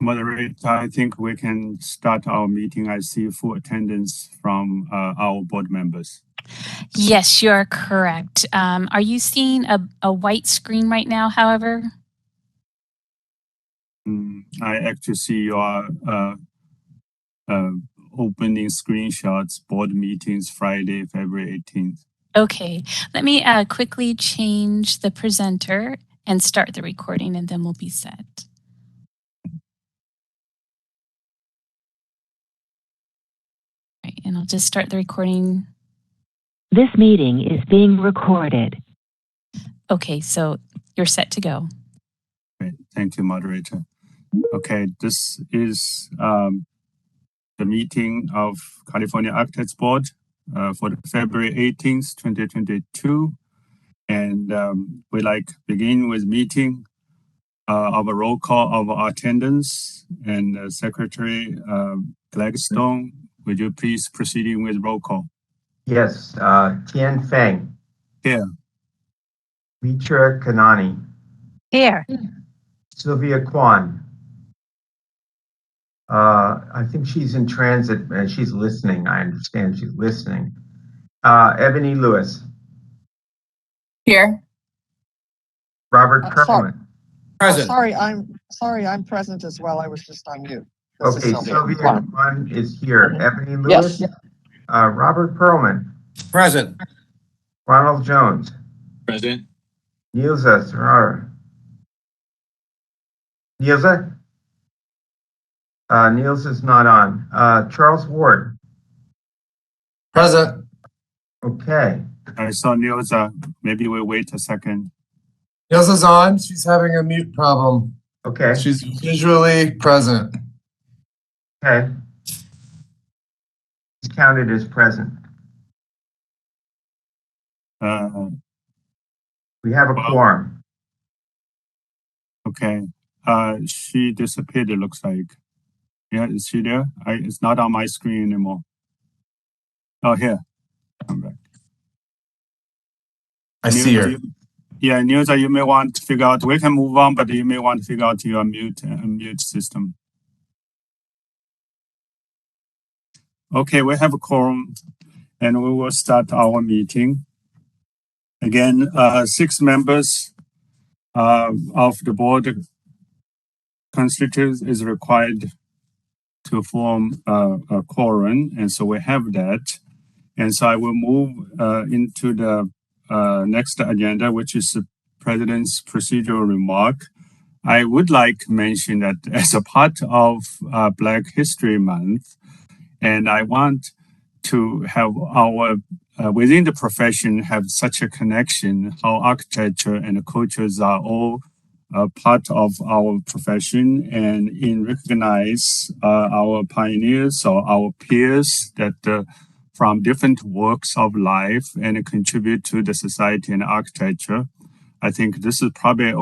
Moderator, I think we can start our meeting. I see full attendance from our board members. Yes, you're correct. Are you seeing a white screen right now, however? I actually see your opening screenshots, board meetings, Friday, February 18th. Okay, let me quickly change the presenter and start the recording, and then we'll be set. Right, and I'll just start the recording. This meeting is being recorded. Okay, so you're set to go. Great. Thank you, moderator. Okay, this is the meeting of California Architects Board for the February 18th, 2022. And we begin with meeting of a roll call of our attendance and Secretary Gladstone. Would you please proceeding with roll call? Yes, Tian Feng. Here. Mitra Kanani. Here. Sylvia Kwan. I think she's in transit and she's listening. I understand she's listening. Ebony Lewis. Here. Robert Perlman. Present. I'm present as well. I was just on mute. Okay, Sylvia Kwan is here. Ebony Lewis. Yes. Robert Perlman. Present. Ronald Jones. Present. Nielsa Serrara. Nielsa? Niels is not on. Charles Ward. Present. Okay. I saw Nielsa. Maybe we'll wait a second. Ilsa's on. She's having a mute problem. Okay. She's visually present. Okay. It's counted as present. We have a quorum. Okay. She disappeared, it looks like. Yeah, is she there? It's not on my screen anymore. Oh, here. Come back. I see her. Yeah, Nielsa, you may want to figure out, we can move on, but you may want to figure out your mute system. Okay, we have a quorum and we will start our meeting. Again, 6 members of the board constitutes is required to form a quorum, and so we have that. And so I will move into the next agenda, which is the President's procedural remark. I would like to mention that as a part of Black History Month, and I want to have our within the profession have such a connection, how architecture and cultures are all part of our profession, and in recognize our pioneers or our peers that from different walks of life and contribute to the society and architecture. I think this is probably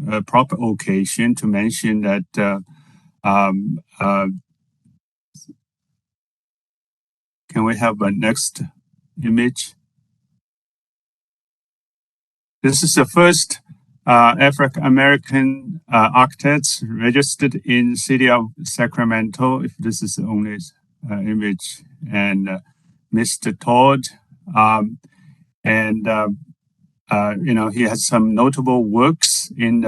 a proper occasion to mention that can we have a next image? This is the first African-American architects registered in city of Sacramento, if this is the only image, and Mr. Todd. He has some notable works in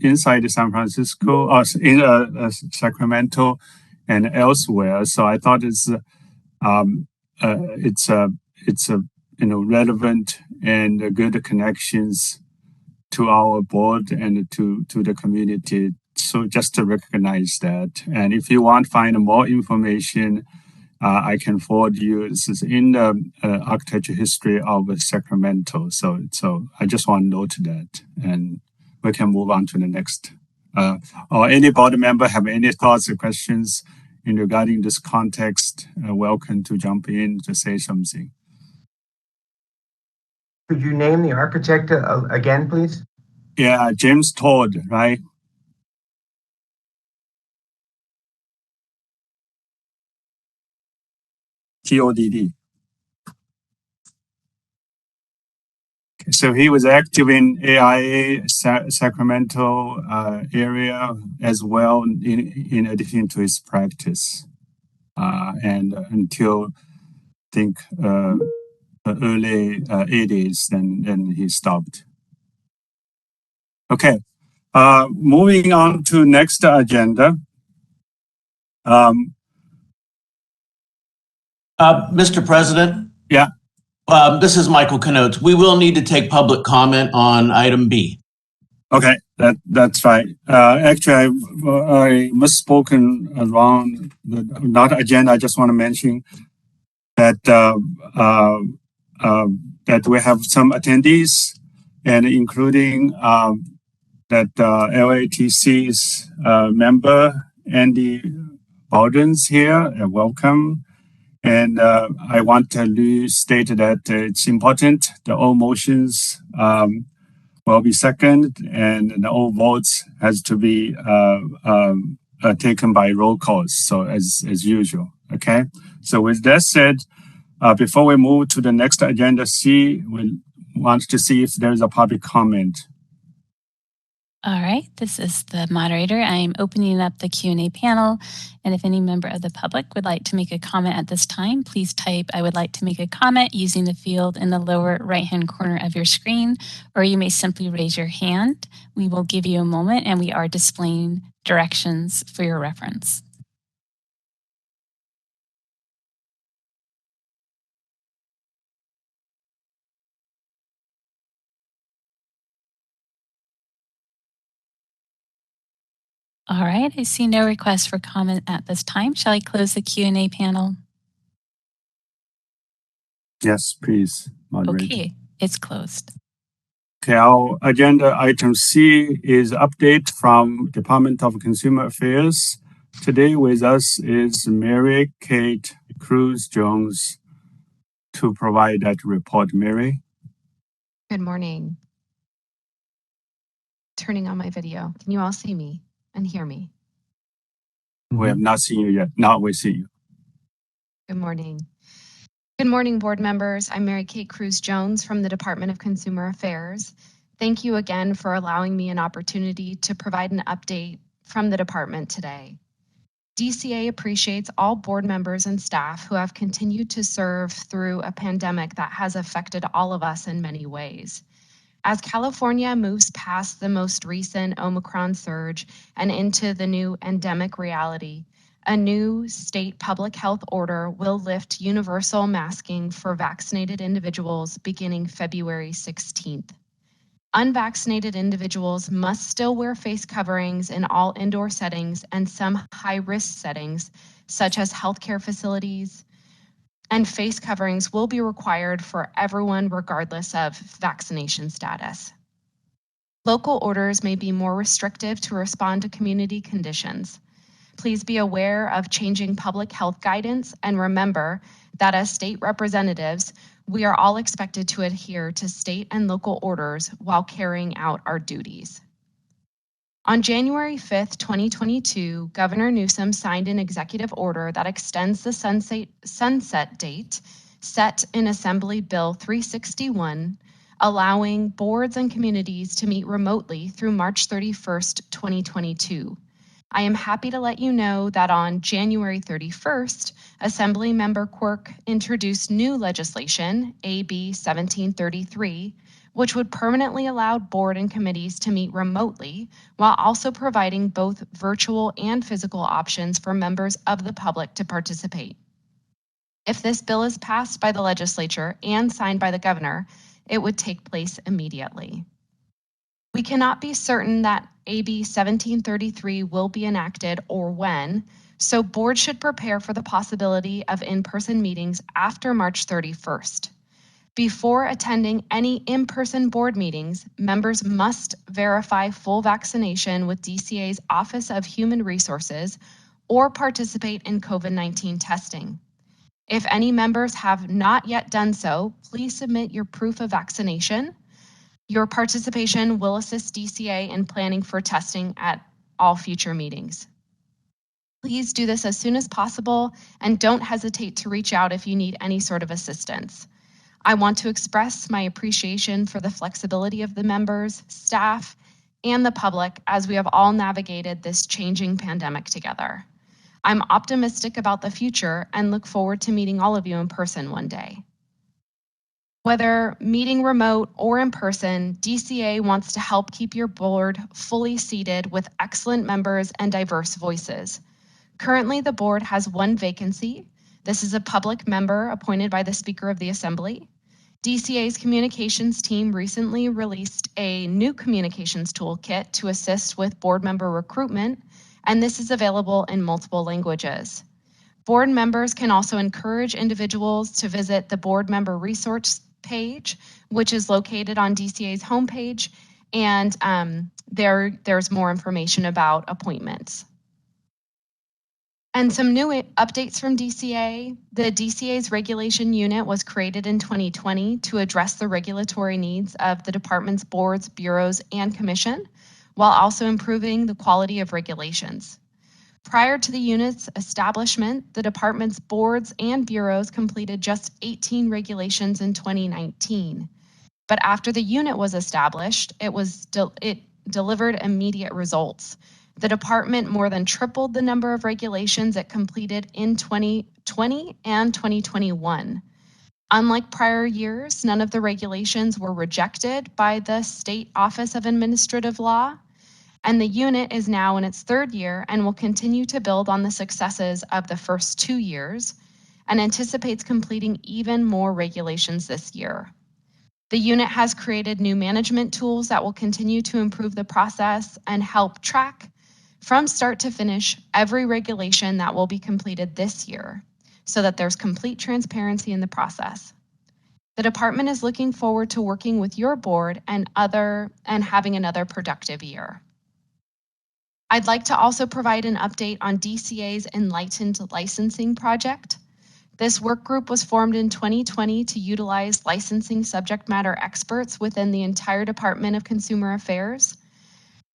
inside San Francisco, or in Sacramento and elsewhere. So I thought it's relevant and good connections to our board and to the community. So just to recognize that. And if you want to find more information, I can forward you. This is in the architecture history of Sacramento. So I just want to note that, and we can move on to the next. Or any board member have any thoughts or questions in regarding this context? Welcome to jump in to say something. Could you name the architect again, please? Yeah, James Todd, right? Todd. So he was active in AIA Sacramento area as well, in addition to his practice, and until I think early 80s, then he stopped. Okay, moving on to next agenda. Mr. President? Yeah. This is Michael Kanotes. We will need to take public comment on item B. Okay, that's right. Actually, I misspoken around the not agenda. I just want to mention that that we have some attendees, and including that LATC's member Andy Bowden's here. Welcome. And I want to state that it's important that all motions will be seconded, and all votes has to be taken by roll calls. So as usual, okay. So with that said, before we move to the next agenda C, we want to see if there's a public comment. All right, this is the moderator. I am opening up the Q&A panel, and if any member of the public would like to make a comment at this time, please type "I would like to make a comment" using the field in the lower right-hand corner of your screen, or you may simply raise your hand. We will give you a moment, and we are displaying directions for your reference. All right, I see no requests for comment at this time. Shall I close the Q&A panel? Yes, please, moderator. Okay, it's closed. Okay, our agenda item C is update from Department of Consumer Affairs. Today with us is Mary Kate Cruz Jones to provide that report. Mary. Good morning. Turning on my video. Can you all see me and hear me? We have not seen you yet. Now we see you. Good morning. Good morning, board members. I'm Mary Kate Cruz Jones from the Department of Consumer Affairs. Thank you again for allowing me an opportunity to provide an update from the department today. DCA appreciates all board members and staff who have continued to serve through a pandemic that has affected all of us in many ways. As California moves past the most recent Omicron surge and into the new endemic reality, a new state public health order will lift universal masking for vaccinated individuals beginning February 16th. Unvaccinated individuals must still wear face coverings in all indoor settings and some high-risk settings, such as healthcare facilities, and face coverings will be required for everyone regardless of vaccination status. Local orders may be more restrictive to respond to community conditions. Please be aware of changing public health guidance and remember that as state representatives, we are all expected to adhere to state and local orders while carrying out our duties. On January 5th, 2022, Governor Newsom signed an executive order that extends the sunset date set in Assembly Bill 361, allowing boards and communities to meet remotely through March 31st, 2022. I am happy to let you know that on January 31st, Assemblymember Quirk introduced new legislation, AB 1733, which would permanently allow board and committees to meet remotely while also providing both virtual and physical options for members of the public to participate. If this bill is passed by the legislature and signed by the governor, it would take place immediately. We cannot be certain that AB 1733 will be enacted or when, so boards should prepare for the possibility of in-person meetings after March 31st. Before attending any in-person board meetings, members must verify full vaccination with DCA's Office of Human Resources or participate in COVID-19 testing. If any members have not yet done so, please submit your proof of vaccination. Your participation will assist DCA in planning for testing at all future meetings. Please do this as soon as possible and don't hesitate to reach out if you need any sort of assistance. I want to express my appreciation for the flexibility of the members, staff, and the public as we have all navigated this changing pandemic together. I'm optimistic about the future and look forward to meeting all of you in person one day. Whether meeting remote or in person, DCA wants to help keep your board fully seated with excellent members and diverse voices. Currently, the board has one vacancy. This is a public member appointed by the Speaker of the Assembly. DCA's communications team recently released a new communications toolkit to assist with board member recruitment, and this is available in multiple languages. Board members can also encourage individuals to visit the board member resource page, which is located on DCA's homepage, and there's more information about appointments. And some new updates from DCA. The DCA's regulation unit was created in 2020 to address the regulatory needs of the department's boards, bureaus, and commission, while also improving the quality of regulations. Prior to the unit's establishment, the department's boards and bureaus completed just 18 regulations in 2019. But after the unit was established, it delivered immediate results. The department more than tripled the number of regulations it completed in 2020 and 2021. Unlike prior years, none of the regulations were rejected by the State Office of Administrative Law. And the unit is now in its third year and will continue to build on the successes of the first 2 years and anticipates completing even more regulations this year. The unit has created new management tools that will continue to improve the process and help track from start to finish every regulation that will be completed this year so that there's complete transparency in the process. The department is looking forward to working with your board and having another productive year. I'd like to also provide an update on DCA's Enlightened licensing project. This work group was formed in 2020 to utilize licensing subject matter experts within the entire Department of Consumer Affairs.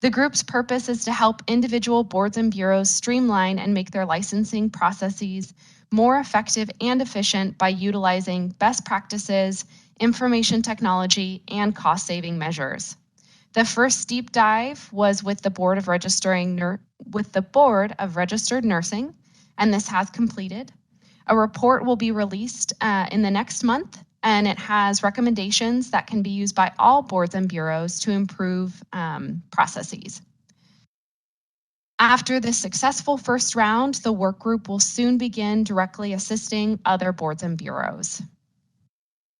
The group's purpose is to help individual boards and bureaus streamline and make their licensing processes more effective and efficient by utilizing best practices, information technology, and cost-saving measures. The first deep dive was with the Board of Registered Nursing, and this has completed. A report will be released in the next month, and it has recommendations that can be used by all boards and bureaus to improve processes. After this successful first round, the work group will soon begin directly assisting other boards and bureaus.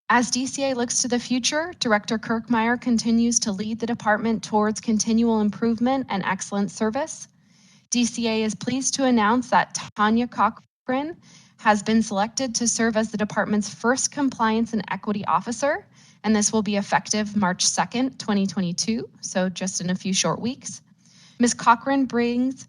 As DCA looks to the future, Director Kirkmeyer continues to lead the department towards continual improvement and excellent service. DCA is pleased to announce that Tanya Cochran has been selected to serve as the department's first Compliance and Equity Officer, and this will be effective March 2nd, 2022, so just in a few short weeks. Ms. Cochran brings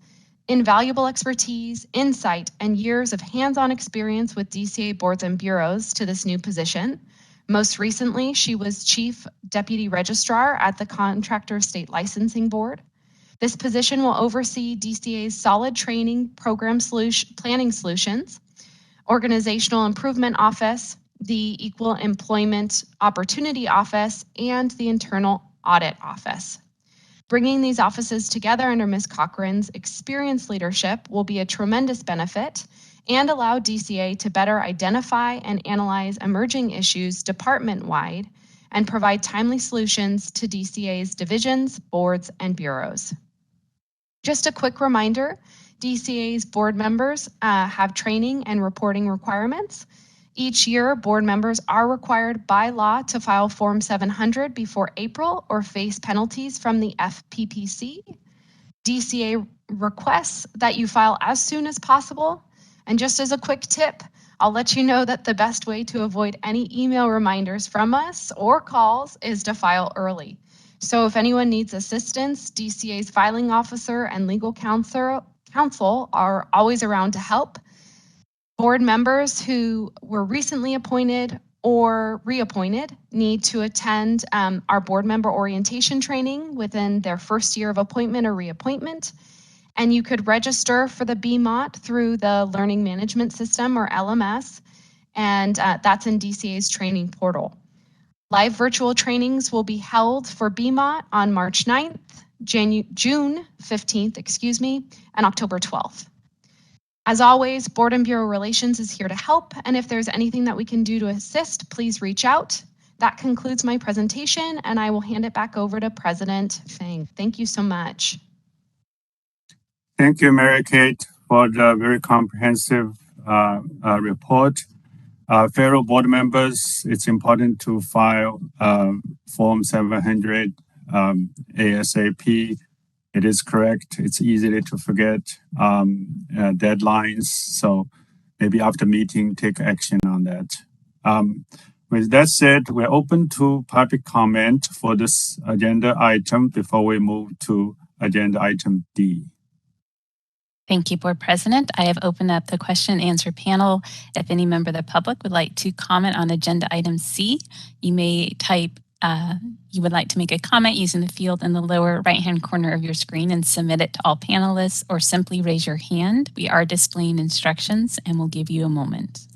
invaluable expertise, insight, and years of hands-on experience with DCA boards and bureaus to this new position. Most recently, she was Chief Deputy Registrar at the Contractor State Licensing Board. This position will oversee DCA's solid training program planning solutions, Organizational Improvement Office, the Equal Employment Opportunity Office, and the Internal Audit Office. Bringing these offices together under Ms. Cochran's experienced leadership will be a tremendous benefit and allow DCA to better identify and analyze emerging issues department-wide and provide timely solutions to DCA's divisions, boards, and bureaus. Just a quick reminder, DCA's board members have training and reporting requirements. Each year, board members are required by law to file Form 700 before April or face penalties from the FPPC. DCA requests that you file as soon as possible. And just as a quick tip, I'll let you know that the best way to avoid any email reminders from us or calls is to file early. So if anyone needs assistance, DCA's filing officer and legal counsel are always around to help. Board members who were recently appointed or reappointed need to attend our board member orientation training within their first year of appointment or reappointment. And you could register for the BMOT through the Learning Management System or LMS. and that's in DCA's training portal. Live virtual trainings will be held for BMOT on March 9th, June 15th, and October 12th. As always, Board and Bureau Relations is here to help, and if there's anything that we can do to assist, please reach out. That concludes my presentation, and I will hand it back over to President Fang. Thank you so much. Thank you, Mary Kate, for the very comprehensive report. Fellow board members, it's important to file Form 700 ASAP. It is correct. It's easy to forget deadlines. So maybe after meeting, take action on that. With that said, we're open to public comment for this agenda item before we move to agenda item D. Thank you, Board President. I have opened up the question and answer panel. If any member of the public would like to comment on agenda item C, you may type you would like to make a comment using the field in the lower right-hand corner of your screen and submit it to all panelists, or simply raise your hand. We are displaying instructions and we'll give you a moment.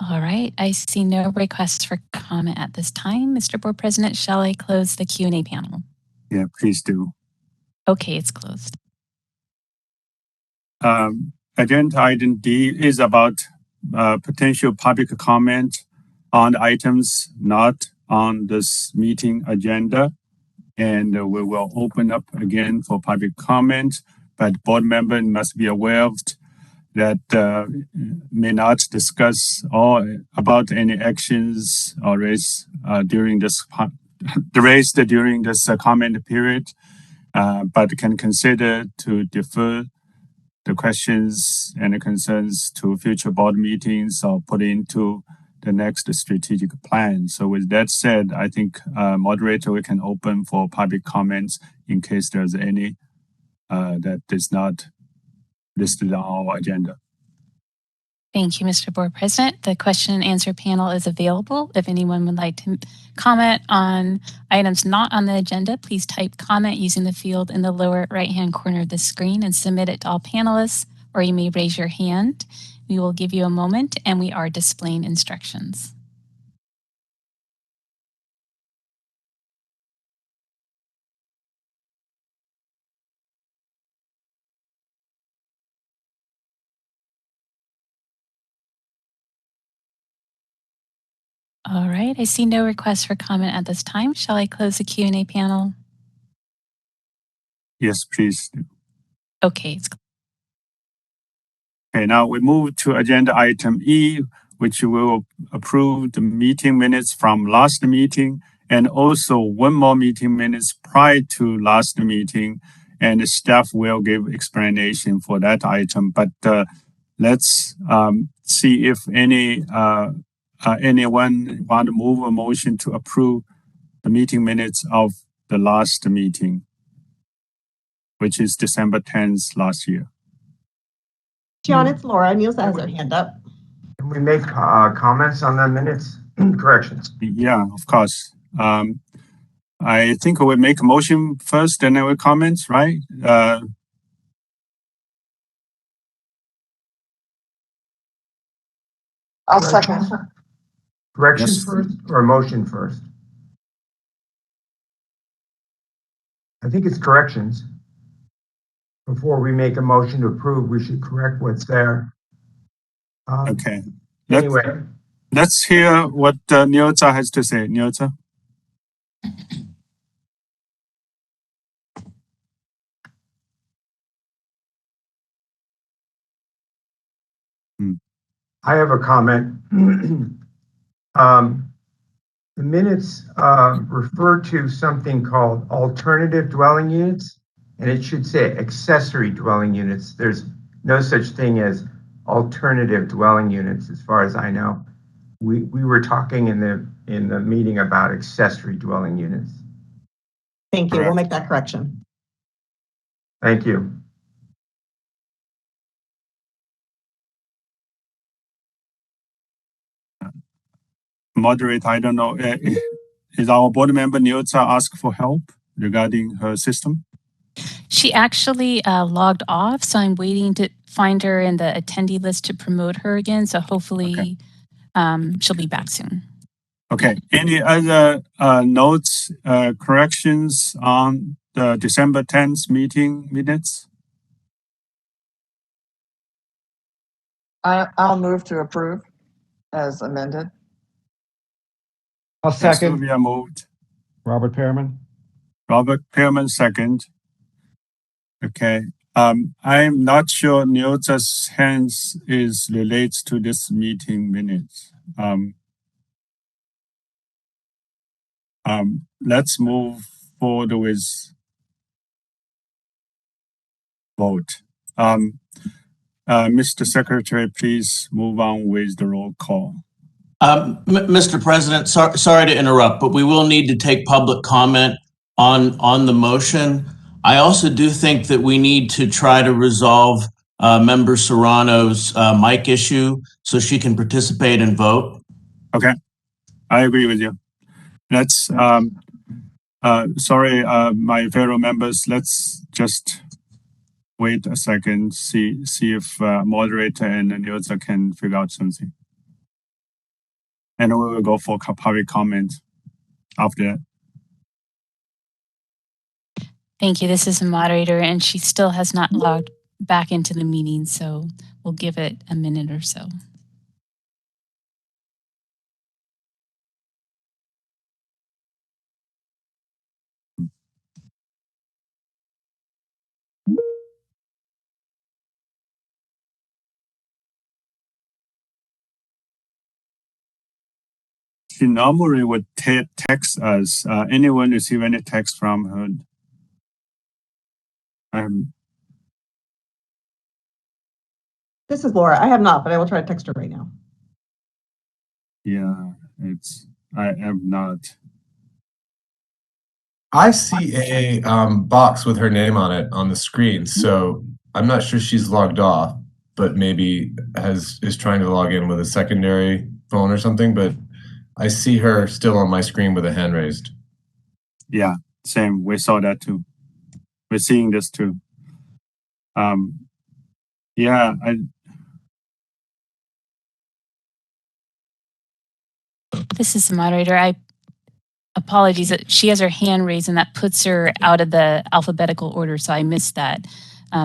All right, I see no requests for comment at this time. Mr. Board President, shall I close the Q&A panel? Yeah, please do. Okay, it's closed. Agenda item D is about potential public comment on items not on this meeting agenda. And we will open up again for public comment, but board members must be aware of that may not discuss all about any actions or raised during this comment period, but can consider to defer the questions and the concerns to future board meetings or put into the next strategic plan. So with that said, I think moderator, we can open for public comments in case there's any that is not listed on our agenda. Thank you, Mr. Board President. The question and answer panel is available. If anyone would like to comment on items not on the agenda, please type comment using the field in the lower right-hand corner of the screen and submit it to all panelists, or you may raise your hand. We will give you a moment, and we are displaying instructions. All right, I see no requests for comment at this time. Shall I close the Q&A panel? Yes, please. Okay, it's Okay, now we move to agenda item E, which will approve the meeting minutes from last meeting and also one more meeting minutes prior to last meeting. And the staff will give explanation for that item. But let's see if anyone want to move a motion to approve the meeting minutes of the last meeting, which is December 10th last year. John, it's Laura. Nielsa has her hand up. Can we make comments on the minutes? Corrections. Yeah, of course. I think we'll make a motion first and then we'll comments, right? I'll second. Corrections Yes. first or motion first? I think it's corrections. Before we make a motion to approve, we should correct what's there. Okay. Anyway. Let's hear what Nielsa has to say. Nielsa? I have a comment. The minutes refer to something called alternative dwelling units, and it should say accessory dwelling units. There's no such thing as alternative dwelling units, as far as I know. We were talking in the meeting about accessory dwelling units. Thank you. We'll make that correction. Thank you. Moderator, I don't know. is our board member Nilza ask for help regarding her system? She actually logged off, so I'm waiting to find her in the attendee list to promote her again. So hopefully she'll be back soon. Okay. Any other notes, corrections on the December 10th meeting minutes? I'll move to approve as amended. I'll second. Sylvia moved. Robert Pearman. Robert Pearman second. Okay. I'm not sure Nilza's hands is relates to this meeting minutes. Let's move forward with vote. Mr. Secretary, please move on with the roll call. Mr. President, sorry to interrupt, but we will need to take public comment on the motion. I also do think that we need to try to resolve Member Serrano's mic issue so she can participate and vote. Okay, I agree with you. Let's, sorry, my fellow members, let's just wait a second, see if moderator and Nilza can figure out something. And we will go for public comment after that. Thank you. This is the moderator, and she still has not logged back into the meeting, so we'll give it a minute or so. She normally would text us. Anyone receive any text from her? This is Laura. I have not, but I will try to text her right now. Yeah, I am not. I see a box with her name on it on the screen, so I'm not sure she's logged off, but maybe is trying to log in with a secondary phone or something. But I see her still on my screen with a hand raised. Yeah, same. We saw that too. We're seeing this too. Yeah, This is the moderator. Apologies. She has her hand raised, and that puts her out of the alphabetical order, so I missed that.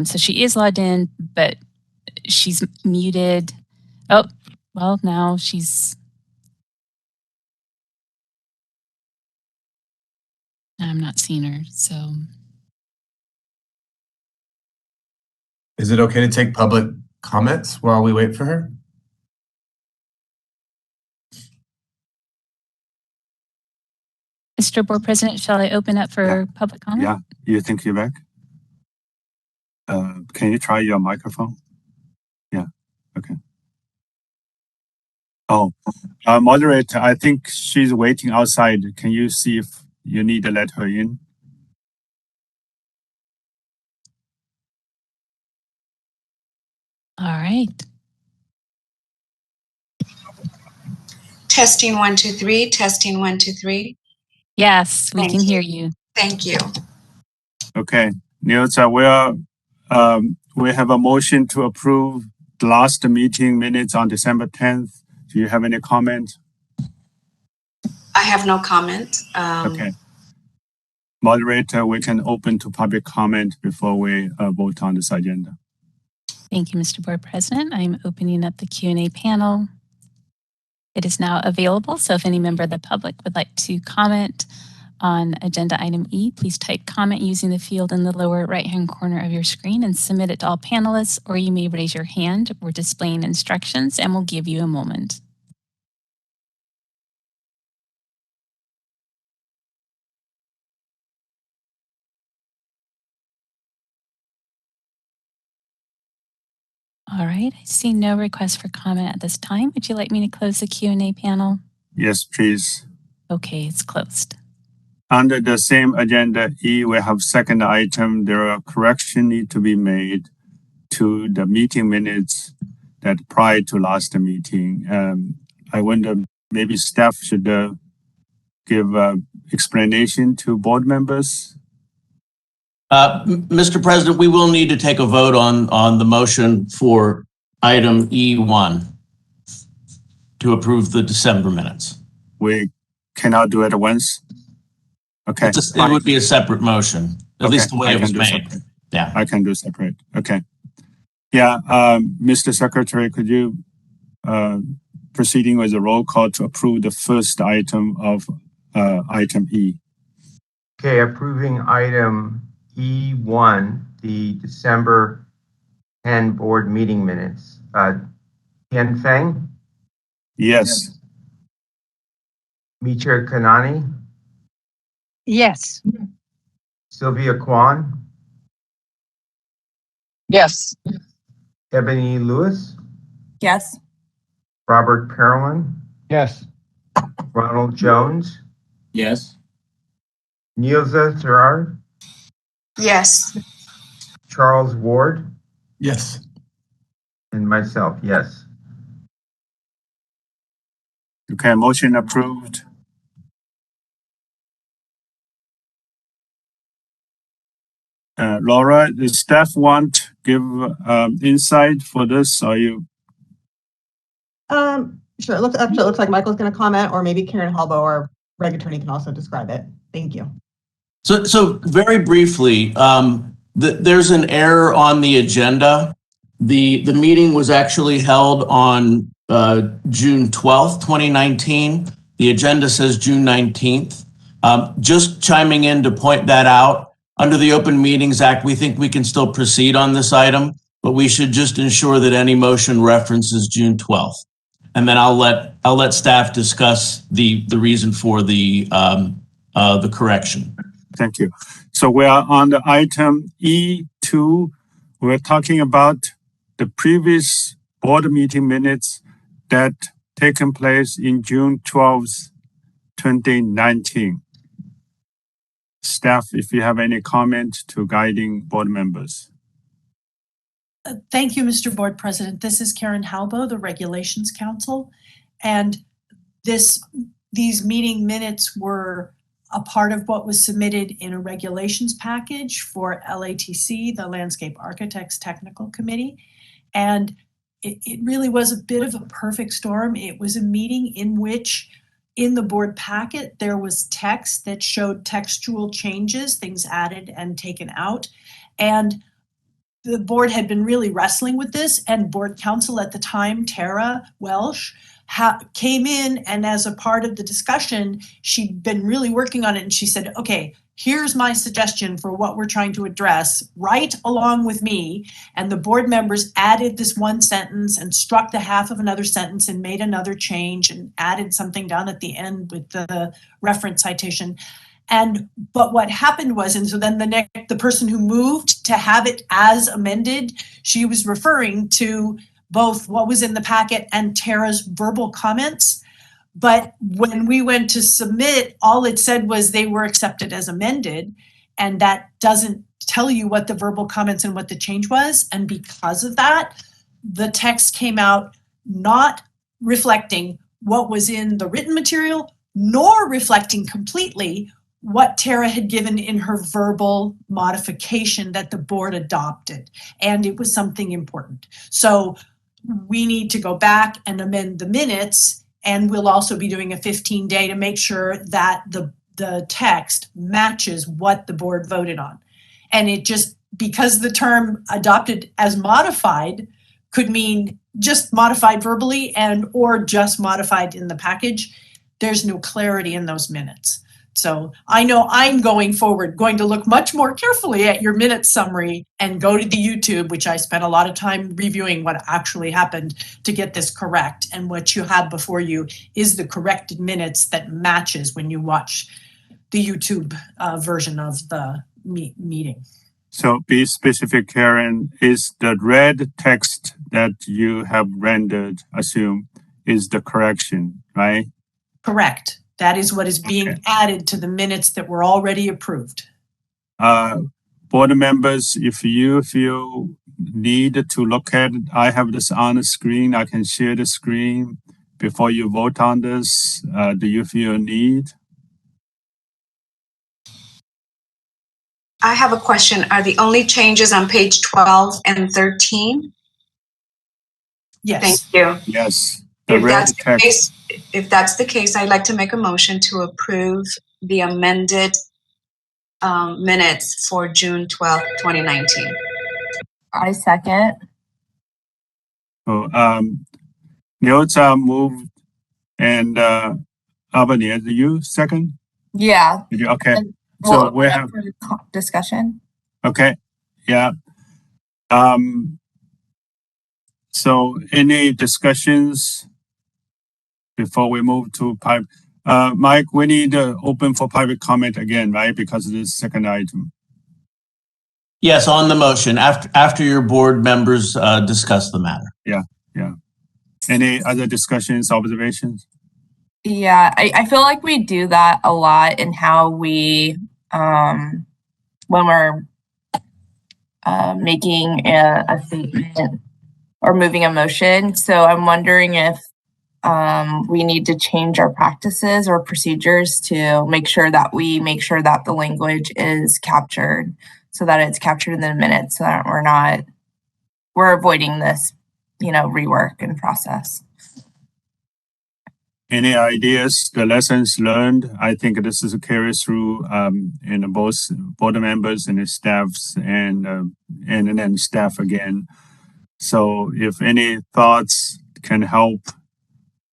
So she is logged in, but she's muted. Oh, well, now she's... I'm not seeing her, so... Is it okay to take public comments while we wait for her? Mr. Board President, shall I open up for public comment? yeah. You think you're back? Can you try your microphone? Yeah. Okay. Oh, moderator, I think she's waiting outside. Can you see if you need to let her in? All right. Testing 1 2 3. Testing 1 2 3. Yes, we can hear you. Thank you. Okay, Nilza, we have a motion to approve the last meeting minutes on December 10th. Do you have any comment? I have no comment. Okay. Moderator, we can open to public comment before we vote on this agenda. Thank you, Mr. Board President. I'm opening up the Q&A panel. It is now available, so if any member of the public would like to comment on agenda item E, please type comment using the field in the lower right-hand corner of your screen and submit it to all panelists, or you may raise your hand. We're displaying instructions and we'll give you a moment. All right, I see no request for comment at this time. Would you like me to close the Q&A panel? Yes, please. Okay, it's closed. Under the same agenda E, we have second item. There are corrections need to be made to the meeting minutes that prior to last meeting. I wonder maybe staff should give explanation to board members? Mr. President, we will need to take a vote on the motion for item E1 to approve the December minutes. We cannot do it at once? Okay. It would be a separate motion, at least the way it was made. Separate. Yeah. I can do separate. Okay. Yeah, Mr. Secretary, could you proceeding with a roll call to approve the first item of item E? Okay, approving item E1, the December 10 board meeting minutes. Tian Feng, Yes. Micha Kanani, Yes. Sylvia Kwan, Yes. Ebony Lewis, Yes. Robert Perlin, Yes. Ronald Jones, Yes. Nielza Gerard, Yes. Charles Ward, Yes. and myself, yes. Okay, motion approved. Laura, the staff want give insight for this? Are you? Sure. It looks like Michael's going to comment, or maybe Karen Halbo, our reg attorney, can also describe it. Thank you. So very briefly, there's an error on the agenda. The meeting was actually held on June 12th, 2019. The agenda says June 19th. Just chiming in to point that out. Under the Open Meetings Act, we think we can still proceed on this item, but we should just ensure that any motion references June 12th. And then I'll let staff discuss the reason for the correction. Thank you. So we are on the item E2. We're talking about the previous board meeting minutes that taken place in June 12th, 2019. Staff, if you have any comment to guiding board members. Thank you, Mr. Board President. This is Karen Halbo, the Regulations Counsel. And these meeting minutes were a part of what was submitted in a regulations package for LATC, the Landscape Architects Technical Committee. And it really was a bit of a perfect storm. It was a meeting in which in the board packet, there was text that showed textual changes, things added and taken out. And the board had been really wrestling with this, and board counsel at the time, Tara Welsh, came in, and as a part of the discussion, she'd been really working on it, and she said, okay, here's my suggestion for what we're trying to address, right along with me. And the board members added this one sentence and struck the half of another sentence and made another change and added something down at the end with the reference citation. But what happened was, and so then the person who moved to have it as amended, she was referring to both what was in the packet and Tara's verbal comments. But when we went to submit, all it said was they were accepted as amended, and that doesn't tell you what the verbal comments and what the change was. And because of that, the text came out not reflecting what was in the written material, nor reflecting completely what Tara had given in her verbal modification that the board adopted. And it was something important. So we need to go back and amend the minutes. And we'll also be doing a 15-day to make sure that the text matches what the board voted on. And it just, because the term adopted as modified could mean just modified verbally and or just modified in the package, there's no clarity in those minutes. So I know I'm going forward, going to look much more carefully at your minute summary and go to the YouTube, which I spent a lot of time reviewing what actually happened to get this correct. And what you have before you is the corrected minutes that matches when you watch the YouTube version of the meeting. So be specific, Karen, is the red text that you have rendered, assume, is the correction, right? Correct. That is what is being added to the minutes that were already approved. Board members, if you feel need to look at it, I have this on the screen. I can share the screen before you vote on this. Do you feel a need? I have a question. Are the only changes on page 12 and 13? Yes. Thank you. Yes. If that's the case, I'd like to make a motion to approve the amended minutes for June 12th, 2019. I second. So, Nilsa moved and Albany, you second? Yeah. Okay. And So we have discussion. Okay. Yeah. So any discussions before we move to pipe? Mike, we need to open for private comment again, right? Because of this second item. Yes, on the motion, after your board members discuss the matter. Yeah. Any other discussions, observations? Yeah, I feel like we do that a lot in how we, when we're making a statement or moving a motion. So I'm wondering if we need to change our practices or procedures to make sure that the language is captured, so that it's captured in the minutes, so that we're avoiding this, rework and process. Any ideas, the lessons learned? I think this is carried through in both board members and the staffs and then staff again. So if any thoughts can help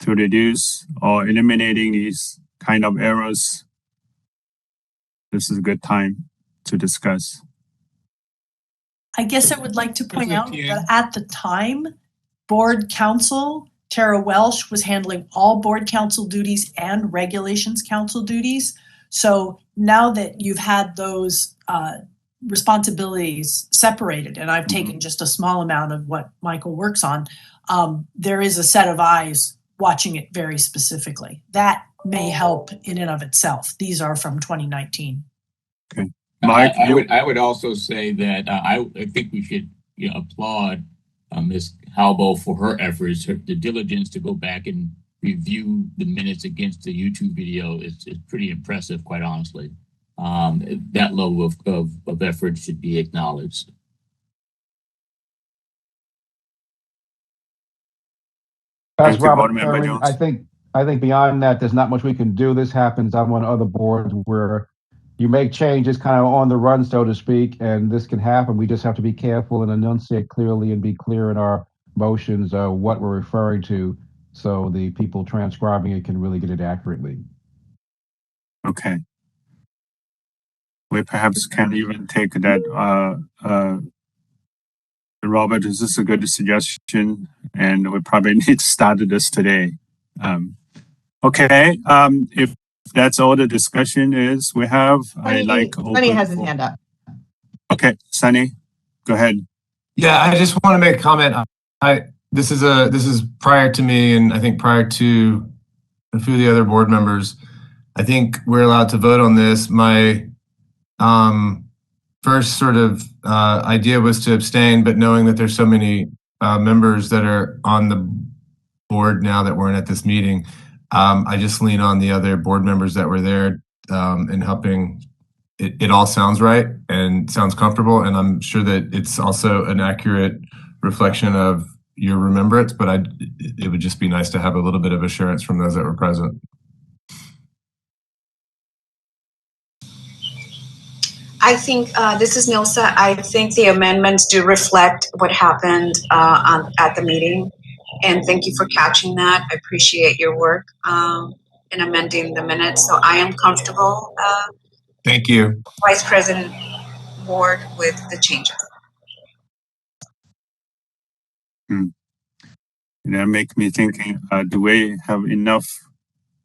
to reduce or eliminating these kind of errors, this is a good time to discuss. I guess I would like to point out that at the time, board counsel Tara Welsh was handling all board counsel duties and regulations counsel duties. So now that you've had those responsibilities separated, and I've taken just a small amount of what Michael works on, there is a set of eyes watching it very specifically. That may help in and of itself. These are from 2019. Okay. Mike, I would also say that I think we should applaud Ms. Halbo for her efforts, the diligence to go back and review the minutes against the YouTube video is pretty impressive, quite honestly. That level of effort should be acknowledged. As Robert Chairman, I think beyond that, there's not much we can do. This happens on one other boards where you make changes kind of on the run, so to speak, and this can happen. We just have to be careful and enunciate clearly and be clear in our motions what we're referring to, so the people transcribing it can really get it accurately. Okay. We perhaps can even take that. Robert, is this a good suggestion? And we probably need to start this today. Okay. If that's all the discussion is we have, Sunny has his hand up. Okay, Sunny, go ahead. Yeah, I just want to make a comment. This is prior to me, and I think prior to a few of the other board members. I think we're allowed to vote on this. My first sort of idea was to abstain, but knowing that there's so many members that are on the board now that weren't at this meeting, I just lean on the other board members that were there in helping. It all sounds right and sounds comfortable, and I'm sure that it's also an accurate reflection of your remembrance, but it would just be nice to have a little bit of assurance from those that were present. I think this is Nilsa. I think the amendments do reflect what happened at the meeting. And thank you for catching that. I appreciate your work in amending the minutes. So I am comfortable. Thank you. Vice President Ward with the changes. That make me thinking, do we have enough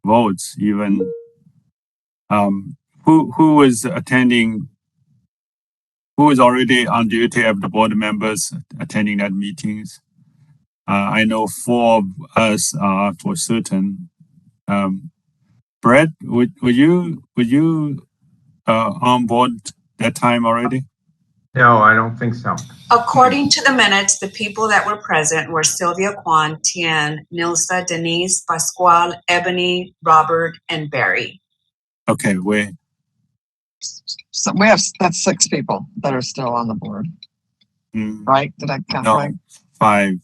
votes even? Who is attending? Who is already on duty of the board members attending that meetings? I know 4 of us are for certain. Brett, would you on board that time already? No, I don't think so. According to the minutes, the people that were present were Sylvia Kwan, Tien, Nilsa, Denise, Pascual, Ebony, Robert, and Barry. Okay, So that's 6 people that are still on the board, right? Did I count right? 5.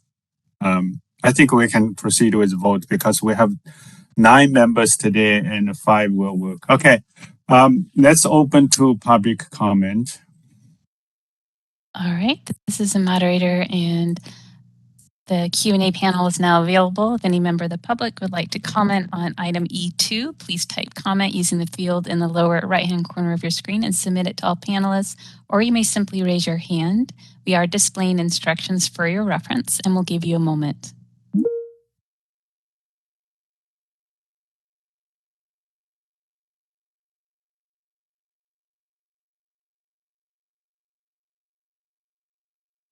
I think we can proceed with the vote because we have 9 members today and 5 will work. Okay, let's open to public comment. All right, this is a moderator and the Q&A panel is now available. If any member of the public would like to comment on item E2, please type comment using the field in the lower right-hand corner of your screen and submit it to all panelists, or you may simply raise your hand. We are displaying instructions for your reference and we'll give you a moment.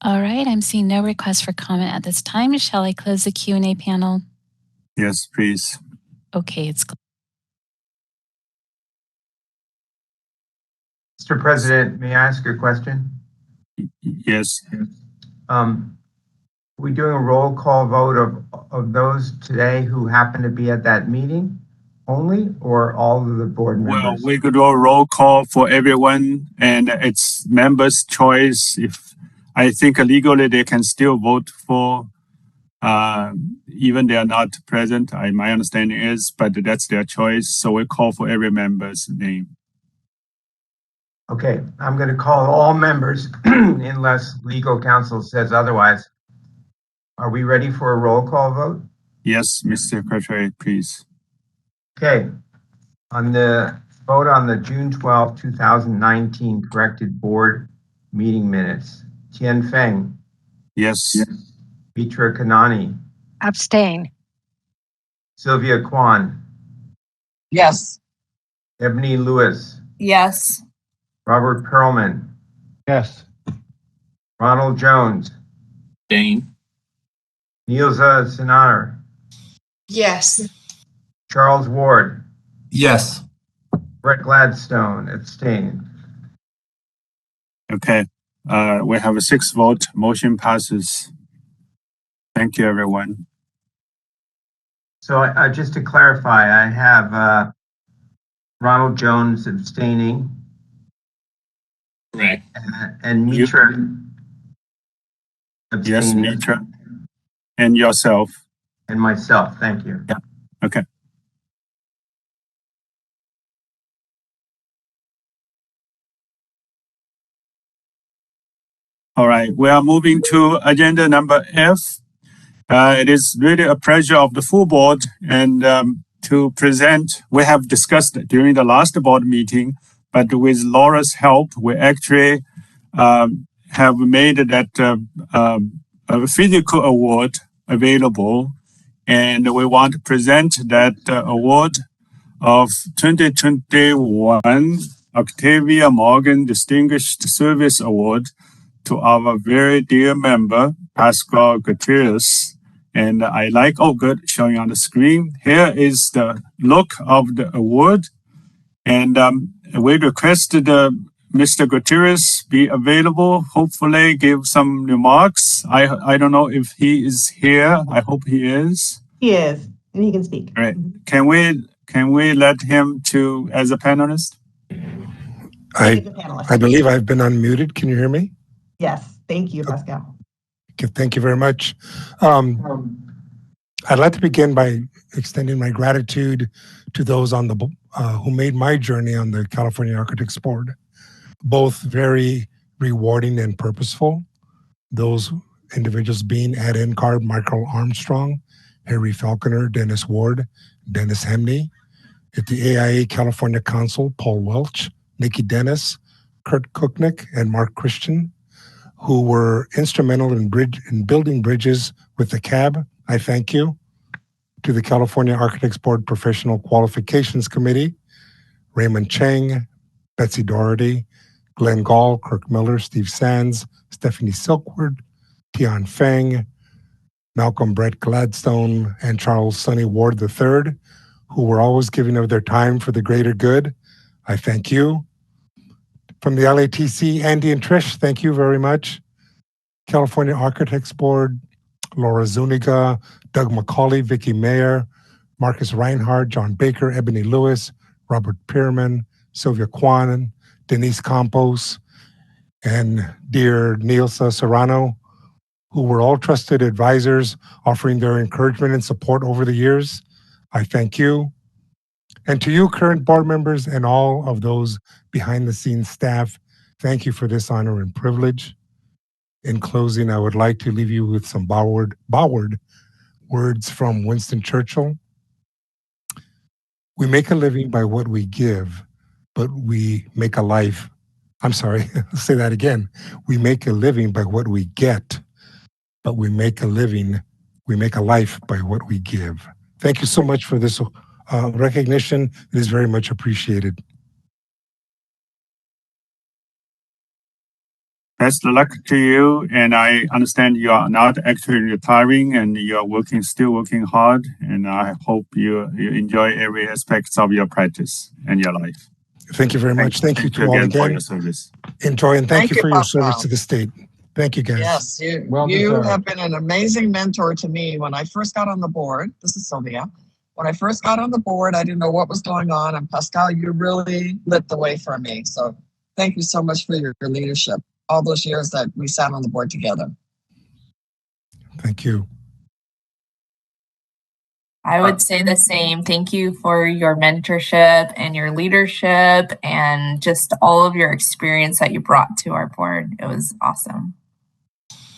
All right, I'm seeing no requests for comment at this time. Shall I close the Q&A panel? Yes, please. Okay, it's closed. Mr. President, may I ask a question? Yes. We doing a roll call vote of those today who happen to be at that meeting only, or all of the board members? Well, we could do a roll call for everyone, and it's members' choice. If I think legally they can still vote for, even they are not present. My understanding is, but that's their choice. So we call for every member's name. Okay, I'm going to call all members unless legal counsel says otherwise. Are we ready for a roll call vote? Yes, Mr. Secretary, please. Okay, on the vote on the June 12, 2019 corrected board meeting minutes, Tian Feng. Yes. Mitra Kanani. Abstain. Sylvia Kwan. Yes. Ebony Lewis. Yes. Robert Perlman. Yes. Ronald Jones. Dane. Nielsa Sinar. Yes. Charles Ward. Yes. Brett Gladstone, abstain. Okay, we have a 6 vote. Motion passes. Thank you, everyone. So just to clarify, I have Ronald Jones abstaining. Correct. And Mitra abstaining. Yes, Mitra. And yourself. And myself, thank you. Yeah, okay. All right, we are moving to agenda number F. It is really a pleasure of the full board and to present. We have discussed it during the last board meeting, but with Laura's help, we actually have made that a physical award available, and we want to present that award of 2021 Octavia Morgan Distinguished Service Award to our very dear member, Pascal Gutierrez. And I like, oh good, showing on the screen. Here is the look of the award. And we requested Mr. Gutierrez be available, hopefully give some remarks. I don't know if he is here. I hope he is. He is, and he can speak. All right. Can we let him to as a panelist? I believe I've been unmuted. Can you hear me? Yes, thank you, Pascal. Okay, thank you very much. I'd like to begin by extending my gratitude to those on the who made my journey on the California Architects Board, both very rewarding and purposeful. Those individuals being Ed Encard, Michael Armstrong, Harry Falconer, Dennis Ward, Dennis Hemney. At the AIA California Council, Paul Welch, Nikki Dennis, Kurt Kooknick, and Mark Christian, who were instrumental in building bridges with the CAB. I thank you. To the California Architects Board Professional Qualifications Committee, Raymond Chang, Betsy Doherty, Glenn Gall, Kirk Miller, Steve Sands, Stephanie Silkwood, Tian Feng, Malcolm Brett Gladstone, and Charles Sonny Ward III, who were always giving of their time for the greater good. I thank you. From the LATC, Andy and Trish, thank you very much. California Architects Board, Laura Zuniga, Doug McCauley, Vicky Mayer, Marcus Reinhardt, John Baker, Ebony Lewis, Robert Pierman, Sylvia Kwan, Denise Campos, and dear Nilsa Serrano, who were all trusted advisors offering their encouragement and support over the years. I thank you. And to you, current board members, and all of those behind the scenes staff, thank you for this honor and privilege. In closing, I would like to leave you with some Ballard words from Winston Churchill. We make a living by what we give, but we make a life. I'm sorry, let's say that again. We make a living by what we get, but we make a life by what we give. Thank you so much for this recognition. It is very much appreciated. Best of luck to you. And I understand you are not actually retiring and you are still working hard. And I hope you enjoy every aspect of your practice and your life. Thank you very much. Thank you to all again for your service. Enjoy, and thank you for your service to the state. Thank you, guys. Yes, you have been an amazing mentor to me. When I first got on the board, this is Sylvia. When I first got on the board, I didn't know what was going on. And Pascal, you really lit the way for me. So thank you so much for your leadership, all those years that we sat on the board together. Thank you. I would say the same. Thank you for your mentorship and your leadership and just all of your experience that you brought to our board. It was awesome.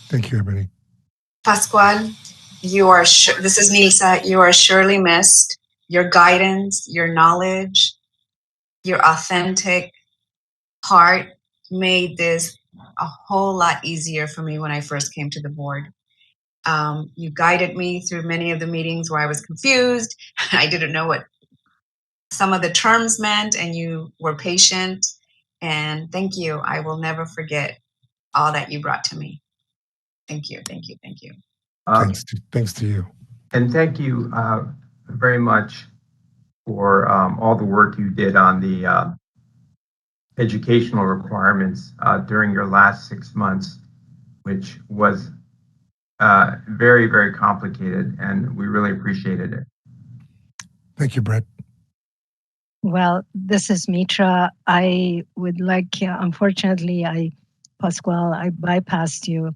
Thank you, everybody. Pascual, this is Nilsa. You are surely missed. Your guidance, your knowledge, your authentic heart made this a whole lot easier for me when I first came to the board. You guided me through many of the meetings where I was confused. I didn't know what some of the terms meant, and you were patient. And thank you. I will never forget all that you brought to me. Thank you, thank you, thank you. Thanks to you. And thank you very much for all the work you did on the educational requirements during your last 6 months, which was very, very complicated, and we really appreciated it. Thank you, Brett. Well, this is Mitra. I would like, unfortunately, Pascual, I bypassed you,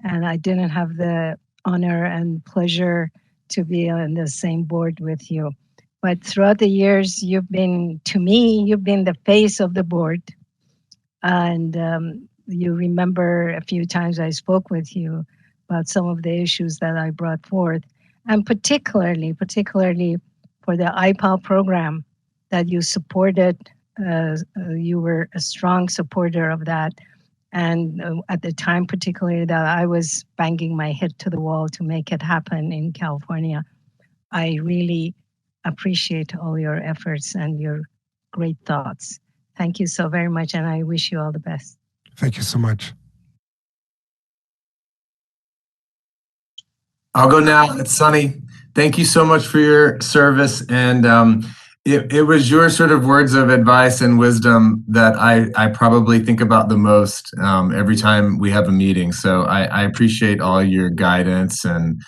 and I didn't have the honor and pleasure to be on the same board with you. But throughout the years, you've been the face of the board. And you remember a few times I spoke with you about some of the issues that I brought forth, and particularly for the IPAL program that you supported. You were a strong supporter of that. And at the time, particularly that I was banging my head to the wall to make it happen in California, I really appreciate all your efforts and your great thoughts. Thank you so very much, and I wish you all the best. Thank you so much. I'll go now. It's Sunny. Thank you so much for your service. And it was your sort of words of advice and wisdom that I probably think about the most every time we have a meeting. So I appreciate all your guidance and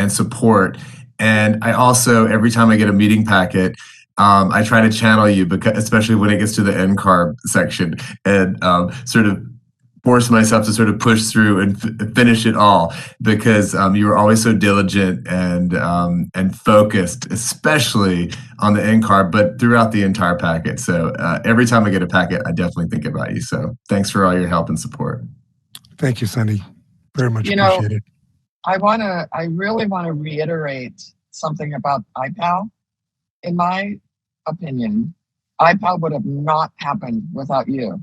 support. And I also, every time I get a meeting packet, I try to channel you, because especially when it gets to the NCARB section, and sort of force myself to sort of push through and finish it all, because you were always so diligent and focused, especially on the NCARB, but throughout the entire packet. So every time I get a packet, I definitely think about you. So thanks for all your help and support. Thank you, Sunny. Very much appreciated. I really want to reiterate something about IPAL. In my opinion, IPAL would have not happened without you,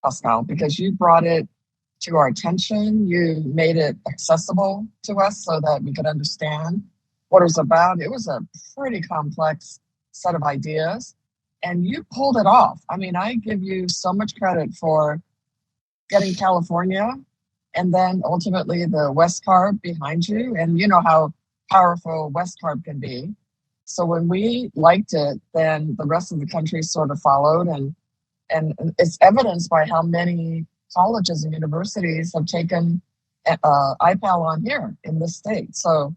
Pascal, because you brought it to our attention. You made it accessible to us so that we could understand what it was about. It was a pretty complex set of ideas, and you pulled it off. I mean, I give you so much credit for getting California and then ultimately the West Carb behind you. And you know how powerful West Carb can be. So when we liked it, then the rest of the country sort of followed, and it's evidenced by how many colleges and universities have taken IPAL on here in this state. So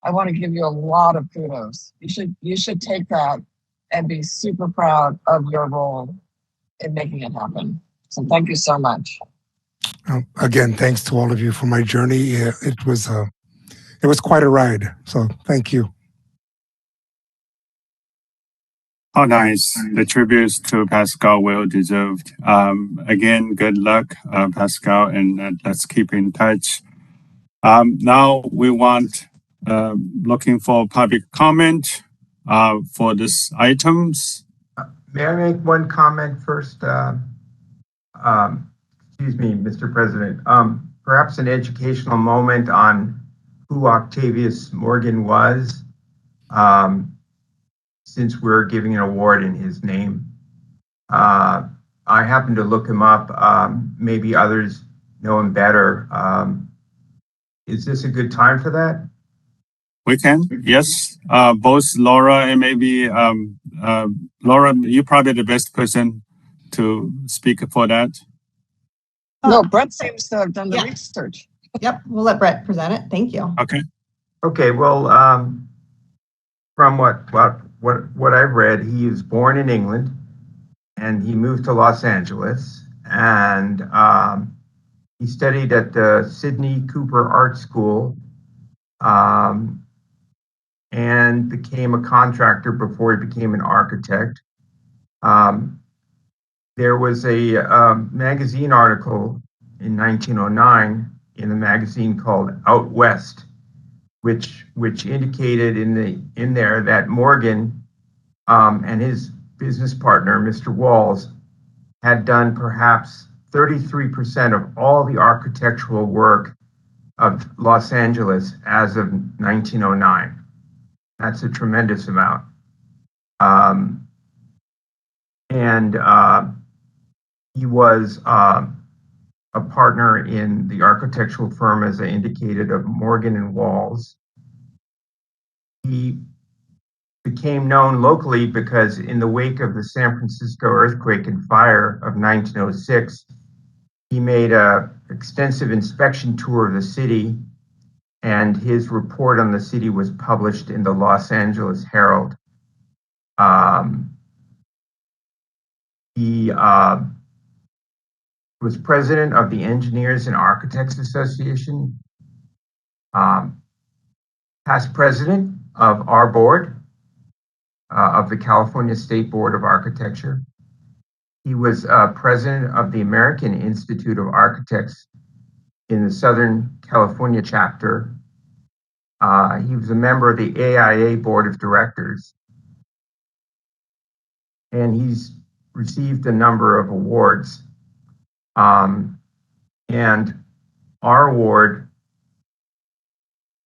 I want to give you a lot of kudos. You should take that and be super proud of your role in making it happen. So thank you so much. Again, thanks to all of you for my journey. It was quite a ride. So thank you. Oh, nice. The tributes to Pascal, well deserved. Again, good luck, Pascal, and let's keep in touch. Now we want looking for public comment for these items. May I make one comment first? Excuse me, Mr. President. Perhaps an educational moment on who Octavius Morgan was, since we're giving an award in his name. I happened to look him up. Maybe others know him better. Is this a good time for that? We can, yes. Both Laura and maybe Laura, you're probably the best person to speak for that. No, Brett seems to have done the research. Yep, we'll let Brett present it. Thank you. Okay. Okay. Well, from what I've read, he was born in England, and he moved to Los Angeles, and he studied at the Sydney Cooper Art School, and became a contractor before he became an architect. There was a magazine article in 1909 in the magazine called Out West, which indicated in there that Morgan and his business partner, Mr. Walls, had done perhaps 33% of all the architectural work of Los Angeles as of 1909. That's a tremendous amount. He was a partner in the architectural firm, as I indicated, of Morgan and Walls. He became known locally because in the wake of the San Francisco earthquake and fire of 1906, he made an extensive inspection tour of the city, and his report on the city was published in the Los Angeles Herald. He was president of the Engineers and Architects Association, past president of our board, of the California State Board of Architecture. He was president of the American Institute of Architects in the Southern California chapter. He was a member of the AIA Board of Directors. And he's received a number of awards. And our award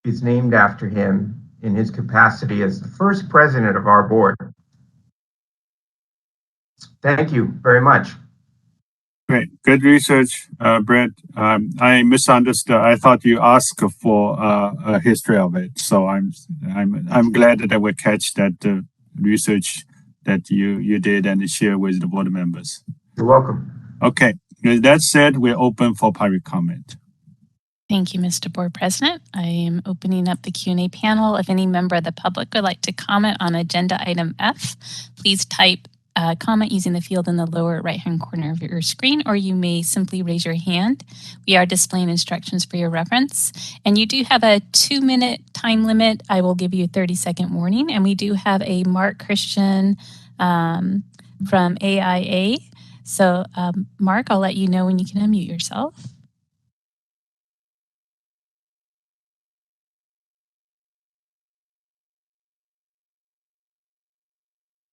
is named after him in his capacity as the first president of our board. Thank you very much. Great, good research, Brett. I misunderstood. I thought you asked for a history of it, so I'm glad that I would catch that research that you did and share with the board members. You're welcome. Okay, with that said, we're open for public comment. Thank you, Mr. Board President. I am opening up the Q&A panel. If any member of the public would like to comment on agenda item F, please type comment using the field in the lower right-hand corner of your screen, or you may simply raise your hand. We are displaying instructions for your reference. And you do have a 2-minute time limit. I will give you a 30-second warning. And we do have a Mark Christian from AIA. So Mark, I'll let you know when you can unmute yourself.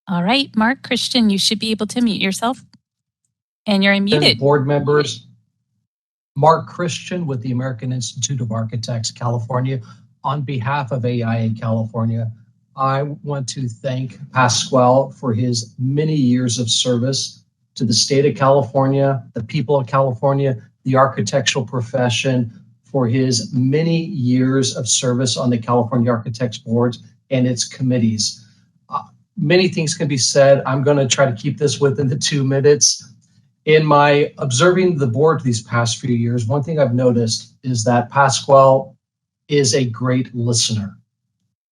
All right, Mark Christian, you should be able to mute yourself. And you're unmuted. Board members, Mark Christian with the American Institute of Architects, California. On behalf of AIA California, I want to thank Pasquale for his many years of service to the state of California, the people of California, the architectural profession, for his many years of service on the California Architects Board and its committees. Many things can be said. I'm going to try to keep this within the 2 minutes. In my observing the board these past few years, one thing I've noticed is that Pasquale is a great listener.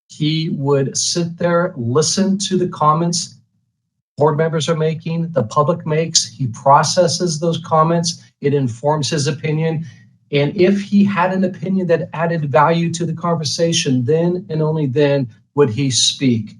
He would sit there, listen to the comments, board members are making, the public makes. He processes those comments. It informs his opinion. And if he had an opinion that added value to the conversation, then and only then would he speak.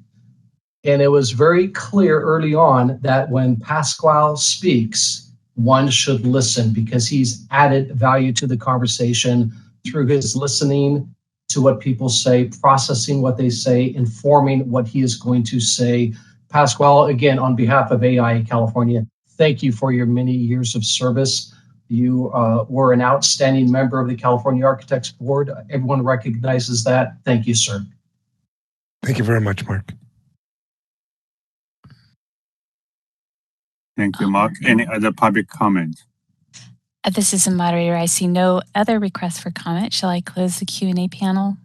And it was very clear early on that when Pasquale speaks, one should listen because he's added value to the conversation through his listening to what people say, processing what they say, informing what he is going to say. Pasquale, again, on behalf of AI California, thank you for your many years of service. You were an outstanding member of the California Architects Board. Everyone recognizes that. Thank you, sir. Thank you very much, Mark. Thank you, Mark. Any other public comment? This is a moderator. I see no other requests for comment. Shall I close the Q&A panel?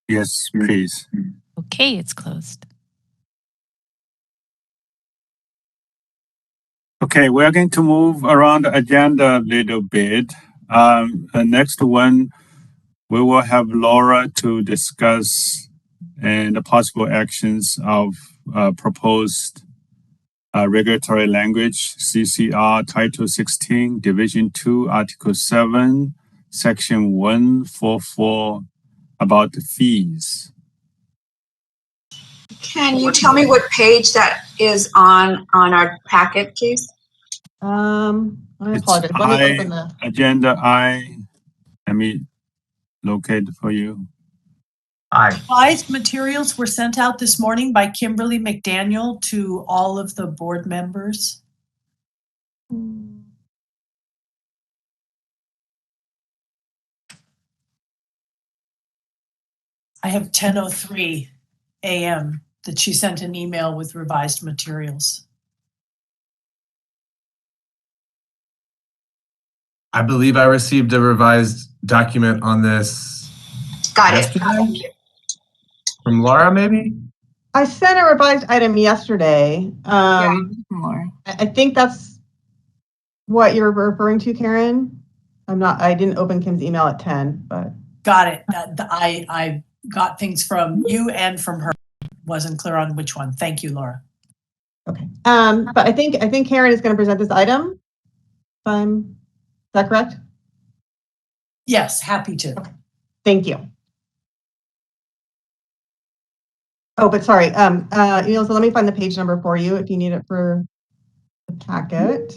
Yes, please. Okay, it's closed. Okay, we're going to move around the agenda a little bit. The next one, we will have Laura to discuss and the possible actions of proposed regulatory language, CCR Title 16, Division 2, Article 7, Section 144 about the fees. Can you tell me what page that is on our packet, please? I apologize. Let me open the Agenda I. Let me locate for you. Revised materials were sent out this morning by Kimberly McDaniel to all of the board members. I have 10:03 a.m. that she sent an email with revised materials. I believe I received a revised document on this yesterday. From Laura, maybe? I sent a revised item yesterday. I think that's what you're referring to, Karen. I didn't open Kim's email at 10, but. Got it. I got things from you and from her. Wasn't clear on which one. Thank you, Laura. Okay. But I think Karen is going to present this item. Is that correct? Yes, happy to. Okay. Thank you. Oh, but sorry. So let me find the page number for you if you need it for the packet.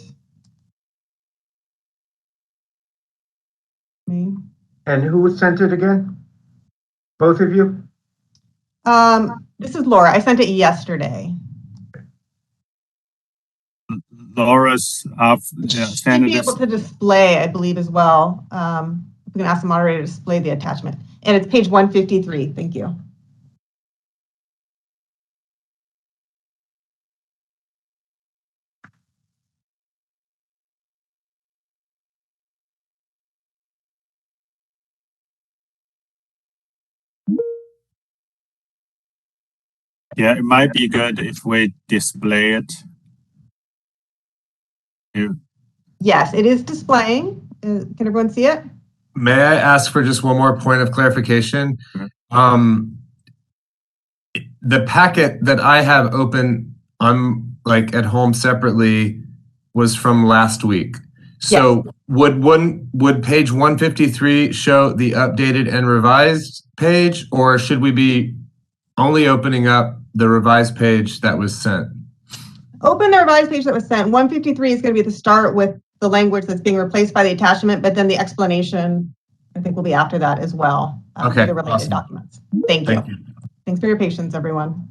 Me. And who sent it again? Both of you? This is Laura. I sent it yesterday. Laura's should be able to display, I believe, as well. We can ask the moderator to display the attachment. And it's page 153. Thank you. Yeah, it might be good if we display it. Yes, it is displaying. Can everyone see it? May I ask for just one more point of clarification? The packet that I have open, I'm like at home separately, was from last week. So yes. Would page 153 show the updated and revised page, or should we be only opening up the revised page that was sent? Open the revised page that was sent. 153 is going to be the start with the language that's being replaced by the attachment, but then the explanation, I think, will be after that as well. Okay, the related awesome. documents. Thank you. Thanks for your patience, everyone.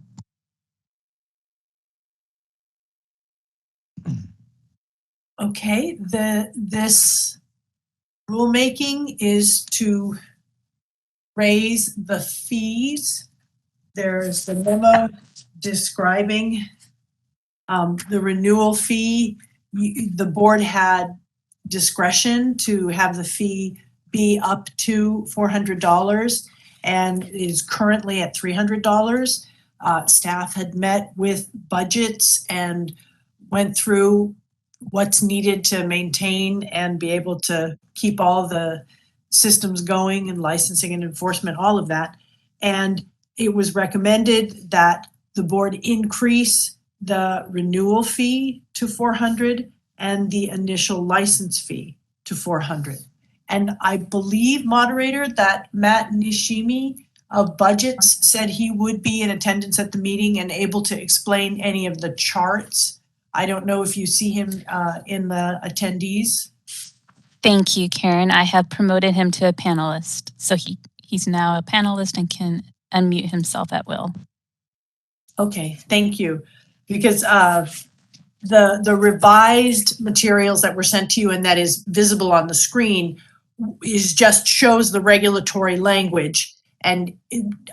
Okay, this rulemaking is to raise the fees. There's the memo describing the renewal fee. The board had discretion to have the fee be up to $400 and it is currently at $300. Staff had met with budgets and went through what's needed to maintain and be able to keep all the systems going and licensing and enforcement, all of that. And it was recommended that the board increase the renewal fee to 400 and the initial license fee to 400. And I believe, moderator, that Matt Nishimi of budgets said he would be in attendance at the meeting and able to explain any of the charts. I don't know if you see him in the attendees. Thank you, Karen. I have promoted him to a panelist. So he's now a panelist and can unmute himself at will. Okay, thank you. Because the revised materials that were sent to you and that is visible on the screen is just shows the regulatory language, and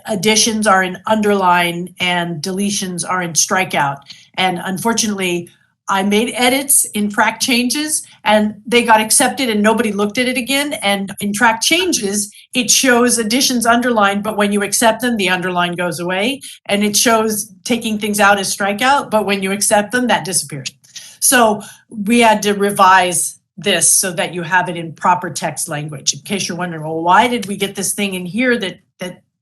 additions are in underline and deletions are in strikeout. And unfortunately, I made edits in track changes and they got accepted and nobody looked at it again. And in track changes, it shows additions underlined, but when you accept them, the underline goes away. And it shows taking things out as strikeout, but when you accept them, that disappears. So we had to revise this so that you have it in proper text language. In case you're wondering, well, why did we get this thing in here that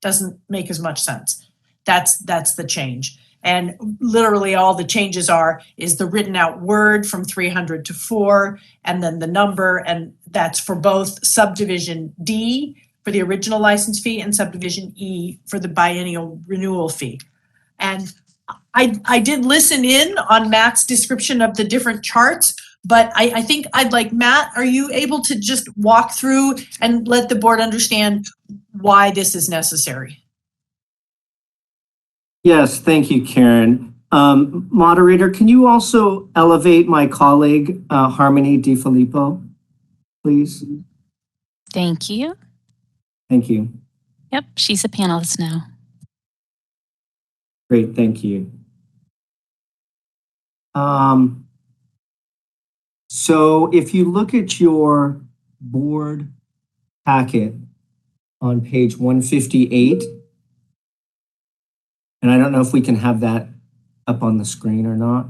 doesn't make as much sense? That's the change. And literally all the changes is the written out word from 300 to 4, and then the number, and that's for both subdivision D for the original license fee and subdivision E for the biennial renewal fee. And I did listen in on Matt's description of the different charts, but I think I'd like Matt, are you able to just walk through and let the board understand why this is necessary? Yes, thank you, Karen. Moderator, can you also elevate my colleague, Harmony DiFilippo, please? Thank you. Thank you. Yep, she's a panelist now. Great, thank you. So if you look at your board packet on page 158, and I don't know if we can have that up on the screen or not.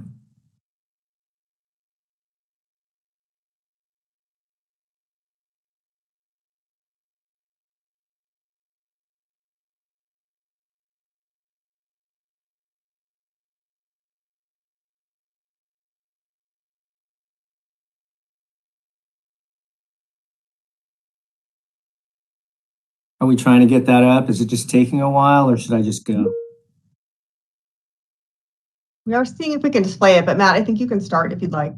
Are we trying to get that up? Is it just taking a while, or should I just go? We are seeing if we can display it, but Matt, I think you can start if you'd like.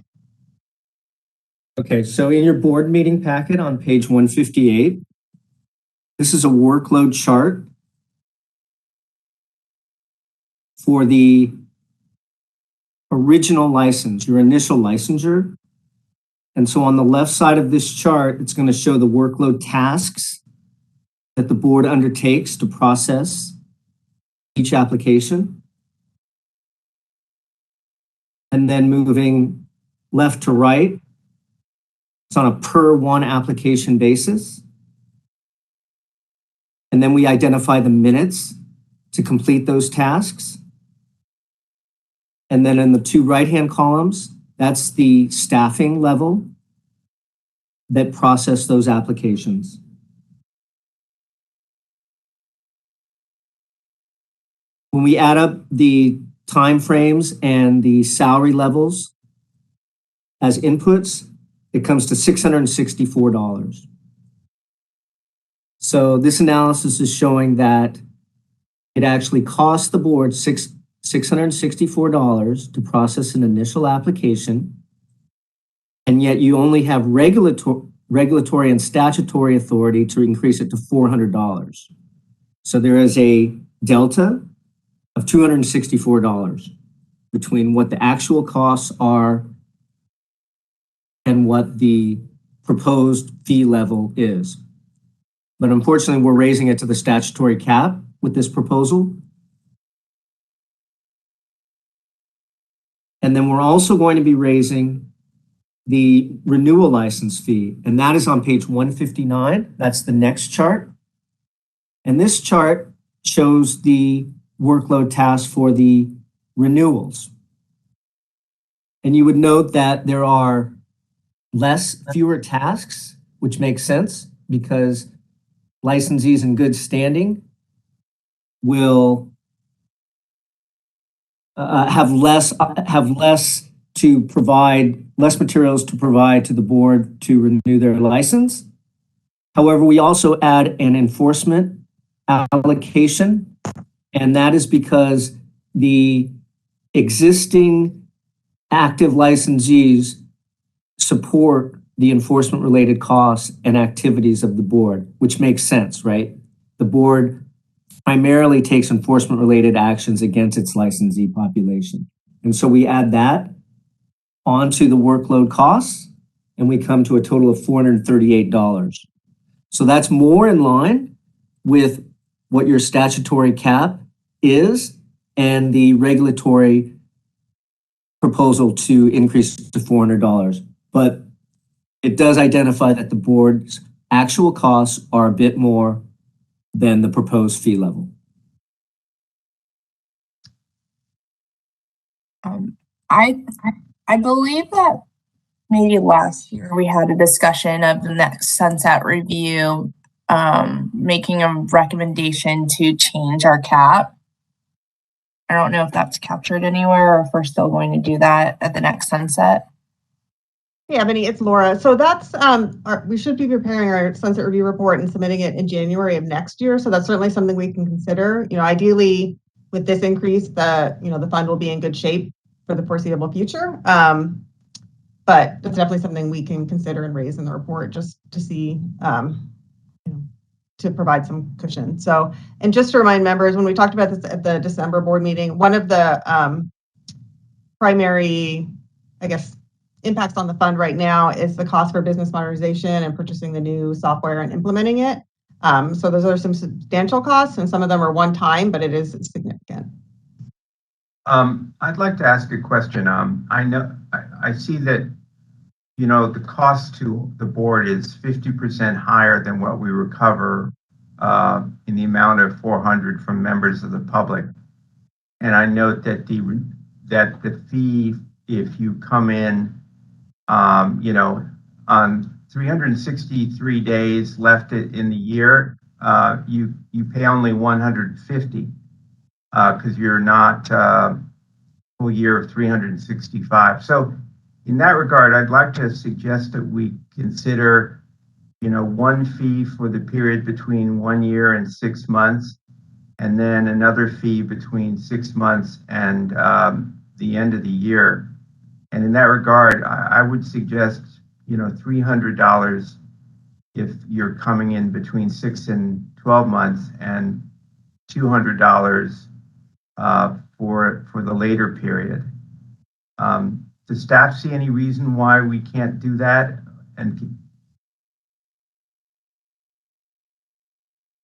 Okay, so in your board meeting packet on page 158, this is a workload chart for the original license, your initial licensure. And so on the left side of this chart, it's going to show the workload tasks that the board undertakes to process each application. And then moving left to right, it's on a per one application basis. And then we identify the minutes to complete those tasks. And then in the two right-hand columns, that's the staffing level that process those applications. When we add up the timeframes and the salary levels as inputs, it comes to $664. So this analysis is showing that it actually costs the board $664 to process an initial application, and yet you only have regulatory and statutory authority to increase it to $400. So there is a delta of $264 between what the actual costs are and what the proposed fee level is. But unfortunately, we're raising it to the statutory cap with this proposal. And then we're also going to be raising the renewal license fee, and that is on page 159. That's the next chart. And this chart shows the workload task for the renewals. And you would note that there are fewer tasks, which makes sense because licensees in good standing will have less to provide, less materials to provide to the board to renew their license. However, we also add an enforcement allocation, and that is because the existing active licensees support the enforcement related costs and activities of the board, which makes sense, right? The board primarily takes enforcement related actions against its licensee population. And so we add that onto the workload costs, and we come to a total of $438. So that's more in line with what your statutory cap is and the regulatory proposal to increase to $400. But it does identify that the board's actual costs are a bit more than the proposed fee level. I believe that maybe last year we had a discussion of the next sunset review, making a recommendation to change our cap. I don't know if that's captured anywhere or if we're still going to do that at the next sunset. Yeah, Benny, it's Laura. So that's, we should be preparing our sunset review report and submitting it in January of next year. So that's certainly something we can consider. You know, ideally with this increase, the fund will be in good shape for the foreseeable future. But it's definitely something we can consider and raise in the report just to see, to provide some cushion. So, and just to remind members, when we talked about this at the December board meeting, one of the primary, I guess, impacts on the fund right now is the cost for business modernization and purchasing the new software and implementing it. So those are some substantial costs, and some of them are one time, but it is significant. I'd like to ask a question. I see that, the cost to the board is 50% higher than what we recover in the amount of $400 from members of the public. And I note that the fee, if you come in, on 363 days left in the year, you pay only $150 because you're not full year of 365. So in that regard, I'd like to suggest that we consider, one fee for the period between 1 year and 6 months, and then another fee between 6 months and the end of the year. And in that regard, I would suggest, $300 if you're coming in between 6 and 12 months, and $200 for the later period. Does staff see any reason why we can't do that? And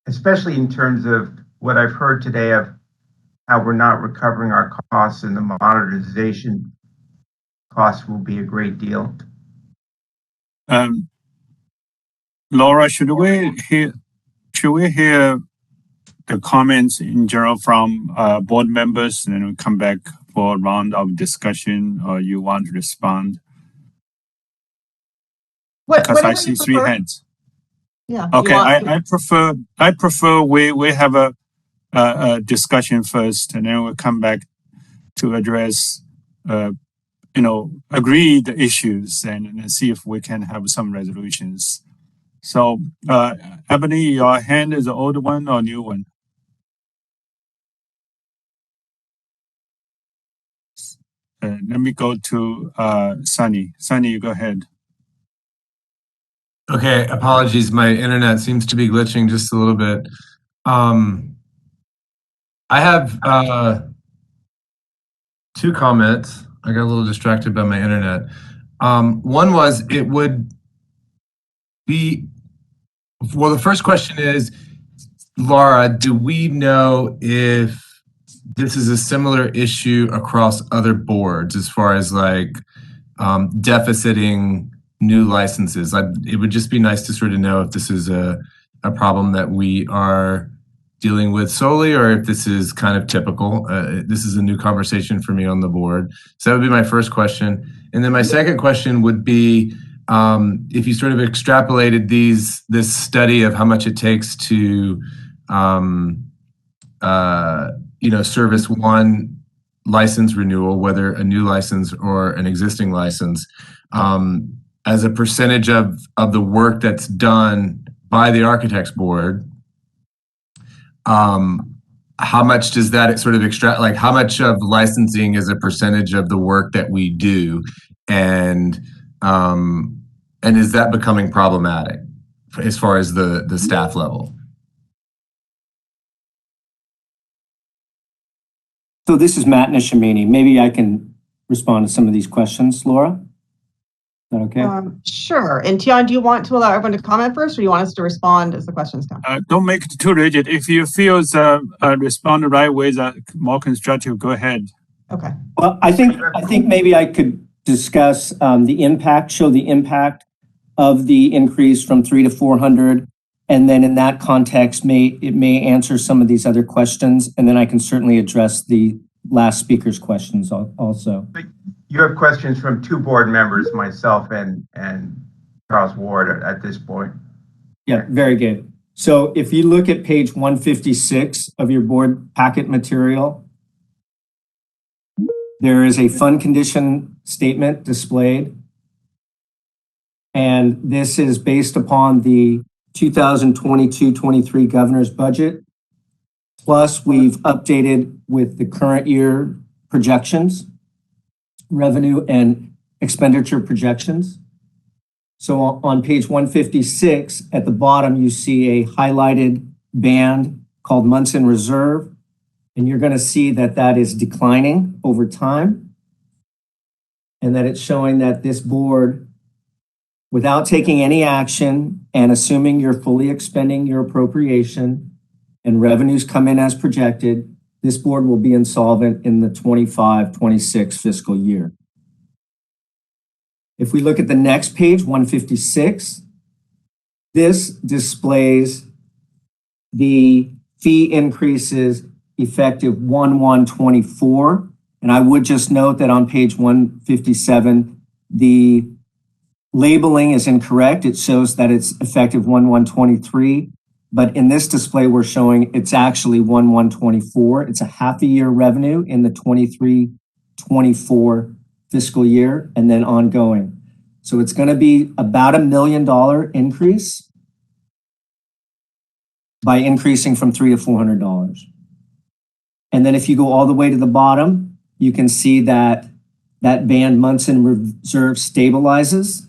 especially in terms of what I've heard today of how we're not recovering our costs, and the modernization costs will be a great deal. Laura, should we hear the comments in general from board members, and then we come back for a round of discussion, or you want to respond? Because I see three hands. Yeah. Okay, I prefer we have a discussion first, and then we'll come back to address agree the issues and see if we can have some resolutions. So, Ebony, your hand is the old one or new one? Let me go to Sunny. Sunny, you go ahead. Okay, apologies. My internet seems to be glitching just a little bit. I have two comments. I got a little distracted by my internet. One was, it would be, well, the first question is, Laura, do we know if this is a similar issue across other boards as far as like deficiting new licenses? It would just be nice to sort of know if this is a problem that we are dealing with solely, or if this is kind of typical. This is a new conversation for me on the board. So that would be my first question. And then my second question would be, if you sort of extrapolated this study of how much it takes to service one license renewal, whether a new license or an existing license, as a percentage of the work that's done by the architects board, how much does that sort of extract, like how much of licensing is a percentage of the work that we do? And is that becoming problematic as far as the staff level? So this is Matt Nishamini. Maybe I can respond to some of these questions, Laura. Is that okay? Sure. And Tian, do you want to allow everyone to comment first, or you want us to respond as the questions come? Don't make it too rigid. If you feel respond the right way, more constructive, go ahead. Okay. Well, I think maybe I could discuss the impact, show the impact of the increase from 300 to 400. And then in that context, it may answer some of these other questions. And then I can certainly address the last speaker's questions also. You have questions from two board members, myself and Charles Ward at this point. Yeah, very good. So if you look at page 156 of your board packet material, there is a fund condition statement displayed. And this is based upon the 2022-23 governor's budget. Plus, we've updated with the current year projections, revenue and expenditure projections. So on page 156, at the bottom, you see a highlighted band called months in reserve. And you're going to see that that is declining over time. And that it's showing that this board, without taking any action and assuming you're fully expending your appropriation and revenues come in as projected, this board will be insolvent in the 25-26 fiscal year. If we look at the next page, 156, this displays the fee increases effective 1/1/24. And I would just note that on page 157, the labeling is incorrect. It shows that it's effective 1/1/23, but in this display, we're showing it's actually 1/1/24. It's a half a year revenue in the 23-24 fiscal year and then ongoing. So it's going to be about $1 million increase by increasing from $300 to $400. And then if you go all the way to the bottom, you can see that that band months in reserve stabilizes.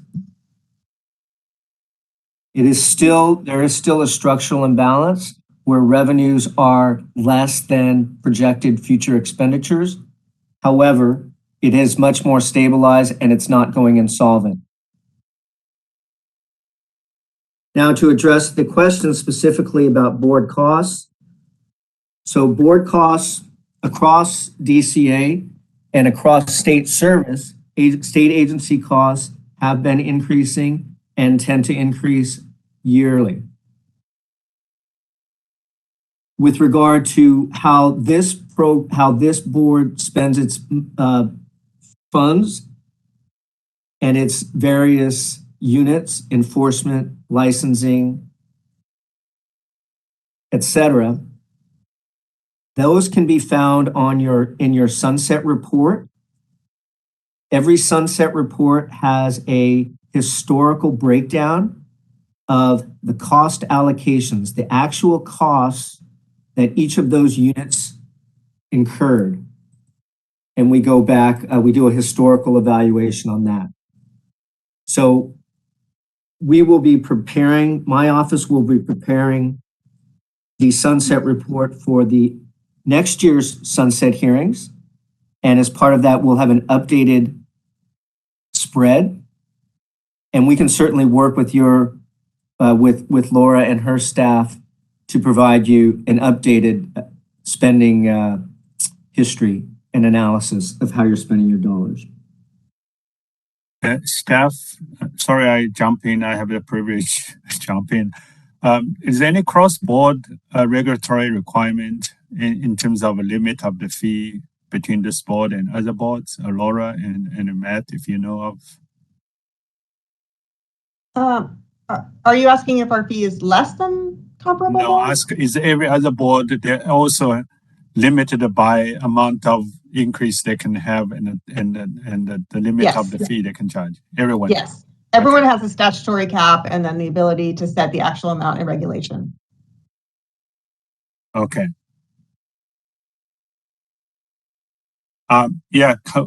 There is still a structural imbalance where revenues are less than projected future expenditures. However, it is much more stabilized and it's not going insolvent. Now to address the question specifically about board costs. So board costs across DCA and across state service, state agency costs have been increasing and tend to increase yearly. With regard to how this board spends its funds and its various units, enforcement, licensing, etc., those can be found in your sunset report. Every sunset report has a historical breakdown of the cost allocations, the actual costs that each of those units incurred. And we go back, we do a historical evaluation on that. So we will be preparing, my office will be preparing the sunset report for the next year's sunset hearings. And as part of that, we'll have an updated spread. And we can certainly work with with Laura and her staff to provide you an updated spending history and analysis of how you're spending your dollars. Staff, sorry I jump in. I have the privilege to jump in. Is there any cross-board regulatory requirement in terms of a limit of the fee between this board and other boards, Laura and Matt, if you know of? Are you asking if our fee is less than comparable? No, ask is every other board they also limited by amount of increase they can have and the limit Yes. of the fee they can charge. Everyone. Yes. Everyone has a statutory cap and then the ability to set the actual amount in regulation. Okay.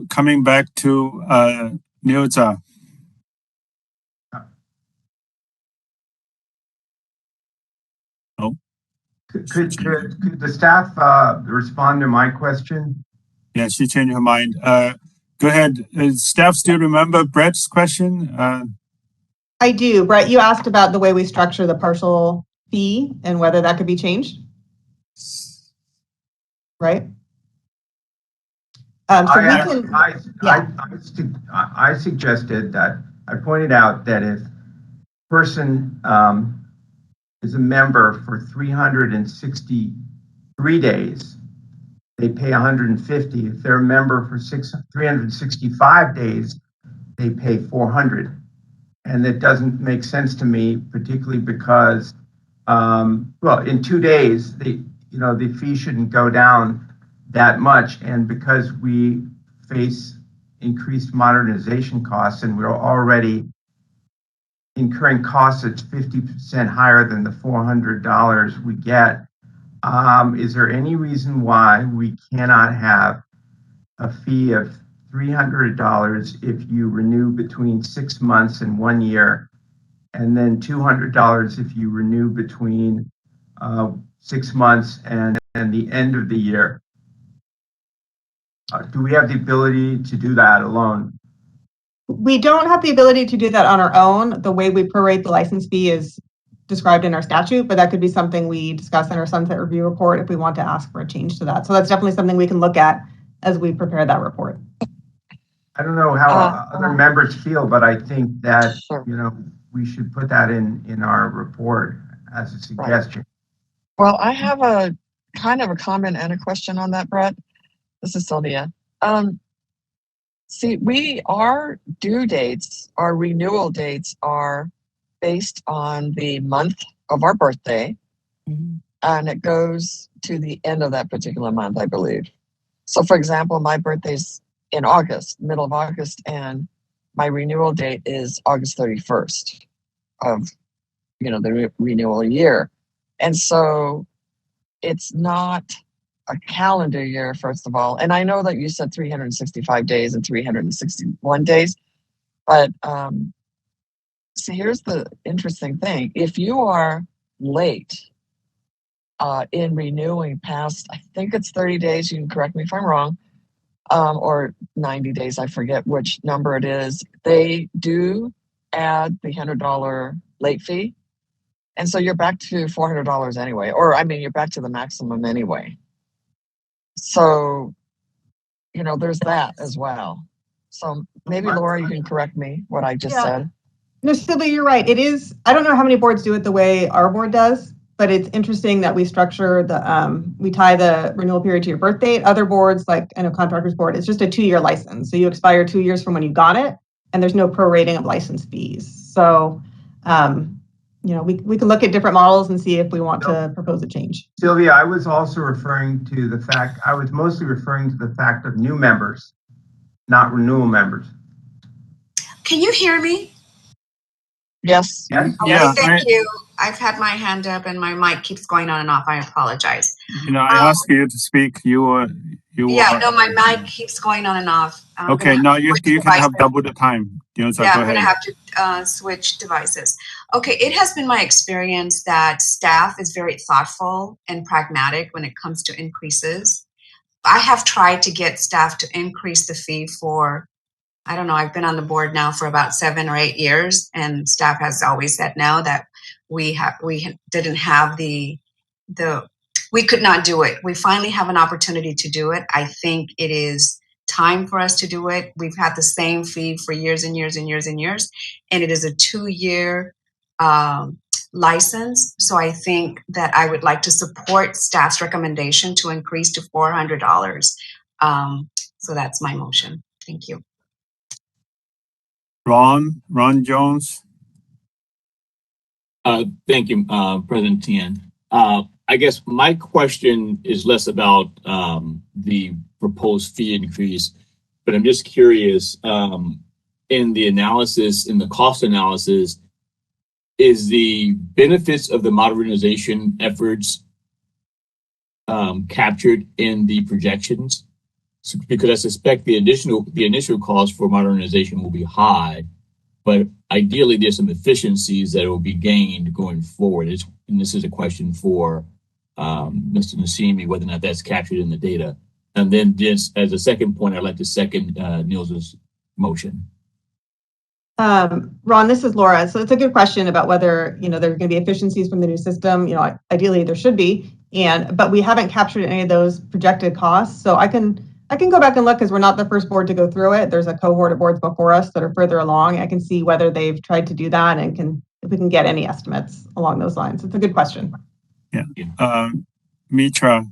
Coming back to Nilza. Oh. Could the staff respond to my question? Yeah, she changed her mind. Go ahead. Staff still remember Brett's question? I do. Brett, you asked about the way we structure the partial fee and whether that could be changed, right? I suggested that I pointed out that if a person is a member for 363 days, they pay 150. If they're a member for 365 days, they pay 400. And that doesn't make sense to me, particularly because, in 2 days, the fee shouldn't go down that much. And because we face increased modernization costs and we're already incurring costs that's 50% higher than the $400 we get, is there any reason why we cannot have a fee of $300 if you renew between 6 months and 1 year, and then $200 if you renew between 6 months and the end of the year? Do we have the ability to do that alone? We don't have the ability to do that on our own. The way we prorate the license fee is described in our statute, but that could be something we discuss in our sunset review report if we want to ask for a change to that. So that's definitely something we can look at as we prepare that report. I don't know how other members feel, but I think that we should put that in our report as a suggestion. Right. Well, I have a kind of a comment and a question on that, Brett. This is Sylvia. See, our due dates, our renewal dates are based on the month of our birthday, and it goes to the end of that particular month, I believe. So, for example, my birthday's in August, middle of August, and my renewal date is August 31st of, the renewal year. And so it's not a calendar year, first of all. And I know that you said 365 days and 361 days, but see, here's the interesting thing. If you are late in renewing past, I think it's 30 days, you can correct me if I'm wrong, or 90 days, I forget which number it is, they do add the $100 late fee. And so you're back to $400 anyway, or you're back to the maximum anyway. So, there's that as well. So maybe Laura, you can correct me what I just said. No, Sylvia, you're right. It is, I don't know how many boards do it the way our board does, but it's interesting that we structure we tie the renewal period to your birth date. Other boards, like I know Contractors Board, it's just a 2-year license. So you expire 2 years from when you got it, and there's no prorating of license fees. So, we can look at different models and see if we want to propose a change. Sylvia, I was also referring to mostly referring to the fact of new members, not renewal members. Can you hear me? Yes. Okay, thank you. I've had my hand up and my mic keeps going on and off. I apologize. I asked you to speak. My mic keeps going on and off. Okay, now you can have double the time. I'm going to have to switch devices. Okay, it has been my experience that staff is very thoughtful and pragmatic when it comes to increases. I have tried to get staff to increase the fee for, I don't know, I've been on the board now for about 7 or 8 years, and staff has always said no, that we didn't have we could not do it. We finally have an opportunity to do it. I think it is time for us to do it. We've had the same fee for years and years and years and years, and it is a 2-year license. So I think that I would like to support staff's recommendation to increase to $400. So that's my motion. Thank you. Ron Jones. Thank you, President Tian. I guess my question is less about the proposed fee increase, but I'm just curious, in the analysis, in the cost analysis, is the benefits of the modernization efforts captured in the projections? So, because I suspect the initial cost for modernization will be high, but ideally there's some efficiencies that will be gained going forward. And this is a question for Mr. Nassimi, whether or not that's captured in the data. And then just as a second point, I'd like to second Niels's motion. Ron, this is Laura. So it's a good question about whether, there are going to be efficiencies from the new system. Ideally there should be, but we haven't captured any of those projected costs. So I can go back and look because we're not the first board to go through it. There's a cohort of boards before us that are further along. I can see whether they've tried to do that and if we can get any estimates along those lines. It's a good question. Yeah. Mitra.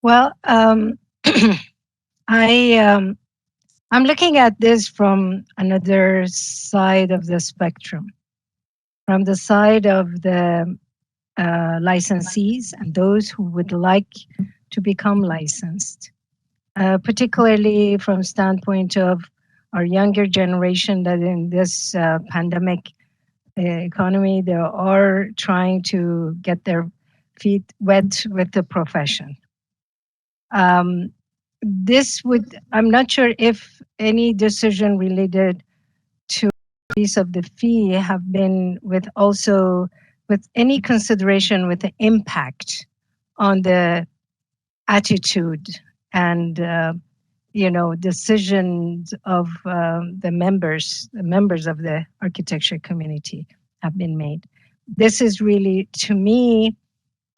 Well, I'm looking at this from another side of the spectrum, from the side of the licensees and those who would like to become licensed, particularly from standpoint of our younger generation that in this pandemic economy, they are trying to get their feet wet with the profession. I'm not sure if any decision related to increase of the fee have been with any consideration with the impact on the attitude and decisions of the members of the architecture community have been made. This is really, to me,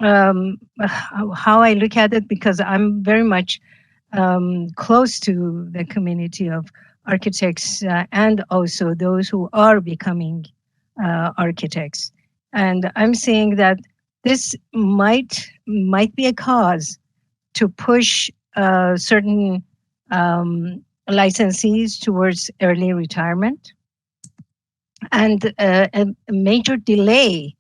how I look at it, because I'm very much close to the community of architects and also those who are becoming architects. And I'm seeing that this might be a cause to push certain licensees towards early retirement and a major delay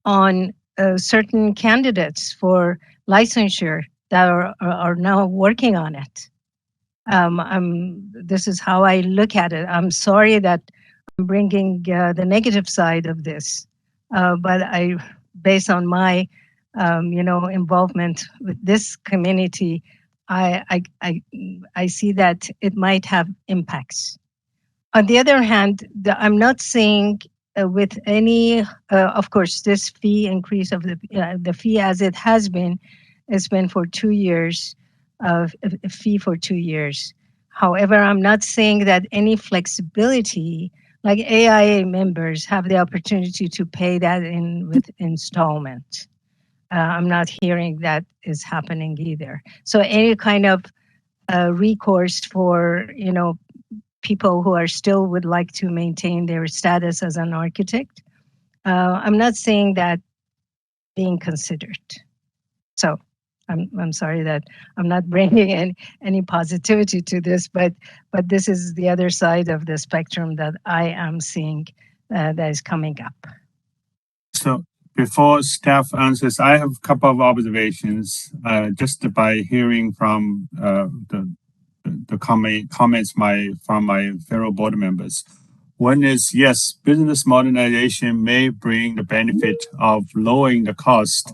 on certain candidates for licensure that are now working on it. This is how I look at it. I'm sorry that I'm bringing the negative side of this, but based on my, involvement with this community, I see that it might have impacts. On the other hand, I'm not saying with any, of course, this fee increase of the fee as it has been, it's been for 2 years, a fee for 2 years. However, I'm not saying that any flexibility, like AIA members have the opportunity to pay that with installment. I'm not hearing that is happening either. So any kind of recourse for, people who are still would like to maintain their status as an architect, I'm not saying that being considered. So I'm sorry that I'm not bringing any positivity to this, but this is the other side of the spectrum that I am seeing that is coming up. So before staff answers, I have a couple of observations just by hearing from the comments from my fellow board members. One is, yes, business modernization may bring the benefit of lowering the cost,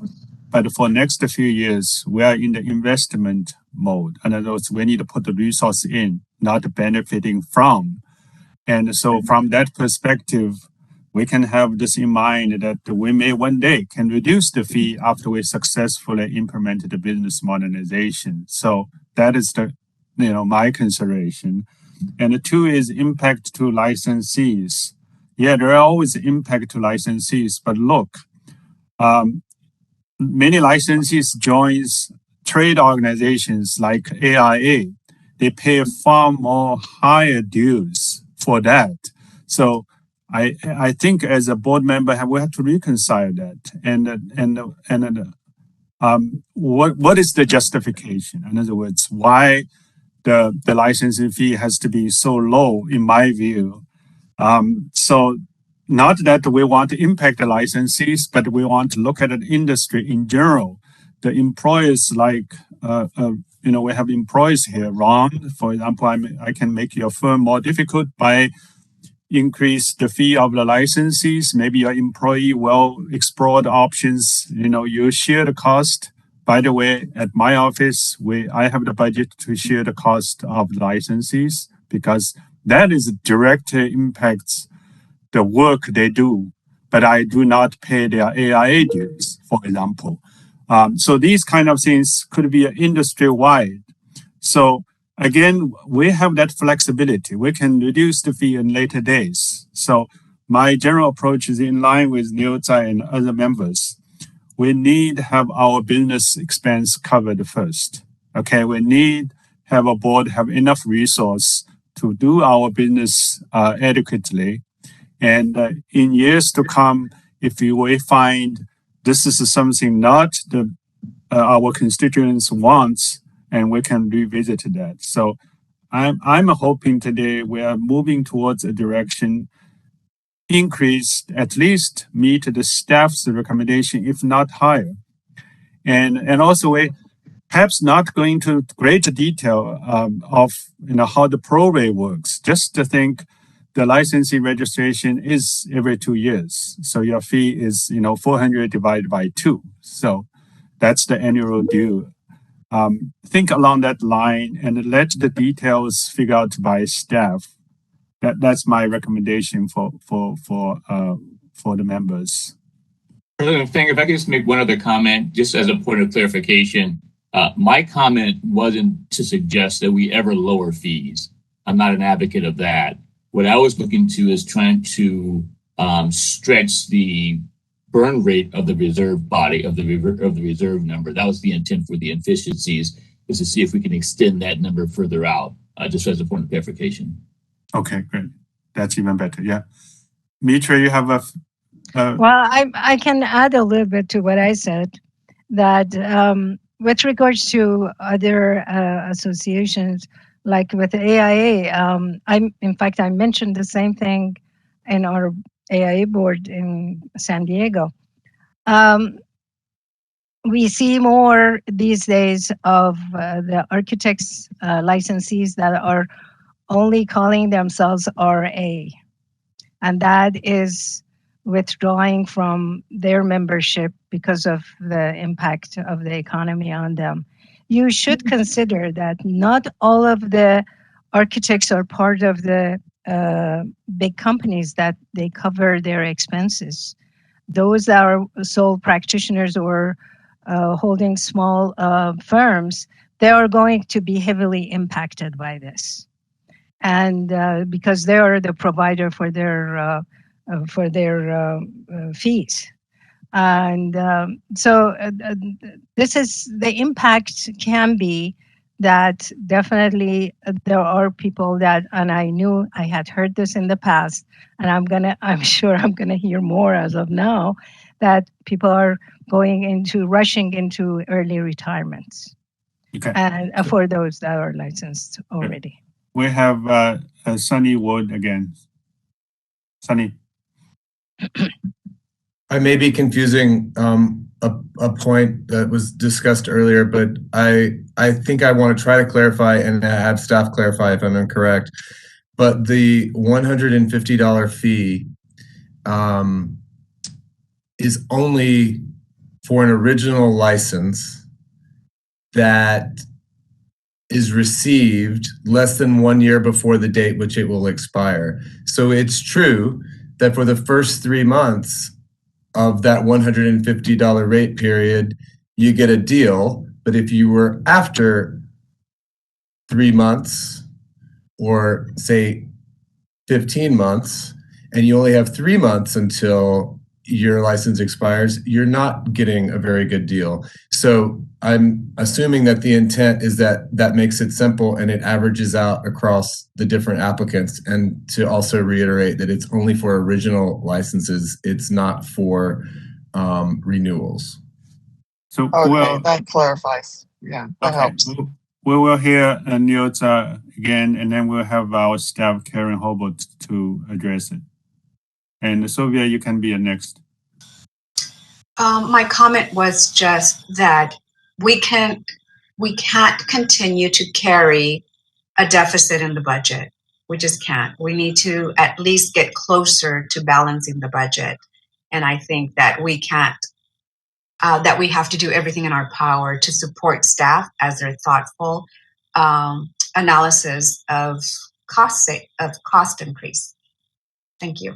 but for next few years, we are in the investment mode. In other words, we need to put the resource in, not benefiting from. And so from that perspective, we can have this in mind that we may one day can reduce the fee after we successfully implemented the business modernization. So that is my consideration. And the two is impact to licensees. Yeah, there are always impact to licensees, but look, many licensees joins trade organizations like AIA. They pay far more higher dues for that. So I think as a board member, we have to reconcile that. And what is the justification? In other words, why the licensing fee has to be so low, in my view. So not that we want to impact the licensees, but we want to look at the industry in general. The employers like, we have employees here, Ron, for example, I can make your firm more difficult by increase the fee of the licensees. Maybe your employee will explore the options, you share the cost. By the way, at my office, I have the budget to share the cost of the licensees because that is direct impacts the work they do, but I do not pay their AIA dues, for example. So these kind of things could be industry-wide. So again, we have that flexibility. We can reduce the fee in later days. So my general approach is in line with Neotza and other members. We need to have our business expense covered first. Okay, we need have a board have enough resource to do our business adequately. And in years to come, if we find this is something not our constituents want, and we can revisit that. So I'm hoping today we are moving towards a direction increase, at least meet the staff's recommendation, if not higher. And also we perhaps not go into great detail of how the prorate works, just to think the licensing registration is every 2 years. So your fee is 400 divided by 2. So that's the annual due. Think along that line and let the details figure out by staff. That's my recommendation for the members. President Feng, if I could just make one other comment, just as a point of clarification. My comment wasn't to suggest that we ever lower fees. I'm not an advocate of that. What I was looking to is trying to stretch the burn rate of the reserve body, of the reserve number. That was the intent for the efficiencies, is to see if we can extend that number further out, just as a point of clarification. Okay, great. That's even better. Yeah. Mitra, you have a... Well, I can add a little bit to what I said, that with regards to other associations, like with AIA, in fact, I mentioned the same thing in our AIA board in San Diego. We see more these days of the architects licensees that are only calling themselves RA, and that is withdrawing from their membership because of the impact of the economy on them. You should consider that not all of the architects are part of the big companies that they cover their expenses. Those that are sole practitioners or holding small firms, they are going to be heavily impacted by this. And because they are the provider for their fees. And so this is, the impact can be that definitely there are people that, and I knew I had heard this in the past, and I'm sure I'm gonna hear more as of now, that people are rushing into early retirements. Okay. And for those that are licensed already. We have Sunny Wood again. Sunny. I may be confusing a point that was discussed earlier, but I think I want to try to clarify and have staff clarify if I'm incorrect. But the $150 fee is only for an original license that is received less than 1 year before the date which it will expire. So it's true that for the first 3 months of that $150 rate period, you get a deal. But if you were after 3 months, or say 15 months, and you only have 3 months until your license expires, you're not getting a very good deal. So I'm assuming that the intent is that that makes it simple and it averages out across the different applicants. And to also reiterate that it's only for original licenses, it's not for renewals. So okay, that clarifies. Yeah, that helps. We will hear Neotza again, and then we'll have our staff, Karen Hobart, to address it. And Sylvia, you can be next. My comment was just that we can't continue to carry a deficit in the budget. We just can't. We need to at least get closer to balancing the budget. And I think that we can't, that we have to do everything in our power to support staff as their thoughtful analysis of cost increase. Thank you.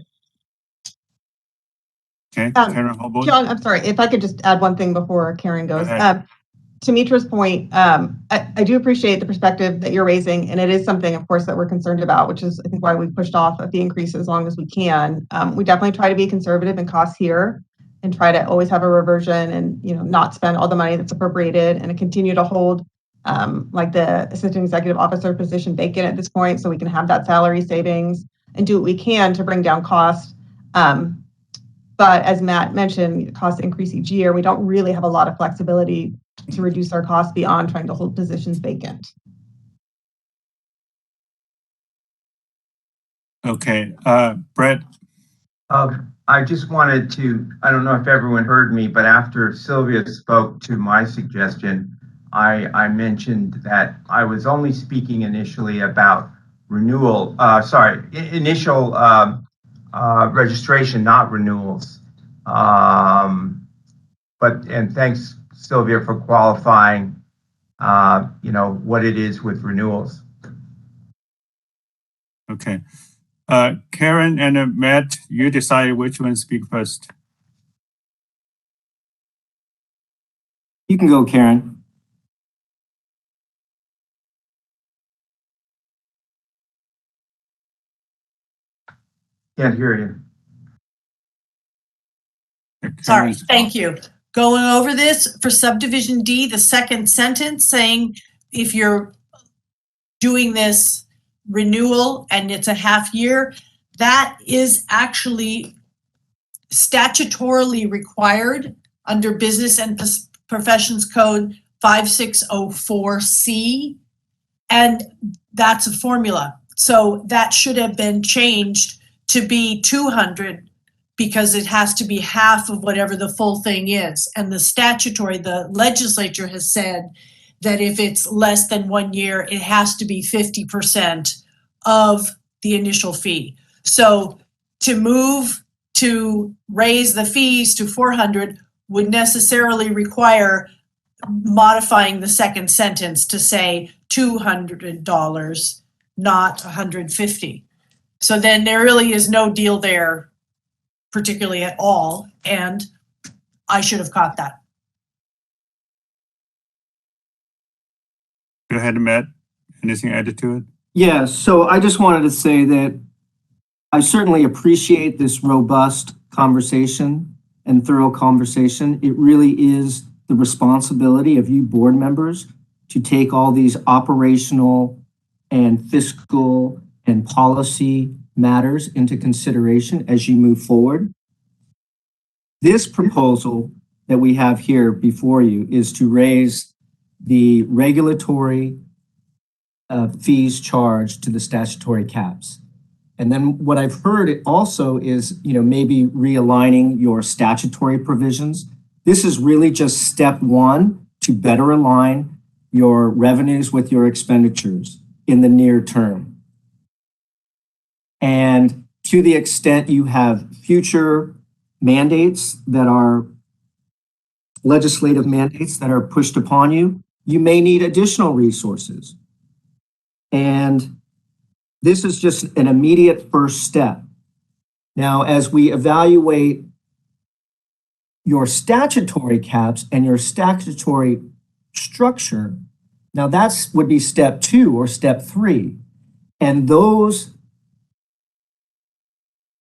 Okay, Karen Holborn. John, I'm sorry, if I could just add one thing before Karen goes. To Mitra's point, I do appreciate the perspective that you're raising, and it is something, of course, that we're concerned about, which is, I think, why we pushed off a fee increase as long as we can. We definitely try to be conservative in costs here and try to always have a reversion and, not spend all the money that's appropriated and continue to hold like the assistant executive officer position vacant at this point so we can have that salary savings and do what we can to bring down costs. But as Matt mentioned, costs increase each year. We don't really have a lot of flexibility to reduce our costs beyond trying to hold positions vacant. Okay, Brett. I just wanted to, I don't know if everyone heard me, but after Sylvia spoke to my suggestion, I mentioned that I was only speaking initially about initial registration, not renewals. And thanks, Sylvia, for qualifying, what it is with renewals. Okay. Karen and Matt, you decide which one speak first. You can go, Karen. Can't hear you. Sorry, thank you. Going over this for subdivision D, the second sentence saying if you're doing this renewal and it's a half year, that is actually statutorily required under Business and Professions Code 5604C, and that's a formula. So that should have been changed to be 200 because it has to be half of whatever the full thing is. And the legislature has said that if it's less than 1 year, it has to be 50% of the initial fee. So to raise the fees to 400 would necessarily require modifying the second sentence to say $200, not $150. So then there really is no deal there, particularly at all, and I should have caught that. Go ahead, Matt. Anything added to it? Yeah, so I just wanted to say that I certainly appreciate this robust conversation and thorough conversation. It really is the responsibility of you board members to take all these operational and fiscal and policy matters into consideration as you move forward. This proposal that we have here before you is to raise the regulatory fees charged to the statutory caps. And then what I've heard also is, maybe realigning your statutory provisions. This is really just step one to better align your revenues with your expenditures in the near term. And to the extent you have future mandates that are legislative mandates that are pushed upon you, you may need additional resources. And this is just an immediate first step. Now, as we evaluate your statutory caps and your statutory structure, now that would be step 2 or step 3. And those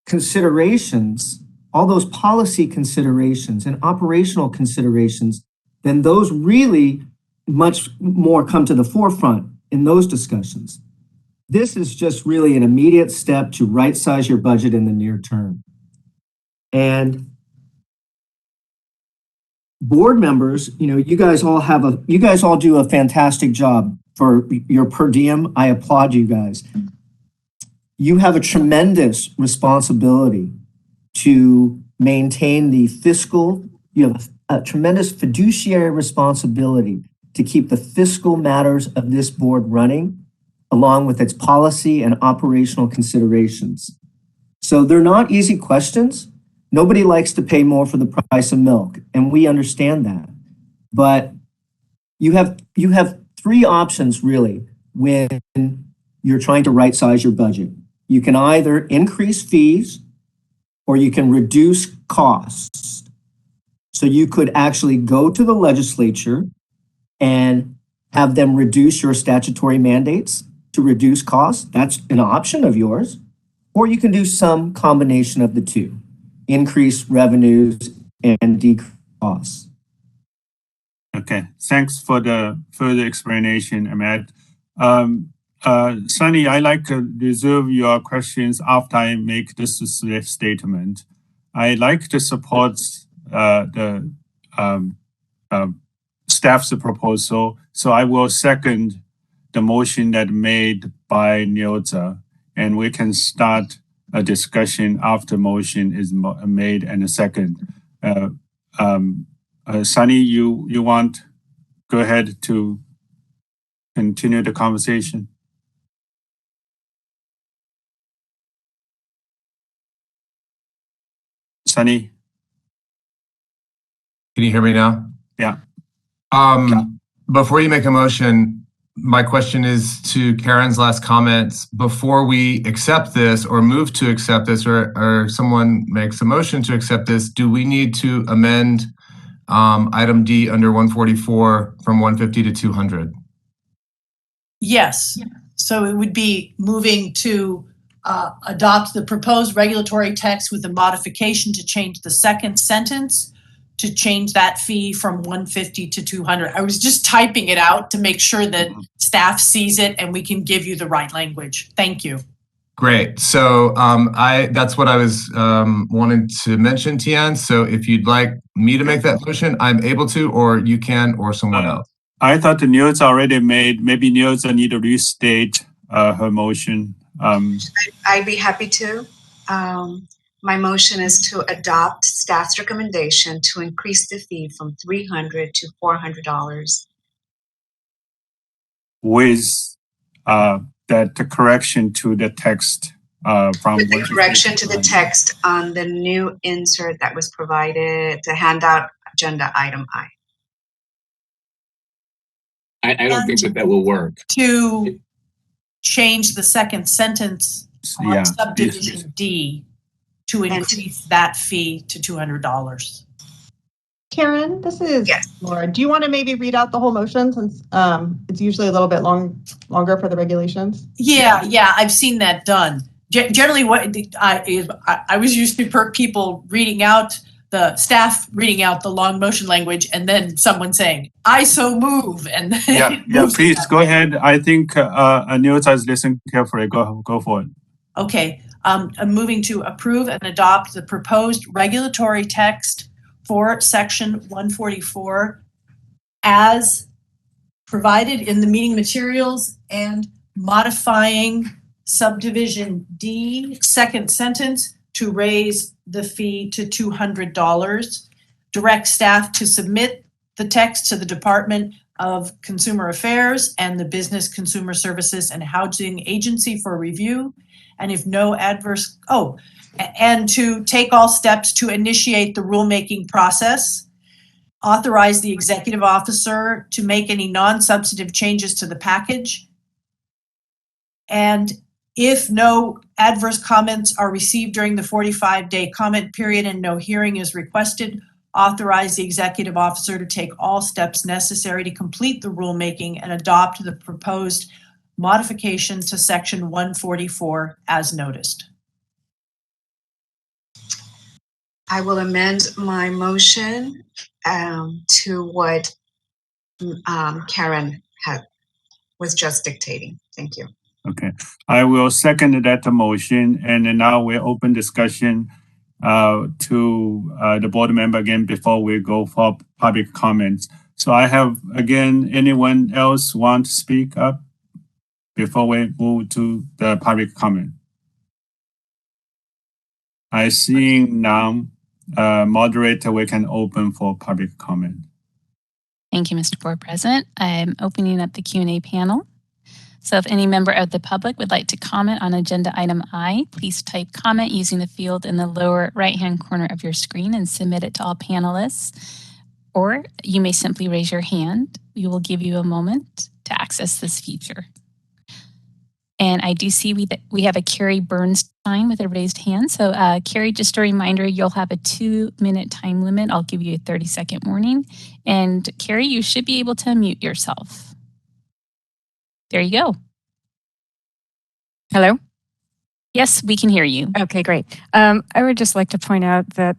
considerations, all those policy considerations and operational considerations, then those really much more come to the forefront in those discussions. This is just really an immediate step to right-size your budget in the near term. And board members, you guys all do a fantastic job for your per diem. I applaud you guys. You have a tremendous responsibility to maintain the fiscal, you have a tremendous fiduciary responsibility to keep the fiscal matters of this board running, along with its policy and operational considerations. So they're not easy questions. Nobody likes to pay more for the price of milk, and we understand that. But you have three options really when you're trying to right size your budget. You can either increase fees or you can reduce costs. So you could actually go to the legislature and have them reduce your statutory mandates to reduce costs. That's an option of yours. Or you can do some combination of the two, increase revenues and decrease costs. Okay, thanks for the further explanation, Ahmed. Sunny, I like to reserve your questions after I make this statement. I like to support the staff's proposal, so I will second the motion that made by Nilza, and we can start a discussion after motion is made and a second. Sunny, you want go ahead to continue the conversation? Sunny? Can you hear me now? Yeah. Before you make a motion, my question is to Karen's last comments. Before we accept this or move to accept this, or someone makes a motion to accept this, do we need to amend item D under 144 from 150 to 200? Yes. So it would be moving to adopt the proposed regulatory text with a modification to change the second sentence to change that fee from 150 to 200. I was just typing it out to make sure that staff sees it and we can give you the right language. Thank you. Great. So that's what I was wanting to mention, Tian. So if you'd like me to make that motion, I'm able to, or you can, or someone else. I thought the Nilza already made. Maybe Nilza need to restate her motion. I'd be happy to. My motion is to adopt staff's recommendation to increase the fee from $300 to $400. With that correction to the text from with the correction to the text on the new insert that was provided to handout agenda item I. I don't think that will work. To change the second sentence on subdivision D to increase that fee to $200. Karen, this is Laura. Do you want to maybe read out the whole motion since it's usually a little bit longer for the regulations? Yeah, I've seen that done. Generally, what I was used to people reading out, the staff reading out the long motion language, and then someone saying, "I so move," and then please go ahead. I think Nilza is listening carefully. Go for it. Okay, I'm moving to approve and adopt the proposed regulatory text for section 144 as provided in the meeting materials and modifying subdivision D, second sentence, to raise the fee to $200. Direct staff to submit the text to the Department of Consumer Affairs and the Business Consumer Services and Housing Agency for review. And if no adverse, and to take all steps to initiate the rulemaking process, authorize the executive officer to make any non-substantive changes to the package, and if no adverse comments are received during the 45-day comment period and no hearing is requested, authorize the executive officer to take all steps necessary to complete the rulemaking and adopt the proposed modification to section 144 as noticed. I will amend my motion to what Karen was just dictating. Thank you. Okay, I will second that motion, and now we're open discussion to the board member again before we go for public comments. So I have, again, anyone else want to speak up before we move to the public comment? I seeing none. Moderator, we can open for public comment. Thank you, Mr. Board President. I'm opening up the Q&A panel. So if any member of the public would like to comment on agenda item I, please type comment using the field in the lower right-hand corner of your screen and submit it to all panelists. Or you may simply raise your hand. We will give you a moment to access this feature. And I do see we have a Carrie Bernstein with a raised hand. So Carrie, just a reminder, you'll have a 2-minute time limit. I'll give you a 30-second warning. And Carrie, you should be able to unmute yourself. There you go. Hello? Yes, we can hear you. Okay, great. I would just like to point out that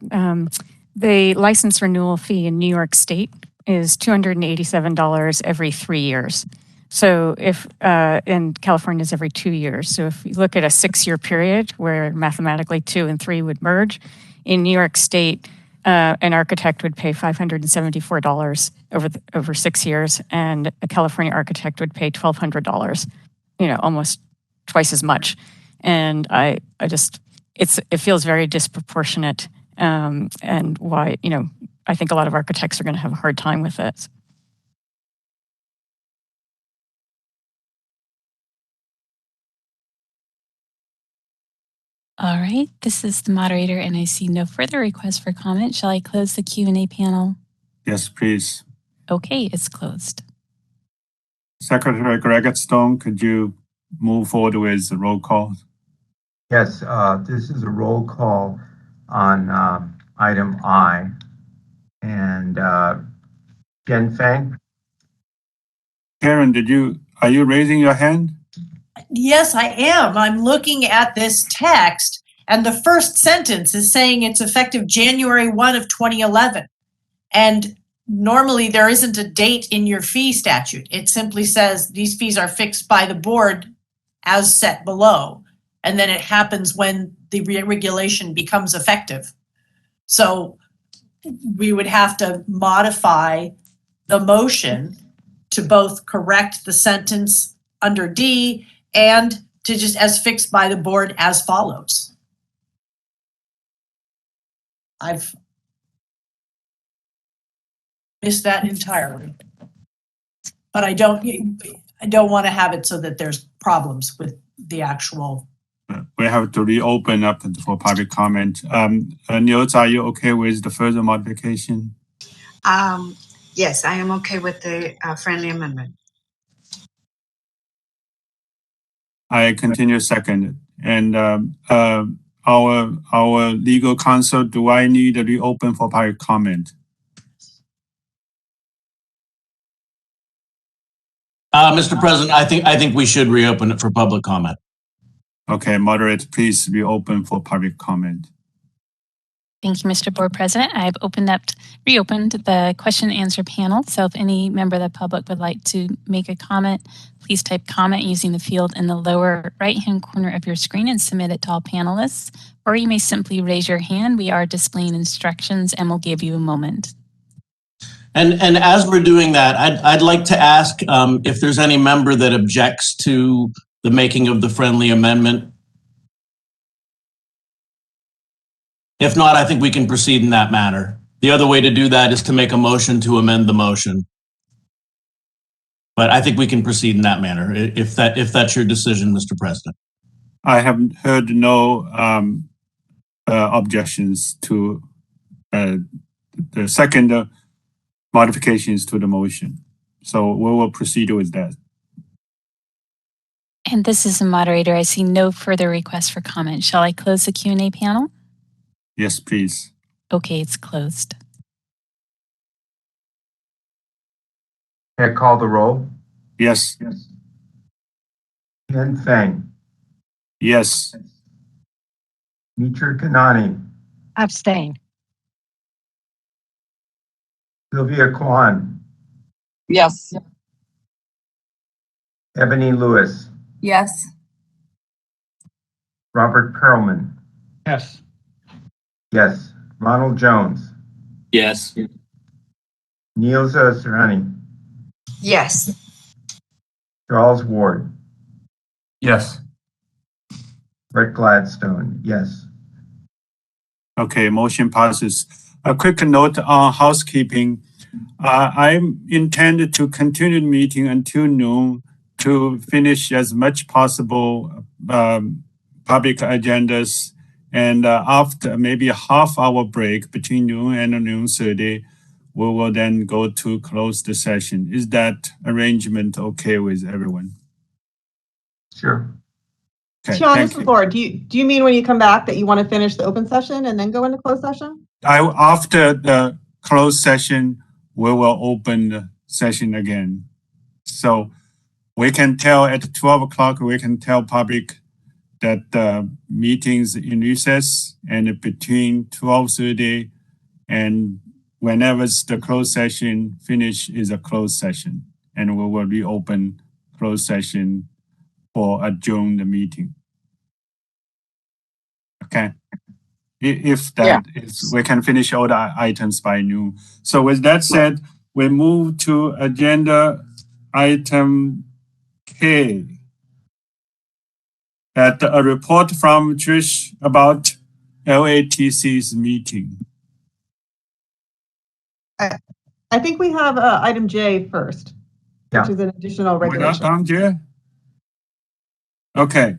the license renewal fee in New York State is $287 every 3 years. So if in California is every 2 years. So if you look at a 6-year period where mathematically 2 and 3 would merge, in New York State, an architect would pay $574 over 6 years, and a California architect would pay $1,200. Almost twice as much. And I just it feels very disproportionate, and why I think a lot of architects are going to have a hard time with it. All right, this is the moderator, and I see no further requests for comment. Shall I close the Q&A panel? Yes, please. Okay, it's closed. Secretary Greggett-Stone, could you move forward with the roll call? Yes, this is a roll call on item I. And Jen Fang? Karen, are you raising your hand? Yes, I am. I'm looking at this text, and the first sentence is saying it's effective January 1 of 2011. And normally there isn't a date in your fee statute. It simply says these fees are fixed by the board as set below. And then it happens when the regulation becomes effective. So we would have to modify the motion to both correct the sentence under D and to just as fixed by the board as follows. I've missed that entirely. But I don't want to have it so that there's problems with the actual. We have to reopen up for public comment. Niels, are you okay with the further modification? Yes, I am okay with the friendly amendment. I continue second. And our legal counsel, do I need to reopen for public comment? Mr. President, I think we should reopen it for public comment. Okay, moderator, please reopen for public comment. Thank you, Mr. Board President. I've reopened the question and answer panel. So if any member of the public would like to make a comment, please type comment using the field in the lower right-hand corner of your screen and submit it to all panelists. Or you may simply raise your hand. We are displaying instructions and we'll give you a moment. And as we're doing that, I'd like to ask if there's any member that objects to the making of the friendly amendment. If not, I think we can proceed in that manner. The other way to do that is to make a motion to amend the motion. But I think we can proceed in that manner, if that's your decision, Mr. President. I have heard no objections to the second modifications to the motion. So we will proceed with that. And this is the moderator. I see no further requests for comment. Shall I close the Q&A panel? Yes, please. Okay, it's closed. Can I call the roll? Yes. Jen Fang? Yes. Mitra Kanani? Abstain. Sylvia Kwan? Yes. Ebony Lewis? Yes. Robert Perlman? Yes. Yes. Ronald Jones? Yes. Niels Serrani? Yes. Charles Ward? Yes. Brett Gladstone? Yes. Okay, motion passes. A quick note on housekeeping. I intended to continue the meeting until noon to finish as much possible public agendas. And after maybe a half-hour break between noon and noon 30, we will then go to close the session. Is that arrangement okay with everyone? Sure. Okay, Sean, thank this is you. Laura. Do you mean when you come back that you want to finish the open session and then go into closed session? After the closed session, we will open the session again. So we can tell at 12 o'clock, we can tell public that the meetings in recess, and between 12:30 and whenever the closed session finish is a closed session, and we will reopen closed session or adjourn the meeting. Okay. If that is, we can finish all the items by noon. So with that said, we move to agenda item K. At a report from Trish about LATC's meeting. I think we have item J first, which is an additional regulation. We're not on J? Okay.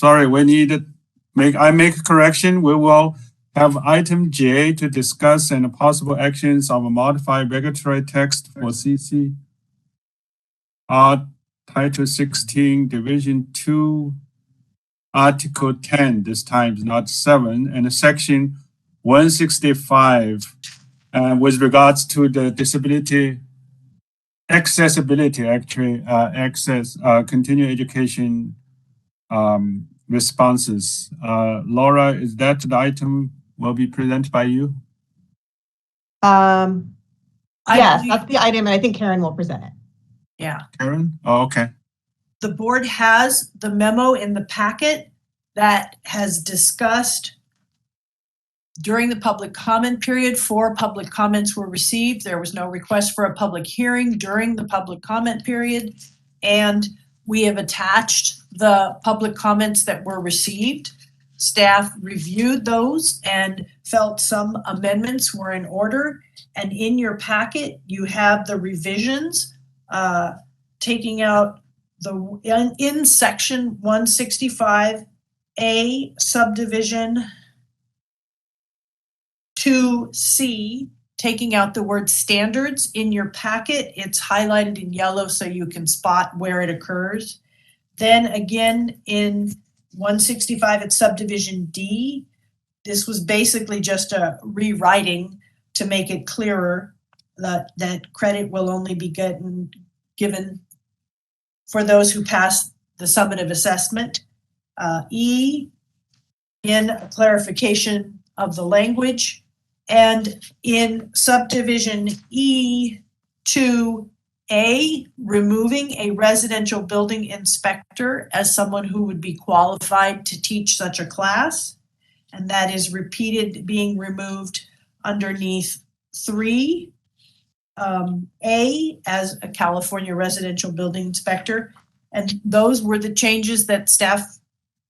Sorry, we need to make a correction. We will have item J to discuss and possible actions of a modified regulatory text for CC. Title 16, Division 2, Article 10, this time not 7, and Section 165 with regards to the disability accessibility, actually, continuing education responses. Laura, is that the item will be presented by you? Yes, that's the item, and I think Karen will present it. Yeah. Karen? Oh, okay. The board has the memo in the packet that has discussed during the public comment period. 4 public comments were received. There was no request for a public hearing during the public comment period. And we have attached the public comments that were received. Staff reviewed those and felt some amendments were in order. And in your packet, you have the revisions, taking out in section 165A subdivision 2C, taking out the word standards. In your packet, it's highlighted in yellow so you can spot where it occurs. Then again in 165 at subdivision D, this was basically just a rewriting to make it clearer that credit will only be given for those who pass the summative assessment. E, in a clarification of the language, and in subdivision E2A, removing a residential building inspector as someone who would be qualified to teach such a class. And that is being removed underneath 3. A as a California residential building inspector. And those were the changes that staff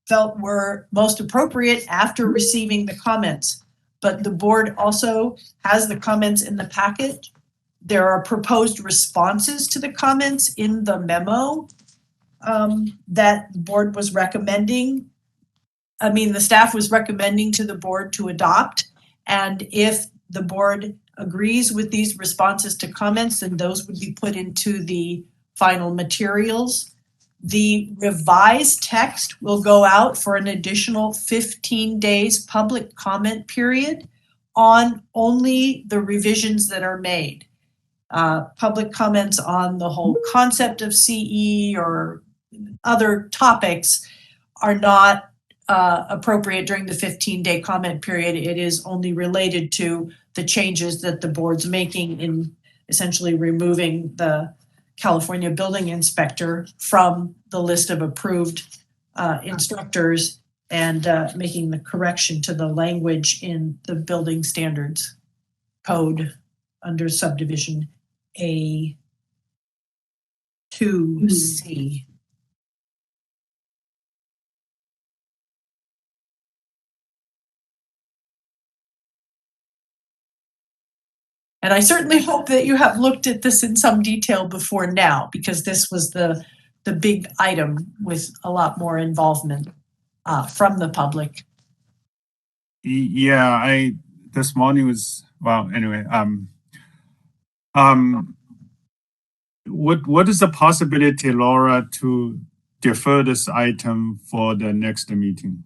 felt were most appropriate after receiving the comments. But the board also has the comments in the packet. There are proposed responses to the comments in the memo that the board was recommending. The staff was recommending to the board to adopt. And if the board agrees with these responses to comments, then those would be put into the final materials. The revised text will go out for an additional 15 days public comment period on only the revisions that are made. Public comments on the whole concept of CE or other topics are not appropriate during the 15-day comment period. It is only related to the changes that the board's making in essentially removing the California building inspector from the list of approved instructors and making the correction to the language in the building standards code under subdivision A2C. And I certainly hope that you have looked at this in some detail before now, because this was the big item with a lot more involvement from the public. Yeah, this morning was, well, anyway, what is the possibility, Laura, to defer this item for the next meeting?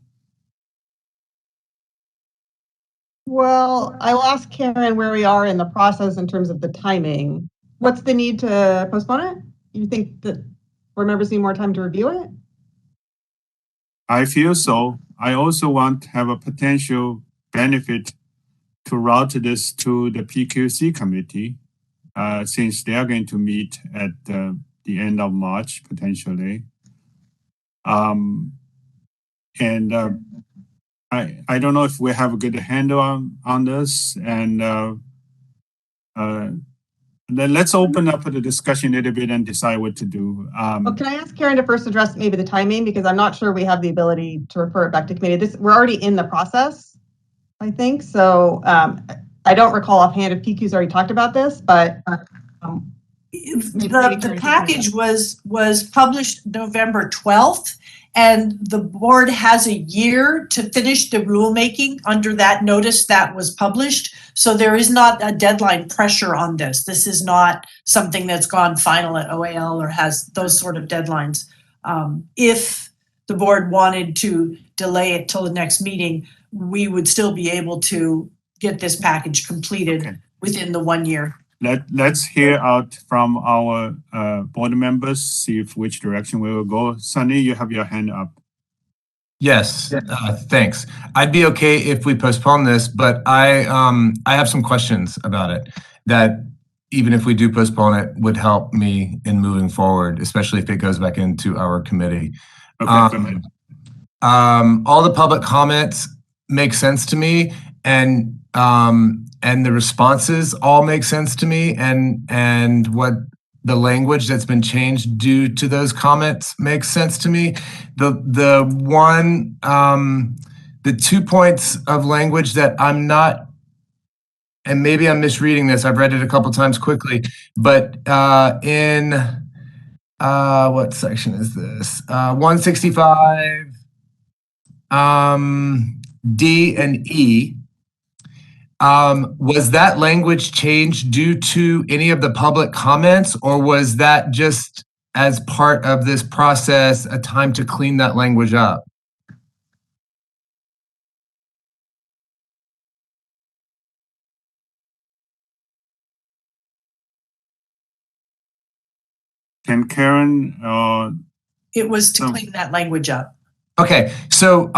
Well, I will ask Karen where we are in the process in terms of the timing. What's the need to postpone it? You think that board members need more time to review it? I feel so. I also want to have a potential benefit to route this to the PQC committee, since they are going to meet at the end of March, potentially. I don't know if we have a good handle on this, and then let's open up the discussion a little bit and decide what to do. Well, can I ask Karen to first address maybe the timing, because I'm not sure we have the ability to refer it back to committee. We're already in the process, I think. So I don't recall offhand if PQ's already talked about this, but the package was published November 12th. And the board has a year to finish the rulemaking under that notice that was published. So there is not a deadline pressure on this. This is not something that's gone final at OAL or has those sort of deadlines. If the board wanted to delay it till the next meeting, we would still be able to get this package completed within the 1 year. Let's hear out from our board members, see which direction we will go. Sunny, you have your hand up. Yes, thanks. I'd be okay if we postpone this, but I have some questions about it that even if we do postpone it would help me in moving forward, especially if it goes back into our committee. Okay, all the public comments make sense to me, and the responses all make sense to me, and what the language that's been changed due to those comments makes sense to me. The 2 points of language that I'm not, and maybe I'm misreading this, I've read it a couple times quickly, but in what section is this? 165 D and E. Was that language changed due to any of the public comments, or was that just as part of this process a time to clean that language up? Can Karen? It was to clean that language up. Okay, so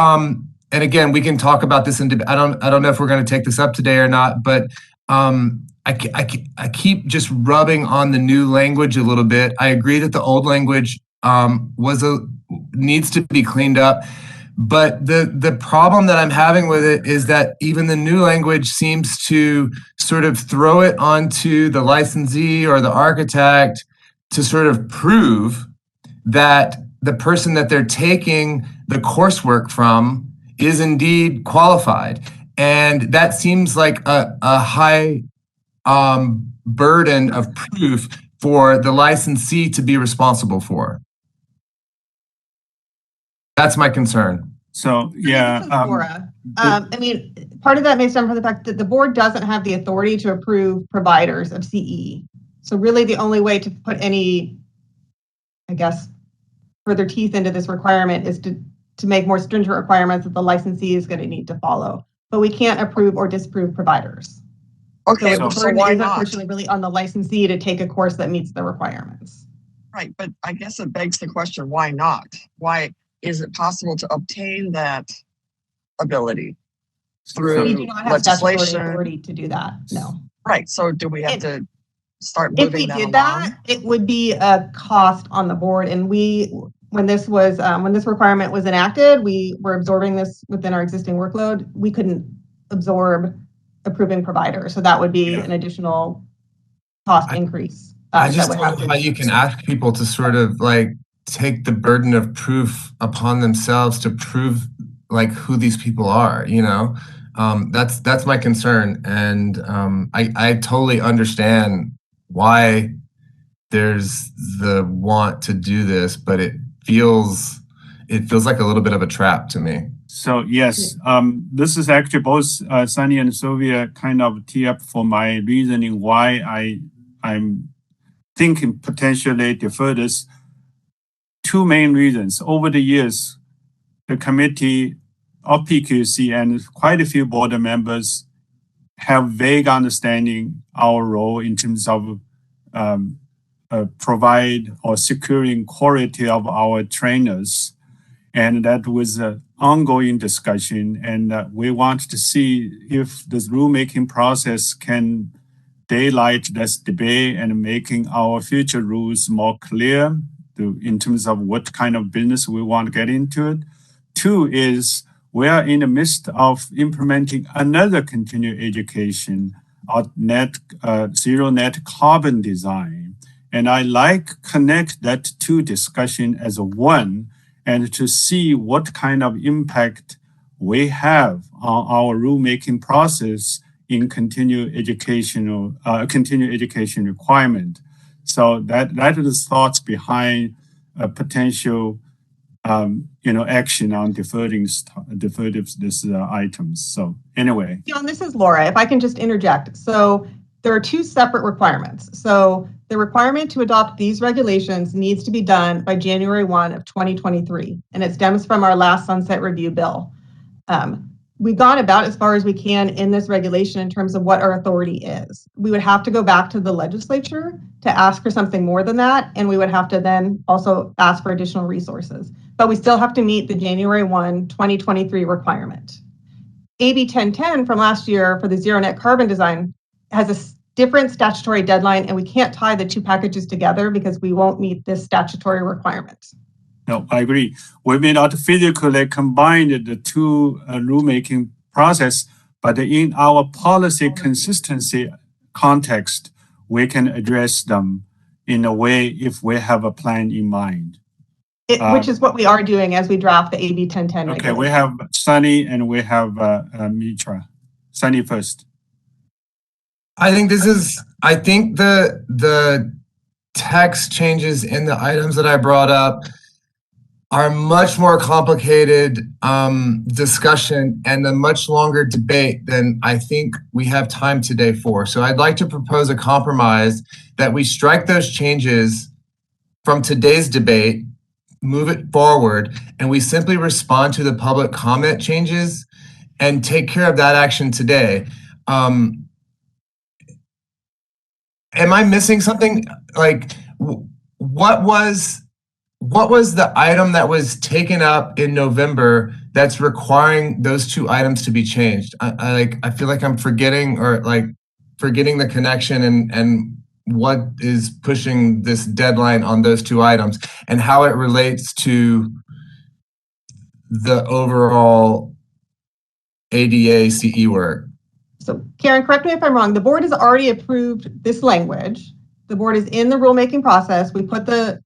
and again, we can talk about this I don't know if we're going to take this up today or not, but I keep just rubbing on the new language a little bit. I agree that the old language needs to be cleaned up, but the problem that I'm having with it is that even the new language seems to sort of throw it onto the licensee or the architect to sort of prove that the person that they're taking the coursework from is indeed qualified. And that seems like a high burden of proof for the licensee to be responsible for. That's my concern. So, yeah. Laura, I mean, part of that may stem from the fact that the board doesn't have the authority to approve providers of CE. So really the only way to put any, I guess, further teeth into this requirement is to make more stringent requirements that the licensee is going to need to follow. But we can't approve or disapprove providers. Okay, so so why not? Unfortunately, really on the licensee to take a course that meets the requirements. Right, but I guess it begs the question, why not? Why is it possible to obtain that ability through we do not have statutory legislation? Authority to do that, no. Right, so do we have to start moving if we that did along? that, it would be a cost on the board. And when this requirement was enacted, we were absorbing this within our existing workload. We couldn't absorb approving providers, so that would be an additional cost increase. I just don't know how you can ask people to sort of like take the burden of proof upon themselves to prove like who these people are, you know? That's my concern, and I totally understand why there's the want to do this, but it feels like a little bit of a trap to me. So yes, this is actually both Sunny and Sylvia kind of tee up for my reasoning why I'm thinking potentially defer this. Two main reasons. Over the years, the committee of PQC and quite a few board members have vague understanding our role in terms of provide or securing quality of our trainers. And that was an ongoing discussion. And we want to see if this rulemaking process can daylight this debate and making our future rules more clear in terms of what kind of business we want to get into it. Two is we are in the midst of implementing another continuing education of zero net carbon design. And I connect that two discussion as a one, and to see what kind of impact we have on our rulemaking process in continuing education requirement. So that is thoughts behind a potential action on deferring this items. So anyway. John, this is Laura. If I can just interject. So there are two separate requirements. So the requirement to adopt these regulations needs to be done by January 1 of 2023. And it stems from our last sunset review bill. We've gone about as far as we can in this regulation in terms of what our authority is. We would have to go back to the legislature to ask for something more than that. And we would have to then also ask for additional resources. But we still have to meet the January 1, 2023 requirement. AB 1010 from last year for the zero net carbon design has a different statutory deadline, and we can't tie the two packages together because we won't meet this statutory requirement. No, I agree. We may not physically combine the two rulemaking process, but in our policy consistency context, we can address them in a way if we have a plan in mind. Which is what we are doing as we draft the AB 1010. Okay, we have Sunny and we have Mitra. Sunny first. I think the text changes in the items that I brought up are much more complicated discussion and a much longer debate than I think we have time today for. So I'd like to propose a compromise that we strike those changes from today's debate, move it forward, and we simply respond to the public comment changes and take care of that action today. Am I missing something? Like, what was the item that was taken up in November that's requiring those two items to be changed? I feel like I'm forgetting the connection and what is pushing this deadline on those two items and how it relates to the overall ADA CE work. So Karen, correct me if I'm wrong. The board has already approved this language. The board is in the rulemaking process. We put the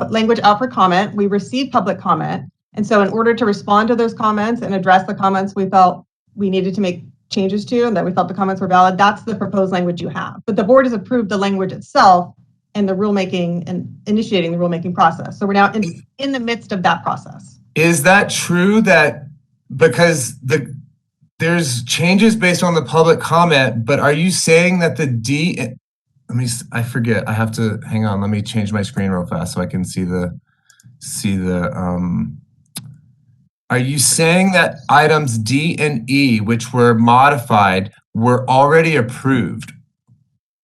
language out for comment. We received public comment. And so in order to respond to those comments and address the comments we felt we needed to make changes to and that we felt the comments were valid, that's the proposed language you have. But the board has approved the language itself and the rulemaking and initiating the rulemaking process. So we're now in the midst of that process. Is that true that because there's changes based on the public comment, but are you saying that the I forget. I have to hang on. Let me change my screen real fast so I can see the. Are you saying that items D and E, which were modified, were already approved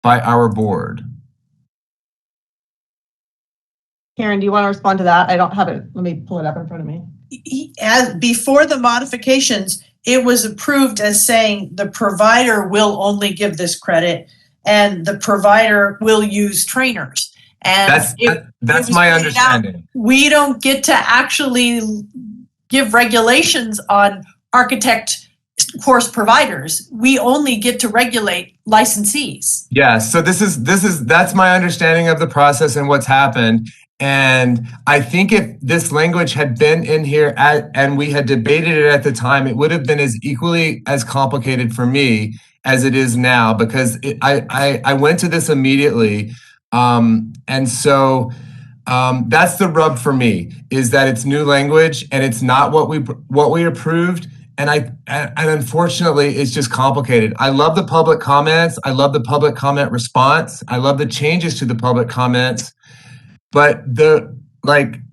by our board? Karen, do you want to respond to that? I don't have it. Let me pull it up in front of me. Before the modifications, it was approved as saying the provider will only give this credit and the provider will use trainers. And that's my understanding. We don't get to actually give regulations on architect course providers. We only get to regulate licensees. Yeah, so that's my understanding of the process and what's happened. And I think if this language had been in here and we had debated it at the time, it would have been as equally as complicated for me as it is now, because I went to this immediately. And so that's the rub for me, is that it's new language and it's not what we approved. And unfortunately, it's just complicated. I love the public comments. I love the public comment response. I love the changes to the public comments. But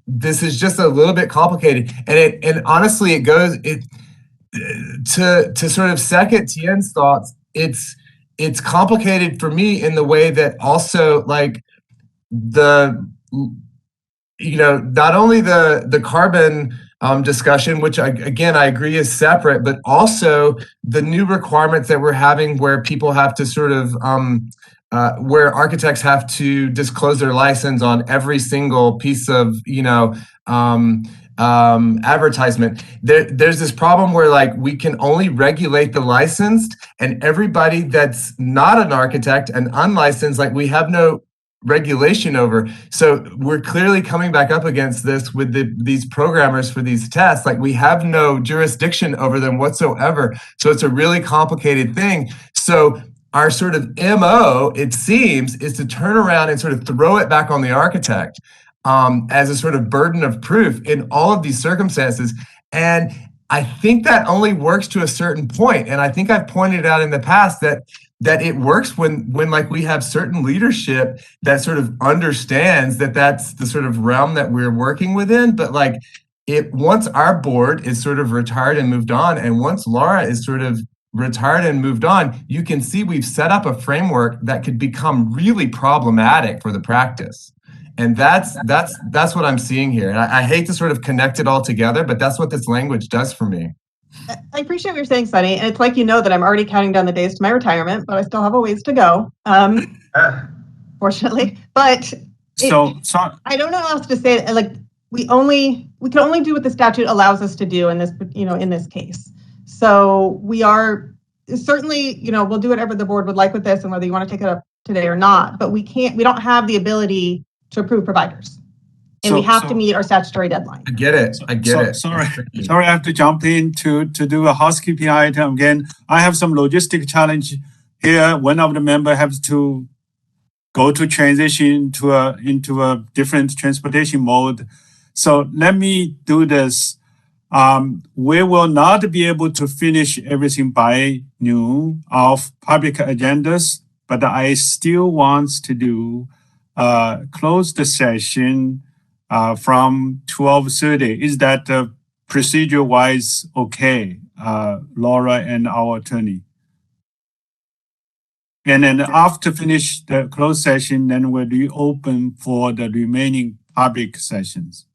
this is just a little bit complicated, and honestly, it goes to sort of second Tien's thoughts. It's complicated for me in the way that also not only the carbon discussion, which I agree is separate, but also the new requirements that we're having where people have to sort of where architects have to disclose their license on every single piece of advertisement. There's this problem where we can only regulate the licensed, and everybody that's not an architect and unlicensed, we have no regulation over. So we're clearly coming back up against this with these programmers for these tests. We have no jurisdiction over them whatsoever. So it's a really complicated thing. So our sort of MO, it seems, is to turn around and sort of throw it back on the architect as a sort of burden of proof in all of these circumstances. And I think that only works to a certain point. And I think I've pointed out in the past that it works when we have certain leadership that sort of understands that that's the sort of realm that we're working within. But once our board is sort of retired and moved on, and once Laura is sort of retired and moved on, you can see we've set up a framework that could become really problematic for the practice. And that's what I'm seeing here. And I hate to sort of connect it all together, but that's what this language does for me. I appreciate what you're saying, Sunny. And it's that I'm already counting down the days to my retirement, but I still have a ways to go, fortunately. But I don't know what else to say. We can only do what the statute allows us to do in this case. So we are certainly, we'll do whatever the board would like with this, and whether you want to take it up today or not. But we don't have the ability to approve providers, and we have to meet our statutory deadline. I get it. Sorry, I have to jump in to do a housekeeping item again. I have some logistic challenge here. One of the members has to go to transition into a different transportation mode. So let me do this. We will not be able to finish everything by noon of public agendas, but I still want to do close the session from 12:30. Is that procedure-wise okay, Laura and our attorney? And then after finish the closed session, then we'll reopen for the remaining public sessions.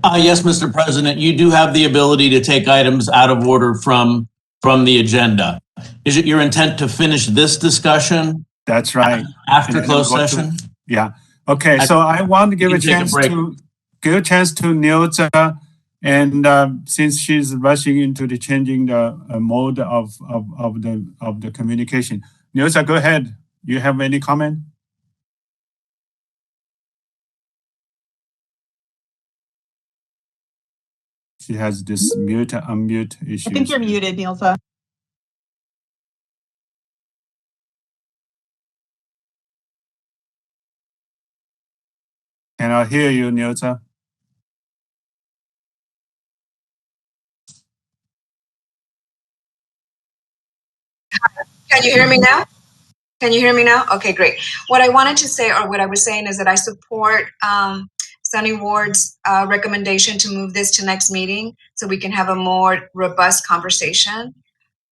Yes, Mr. President, you do have the ability to take items out of order from the agenda. Is it your intent to finish this discussion? That's right. After closed session? Yeah. Okay. So I want to give a chance to Nilza, and since she's rushing into the changing the mode of the communication, Nilza, go ahead. You have any comment? She has this mute unmute issue. I think you're muted, Nilza. Can I hear you, Nilza? Can you hear me now? Can you hear me now? Okay, great. What I wanted to say, or what I was saying, is that I support Sunny Ward's recommendation to move this to next meeting so we can have a more robust conversation,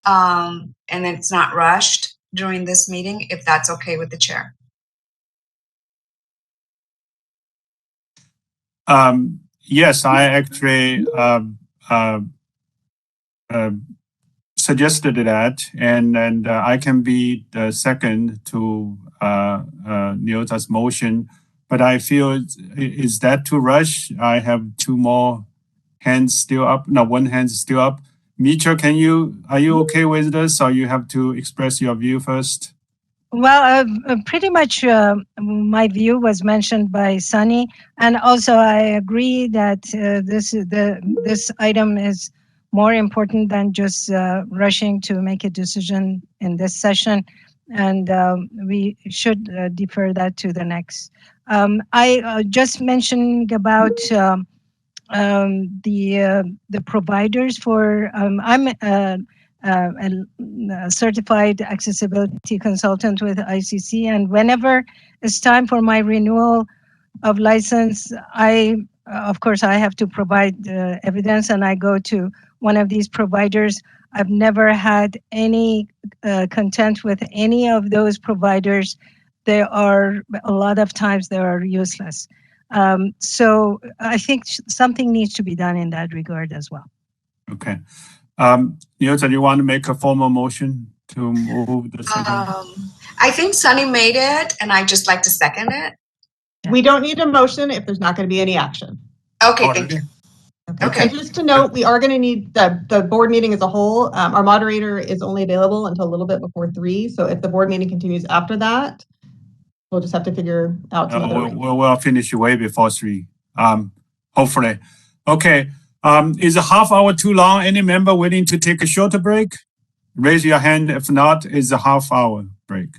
and then it's not rushed during this meeting, if that's okay with the chair. Yes, I actually suggested that, and I can be the second to Nilza's motion, but I feel is that too rush? I have two more hands still up. No, one hand is still up. Mitra, are you okay with this, or you have to express your view first? Well, pretty much my view was mentioned by Sunny, and also I agree that this item is more important than just rushing to make a decision in this session, and we should defer that to the next. I just mentioning about the providers for I'm a certified accessibility consultant with ICC, and whenever it's time for my renewal of license, of course I have to provide evidence, and I go to one of these providers. I've never had any content with any of those providers. They are a lot of times they are useless. So I think something needs to be done in that regard as well. Okay. Yota, do you want to make a formal motion to move the second? I think Sunny made it, and I just like to second it. We don't need a motion if there's not going to be any action. Okay, thank you. Okay. And just to note, we are going to need the board meeting as a whole. Our moderator is only available until a little bit before 3. So if the board meeting continues after that, we'll just have to figure out some other. We'll finish way before 3. Hopefully. Okay. Is a half hour too long? Any member willing to take a shorter break? Raise your hand. If not, it's a half hour break.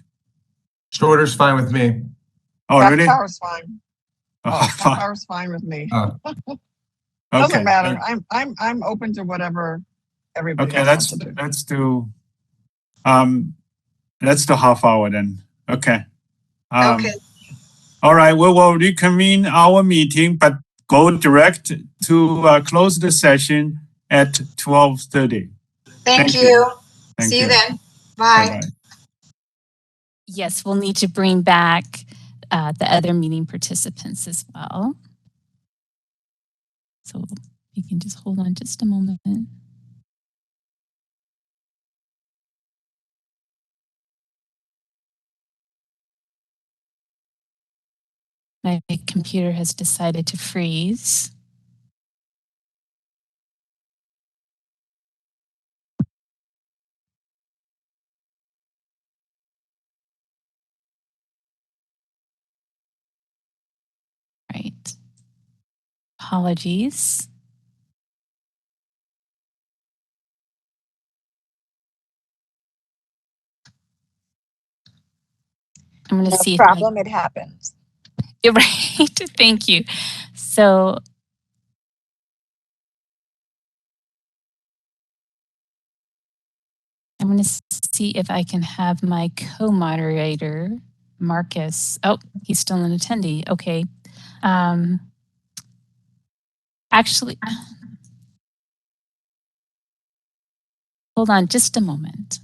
Shorter's fine with me. Oh, half really? hour's fine. Half hour's fine with me. Doesn't matter. I'm open to whatever everybody else wants to do. Let's do half hour then. Okay. Okay. All right, we will reconvene our meeting, but go direct to close the session at 12:30. Thank you. See you then. Bye. Bye-bye. Yes, we'll need to bring back the other meeting participants as well. So you can just hold on just a moment. My computer has decided to freeze. Right. Apologies. I'm going to see. No problem. It happens. You're right. Thank you. So I'm going to see if I can have my co-moderator, Marcus. Oh, he's still an attendee. Okay. Actually, hold on just a moment.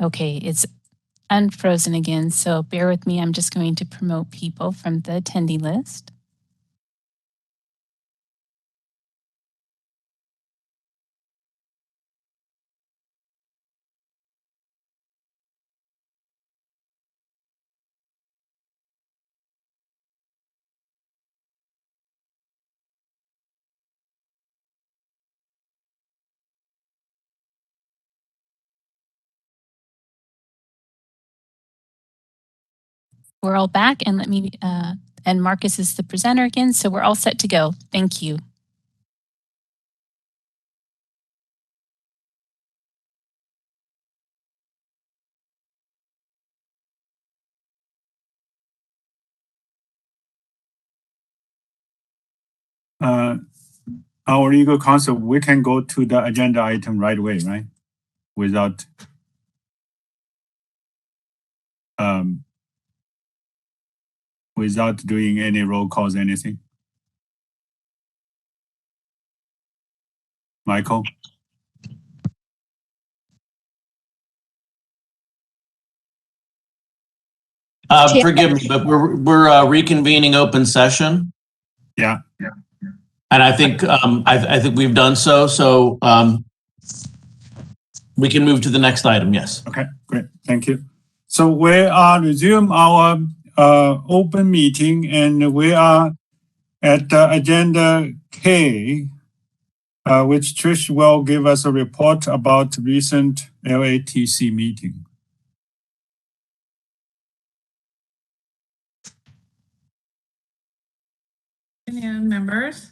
Okay, it's unfrozen again, so bear with me. I'm just going to promote people from the attendee list. We're all back, and let me, and Marcus is the presenter again, so we're all set to go. Thank you. Our legal counsel, we can go to the agenda item right away, right? Without without doing any roll calls, anything. Michael? Forgive me, but we're reconvening open session. Yeah. And I think I think we've done so. So we can move to the next item. Yes. Okay, great. Thank you. So we are resume our open meeting, and we are at agenda K. which Trish will give us a report about recent LATC meeting. Good afternoon, members.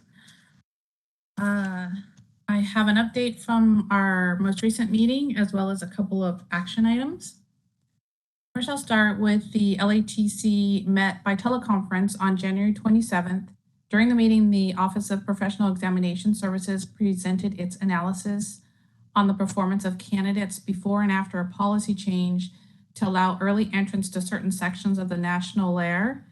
I have an update from our most recent meeting, as well as a couple of action items. First, I'll start with the LATC met by teleconference on January 27th. During the meeting, the Office of Professional Examination Services presented its analysis on the performance of candidates before and after a policy change to allow early entrance to certain sections of the national layer.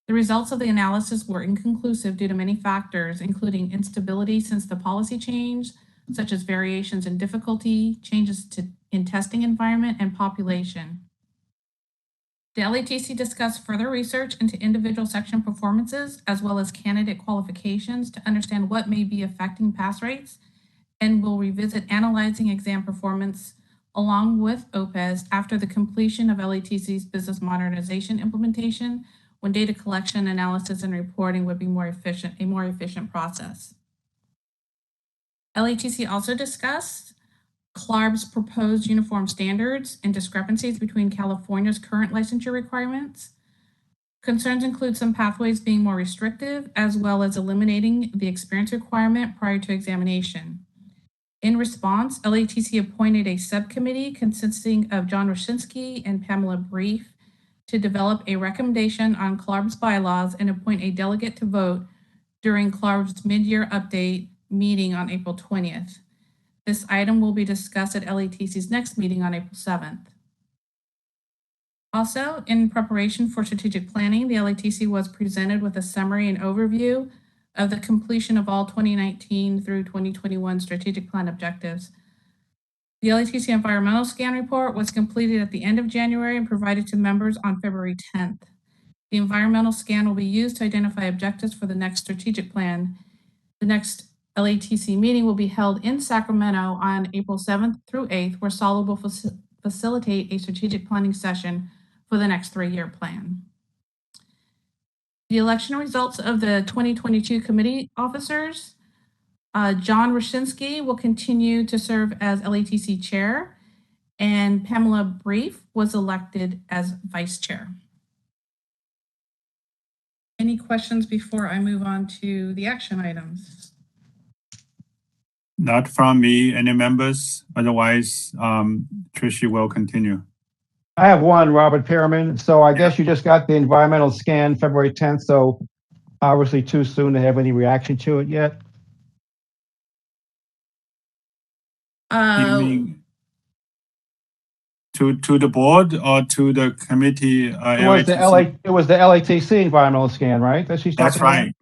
The results of the analysis were inconclusive due to many factors, including instability since the policy change, such as variations in difficulty, changes in testing environment, and population. The LATC discussed further research into individual section performances, as well as candidate qualifications to understand what may be affecting pass rates, and will revisit analyzing exam performance along with OPES after the completion of LATC's business modernization implementation, when data collection, analysis, and reporting would be a more efficient process. LATC also discussed CLARB's proposed uniform standards and discrepancies between California's current licensure requirements. Concerns include some pathways being more restrictive, as well as eliminating the experience requirement prior to examination. In response, LATC appointed a subcommittee consisting of John Roshinsky and Pamela Brief to develop a recommendation on CLARB's bylaws and appoint a delegate to vote during CLARB's mid-year update meeting on April 20th. This item will be discussed at LATC's next meeting on April 7th. Also, in preparation for strategic planning, the LATC was presented with a summary and overview of the completion of all 2019 through 2021 strategic plan objectives. The LATC environmental scan report was completed at the end of January and provided to members on February 10th. The environmental scan will be used to identify objectives for the next strategic plan. The next LATC meeting will be held in Sacramento on April 7th through 8th, where Solid will facilitate a strategic planning session for the next 3-year plan. The election results of the 2022 committee officers. John Roshinsky will continue to serve as LATC chair, and Pamela Brief was elected as vice chair. Any questions before I move on to the action items? Not from me. Any members? Otherwise, Tricia will continue. I have one, Robert Pearman. So I guess you just got the environmental scan February 10th, so obviously too soon to have any reaction to it yet. You mean to the board or to the committee? It was the LATC environmental scan, right? That's right.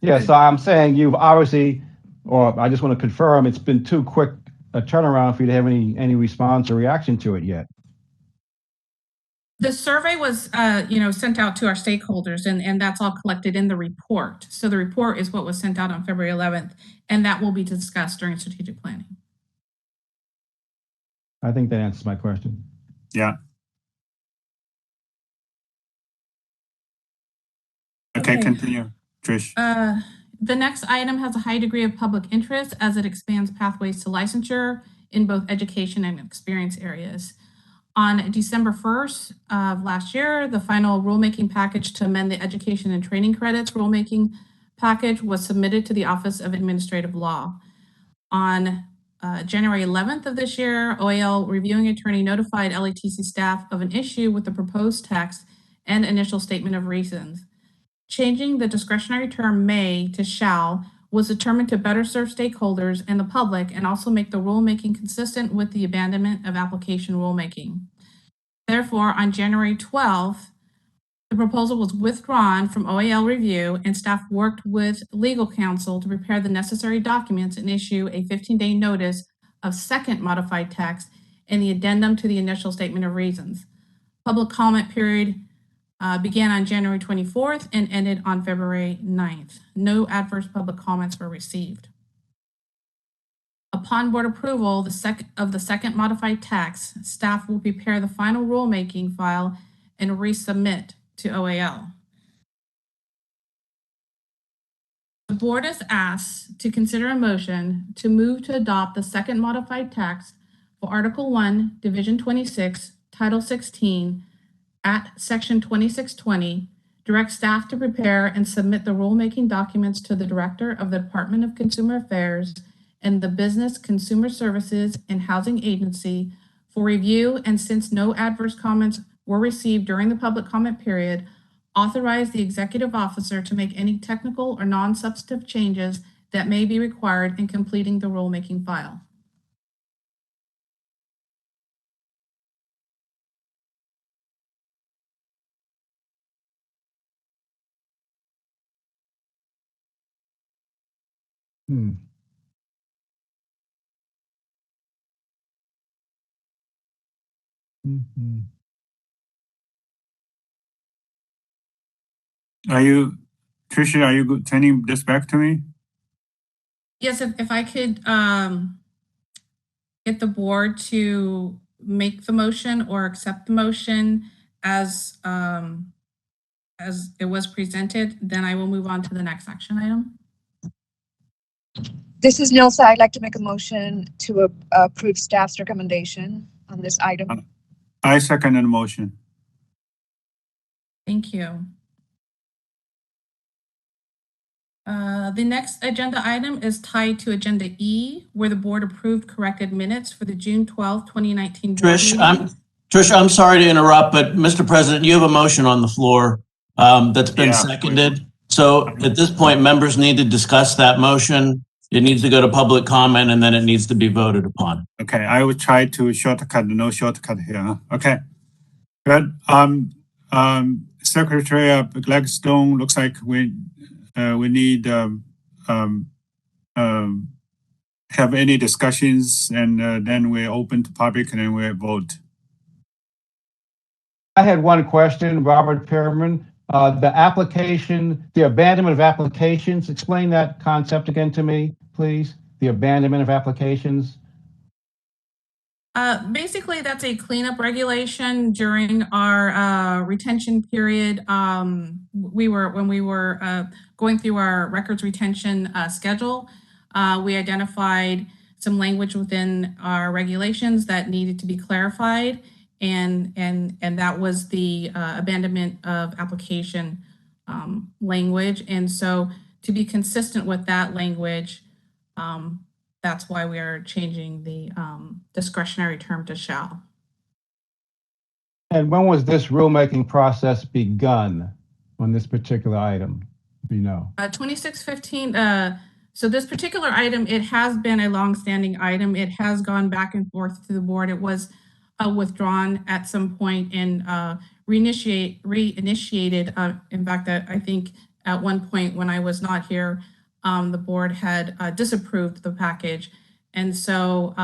Yeah, so I'm saying you've obviously, or I just want to confirm, it's been too quick a turnaround for you to have any response or reaction to it yet. The survey was, sent out to our stakeholders, and that's all collected in the report. So the report is what was sent out on February 11th, and that will be discussed during strategic planning. I think that answers my question. Yeah. Okay, continue, Trish. The next item has a high degree of public interest as it expands pathways to licensure in both education and experience areas. On December 1st of last year, the final rulemaking package to amend the education and training credits rulemaking package was submitted to the Office of Administrative Law. On January 11th of this year, OAL reviewing attorney notified LATC staff of an issue with the proposed text and initial statement of reasons. Changing the discretionary term may to shall was determined to better serve stakeholders and the public and also make the rulemaking consistent with the abandonment of application rulemaking. Therefore, on January 12th, the proposal was withdrawn from OAL review and staff worked with legal counsel to prepare the necessary documents and issue a 15-day notice of second modified text and the addendum to the initial statement of reasons. Public comment period began on January 24th and ended on February 9th. No adverse public comments were received. Upon board approval of the second modified text, staff will prepare the final rulemaking file and resubmit to OAL. The board is asked to consider a motion to move to adopt the second modified text for Article 1, Division 26, Title 16, at Section 2620, direct staff to prepare and submit the rulemaking documents to the Director of the Department of Consumer Affairs and the Business Consumer Services and Housing Agency for review, and since no adverse comments were received during the public comment period, authorize the executive officer to make any technical or non-substantive changes that may be required in completing the rulemaking file. Hmm. Mm-hmm. Are you, Tricia, are you turning this back to me? Yes, if I could get the board to make the motion or accept the motion as it was presented, then I will move on to the next action item. This is Nilsa. I'd like to make a motion to approve staff's recommendation on this item. I second the motion. Thank you. The next agenda item is tied to Agenda E, where the board approved corrected minutes for the June 12th, 2019 board meeting. Trish, I'm sorry to interrupt, but Mr. President, you have a motion on the floor that's been seconded. So at this point, members need to discuss that motion. It needs to go to public comment, and then it needs to be voted upon. Okay, I will try to shortcut. No shortcut here. Okay, good. Secretary Gladstone, looks like we need have any discussions, and then we're open to public, and then we vote. I had one question, Robert Pearman. The application, the abandonment of applications, explain that concept again to me, please. The abandonment of applications. Basically, that's a cleanup regulation during our retention period. When we were going through our records retention schedule, we identified some language within our regulations that needed to be clarified, and that was the abandonment of application language. And so, to be consistent with that language, that's why we are changing the discretionary term to shall. And when was this rulemaking process begun on this particular item? Do you know? 2615. So this particular item, it has been a long-standing item. It has gone back and forth to the board. It was withdrawn at some point and reinitiated. In fact, I think at one point when I was not here, the board had disapproved the package. And so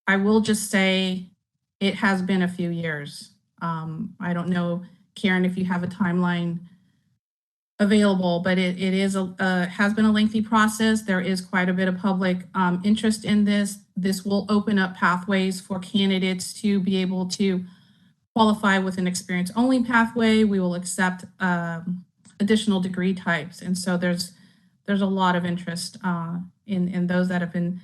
I will just say it has been a few years. I don't know, Karen, if you have a timeline available, but it is has been a lengthy process. There is quite a bit of public interest in this. This will open up pathways for candidates to be able to qualify with an experience-only pathway. We will accept additional degree types. And so there's a lot of interest in those that have been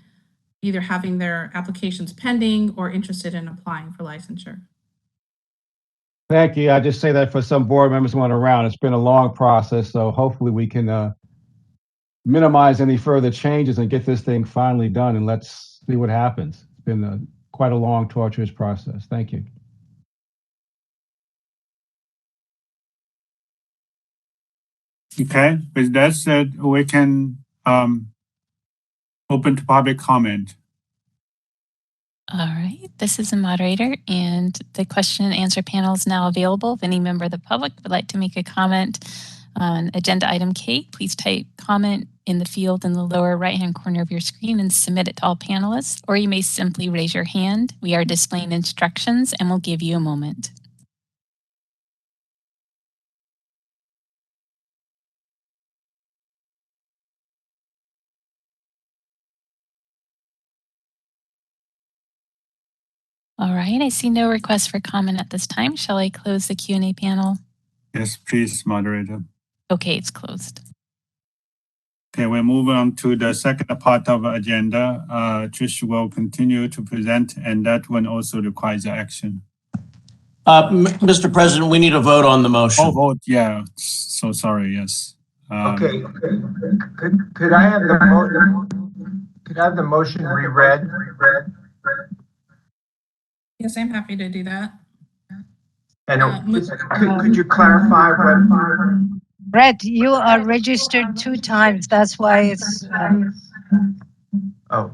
either having their applications pending or interested in applying for licensure. Thank you. I just say that for some board members who aren't around. It's been a long process, so hopefully we can minimize any further changes and get this thing finally done, and let's see what happens. It's been quite a long, torturous process. Thank you. Okay, with that said, we can open to public comment. All right, this is the moderator, and the question and answer panel is now available. If any member of the public would like to make a comment on agenda item K, please type comment in the field in the lower right-hand corner of your screen and submit it to all panelists, or you may simply raise your hand. We are displaying instructions and we'll give you a moment. All right, I see no requests for comment at this time. Shall I close the Q&A panel? Yes, please, moderator. Okay, it's closed. Okay, we're moving on to the second part of the agenda. Trish will continue to present, and that one also requires action. Mr. President, we need a vote on the motion. Oh, vote, yeah. So sorry, yes. Okay, could I have the motion? Could I have the motion reread? Yes, I'm happy to do that. And could you clarify what? Brett, you are registered 2 times. That's why it's. Oh.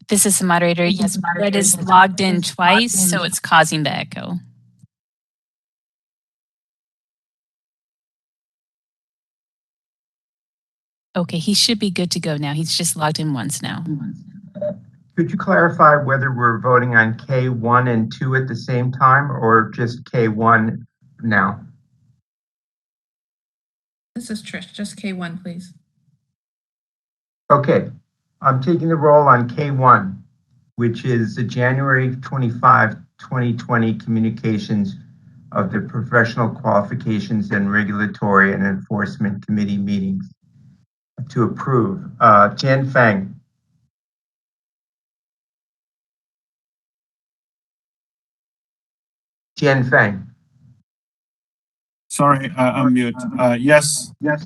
This is the moderator. Yes, Brett is logged in twice, so it's causing the echo. Okay, he should be good to go now. He's just logged in once now. Could you clarify whether we're voting on K1 and 2 at the same time or just K1 now? This is Trish. Just K1, please. Okay, I'm taking the roll on K1, which is the January 25, 2020 communications of the Professional Qualifications and Regulatory and Enforcement Committee meetings to approve. Jen Fang. Jen Fang. Sorry, unmute. Yes. Yes.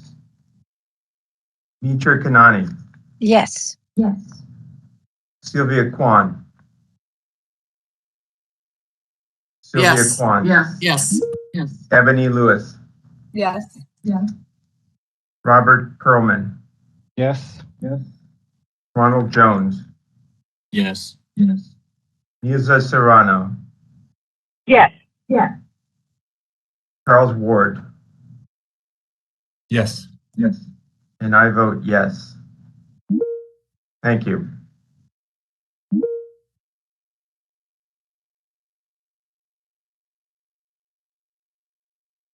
Mitra Kanani. Yes. Yes. Sylvia Kwan. Sylvia Yes. Kwan. Yes. Yes. Yes. Ebony Lewis. Yes. Yes. Robert Perlman. Yes. Yes. Ronald Jones. Yes. Yes. Nilza Serrano. Yes. Yes. Charles Ward. Yes. Yes. And I vote yes. Thank you.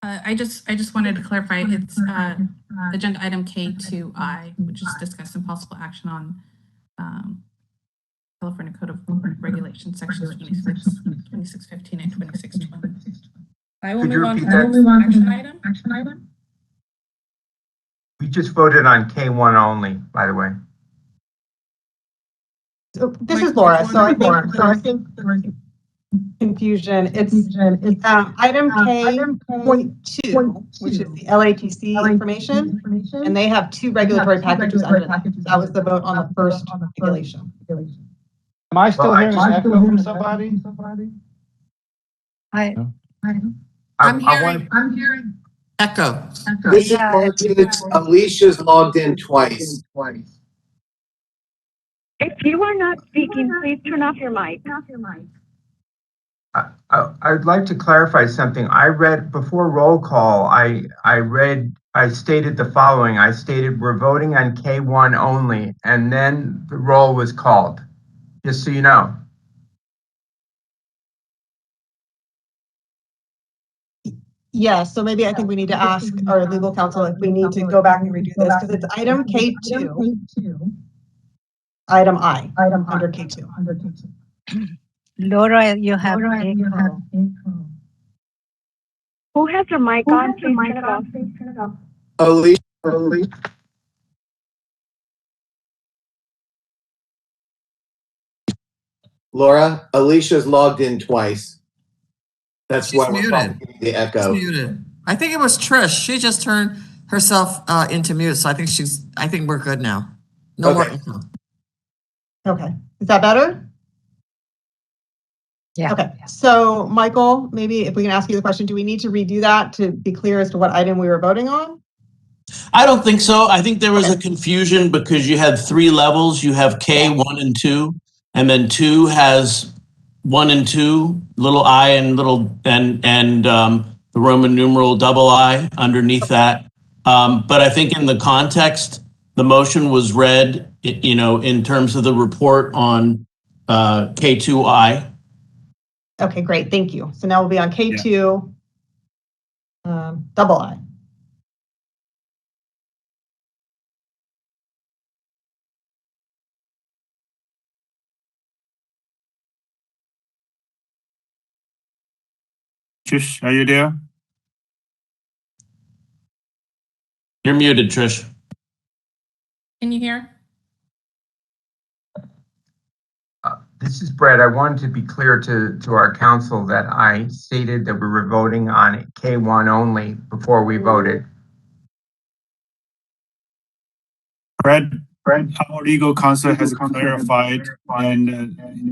I just wanted to clarify. It's agenda item K2I, which is discuss and possible action on California Code of Regulations, sections 2615 and 2620. I will move on to the action item. We just voted on K1 only, by the way. So this is Laura. So I think confusion. It's item K.2, which is the LATC information, and they have 2 regulatory packages under that. That was the vote on the first regulation. Am I still hearing an echo from somebody? I'm hearing echo. This is Margaret. Alicia's logged in twice. If you are not speaking, please turn off your mic. I'd like to clarify something. I read before roll call, I stated the following. I stated we're voting on K1 only, and then the roll was called, just so you know. Yeah, so maybe I think we need to ask our legal counsel if we need to go back and redo this, because it's item K2, item I, under K2. Laura, you have echo. Who has their mic on? Please turn it off. Alicia. Laura, Alicia's logged in twice. That's why we're getting the echo. She's muted. I think it was Trish. She just turned herself into mute, so I think we're good now. No more echo. Okay, is that better? Yeah. Okay, so Michael, maybe if we can ask you the question, do we need to redo that to be clear as to what item we were voting on? I don't think so. I think there was a confusion because you had 3 levels. You have K 1 and 2, and then 2 has 1 and 2, little I and the Roman numeral double I underneath that. But I think in the context, the motion was read, in terms of the report on K2I. Okay, great, thank you. So now we'll be on K2, double I. Trish, are you there? You're muted, Trish. Can you hear? This is Brett. I wanted to be clear to our council that I stated that we were voting on K1 only before we voted. Our legal counsel has clarified, and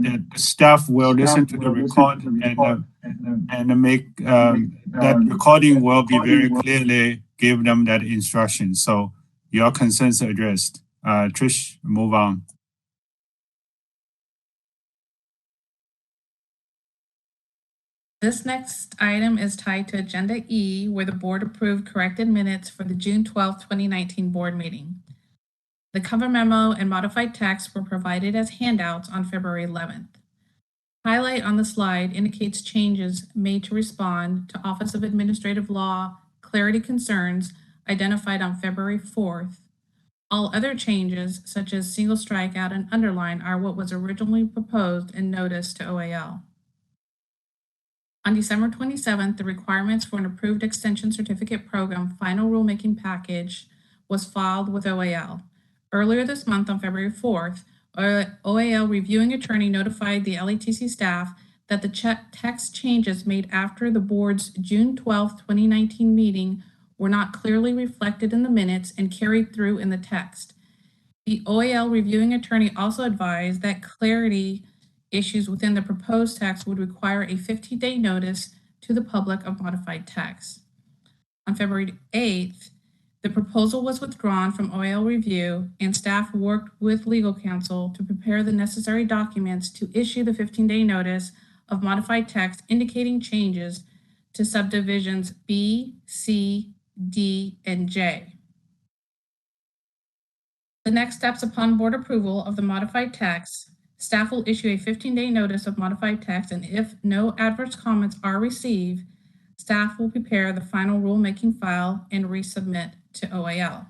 that the staff will listen to the record and make that recording will be very clearly give them that instruction. So your concerns are addressed. Trish, move on. This next item is tied to Agenda E, where the board approved corrected minutes for the June 12, 2019 board meeting. The cover memo and modified text were provided as handouts on February 11th. Highlight on the slide indicates changes made to respond to Office of Administrative Law clarity concerns identified on February 4th. All other changes, such as single strikeout and underline, are what was originally proposed and noticed to OAL. On December 27th, the requirements for an approved extension certificate program final rulemaking package was filed with OAL. Earlier this month, on February 4th, OAL reviewing attorney notified the LATC staff that the text changes made after the board's June 12, 2019 meeting were not clearly reflected in the minutes and carried through in the text. The OAL reviewing attorney also advised that clarity issues within the proposed text would require a 15-day notice to the public of modified text. On February 8th, the proposal was withdrawn from OAL review, and staff worked with legal counsel to prepare the necessary documents to issue the 15-day notice of modified text indicating changes to subdivisions B, C, D, and J. The next steps upon board approval of the modified text, staff will issue a 15-day notice of modified text, and if no adverse comments are received, staff will prepare the final rulemaking file and resubmit to OAL.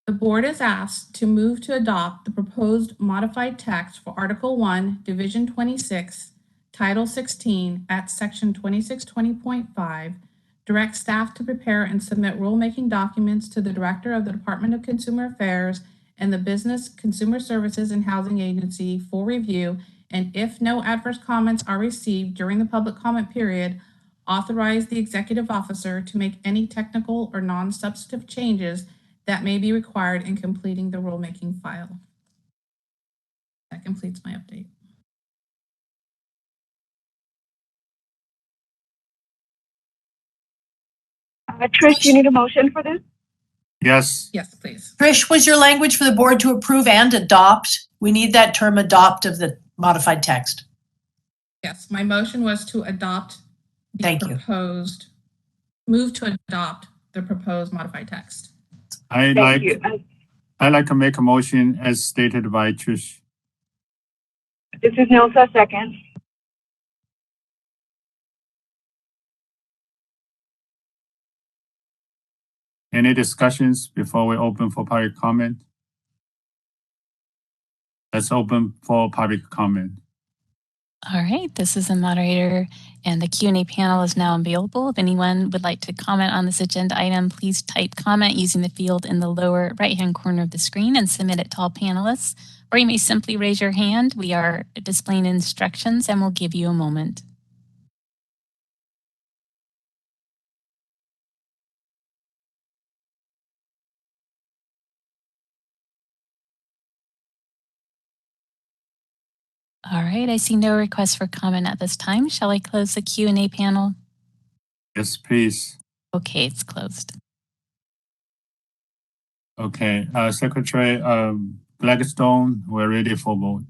The board is asked to move to adopt the proposed modified text for Article 1, Division 26, Title 16 at Section 2620.5, direct staff to prepare and submit rulemaking documents to the Director of the Department of Consumer Affairs and the Business, Consumer Services, and Housing Agency for review, and if no adverse comments are received during the public comment period, authorize the executive officer to make any technical or non-substantive changes that may be required in completing the rulemaking file. That completes my update. Trish, you need a motion for this? Yes. Yes, please. Trish, was your language for the board to approve and adopt? We need that term adopt of the modified text. Yes, my motion was to adopt the move to adopt the proposed modified text. I like to make a motion as stated by Trish. This is Nilsa, second. Any discussions before we open for public comment? Let's open for public comment. All right, this is the moderator, and the Q&A panel is now available. If anyone would like to comment on this agenda item, please type comment using the field in the lower right-hand corner of the screen and submit it to all panelists, or you may simply raise your hand. We are displaying instructions and we'll give you a moment. All right, I see no requests for comment at this time. Shall I close the Q&A panel? Yes, please. Okay, it's closed. Okay, Secretary Gladstone, we're ready for vote.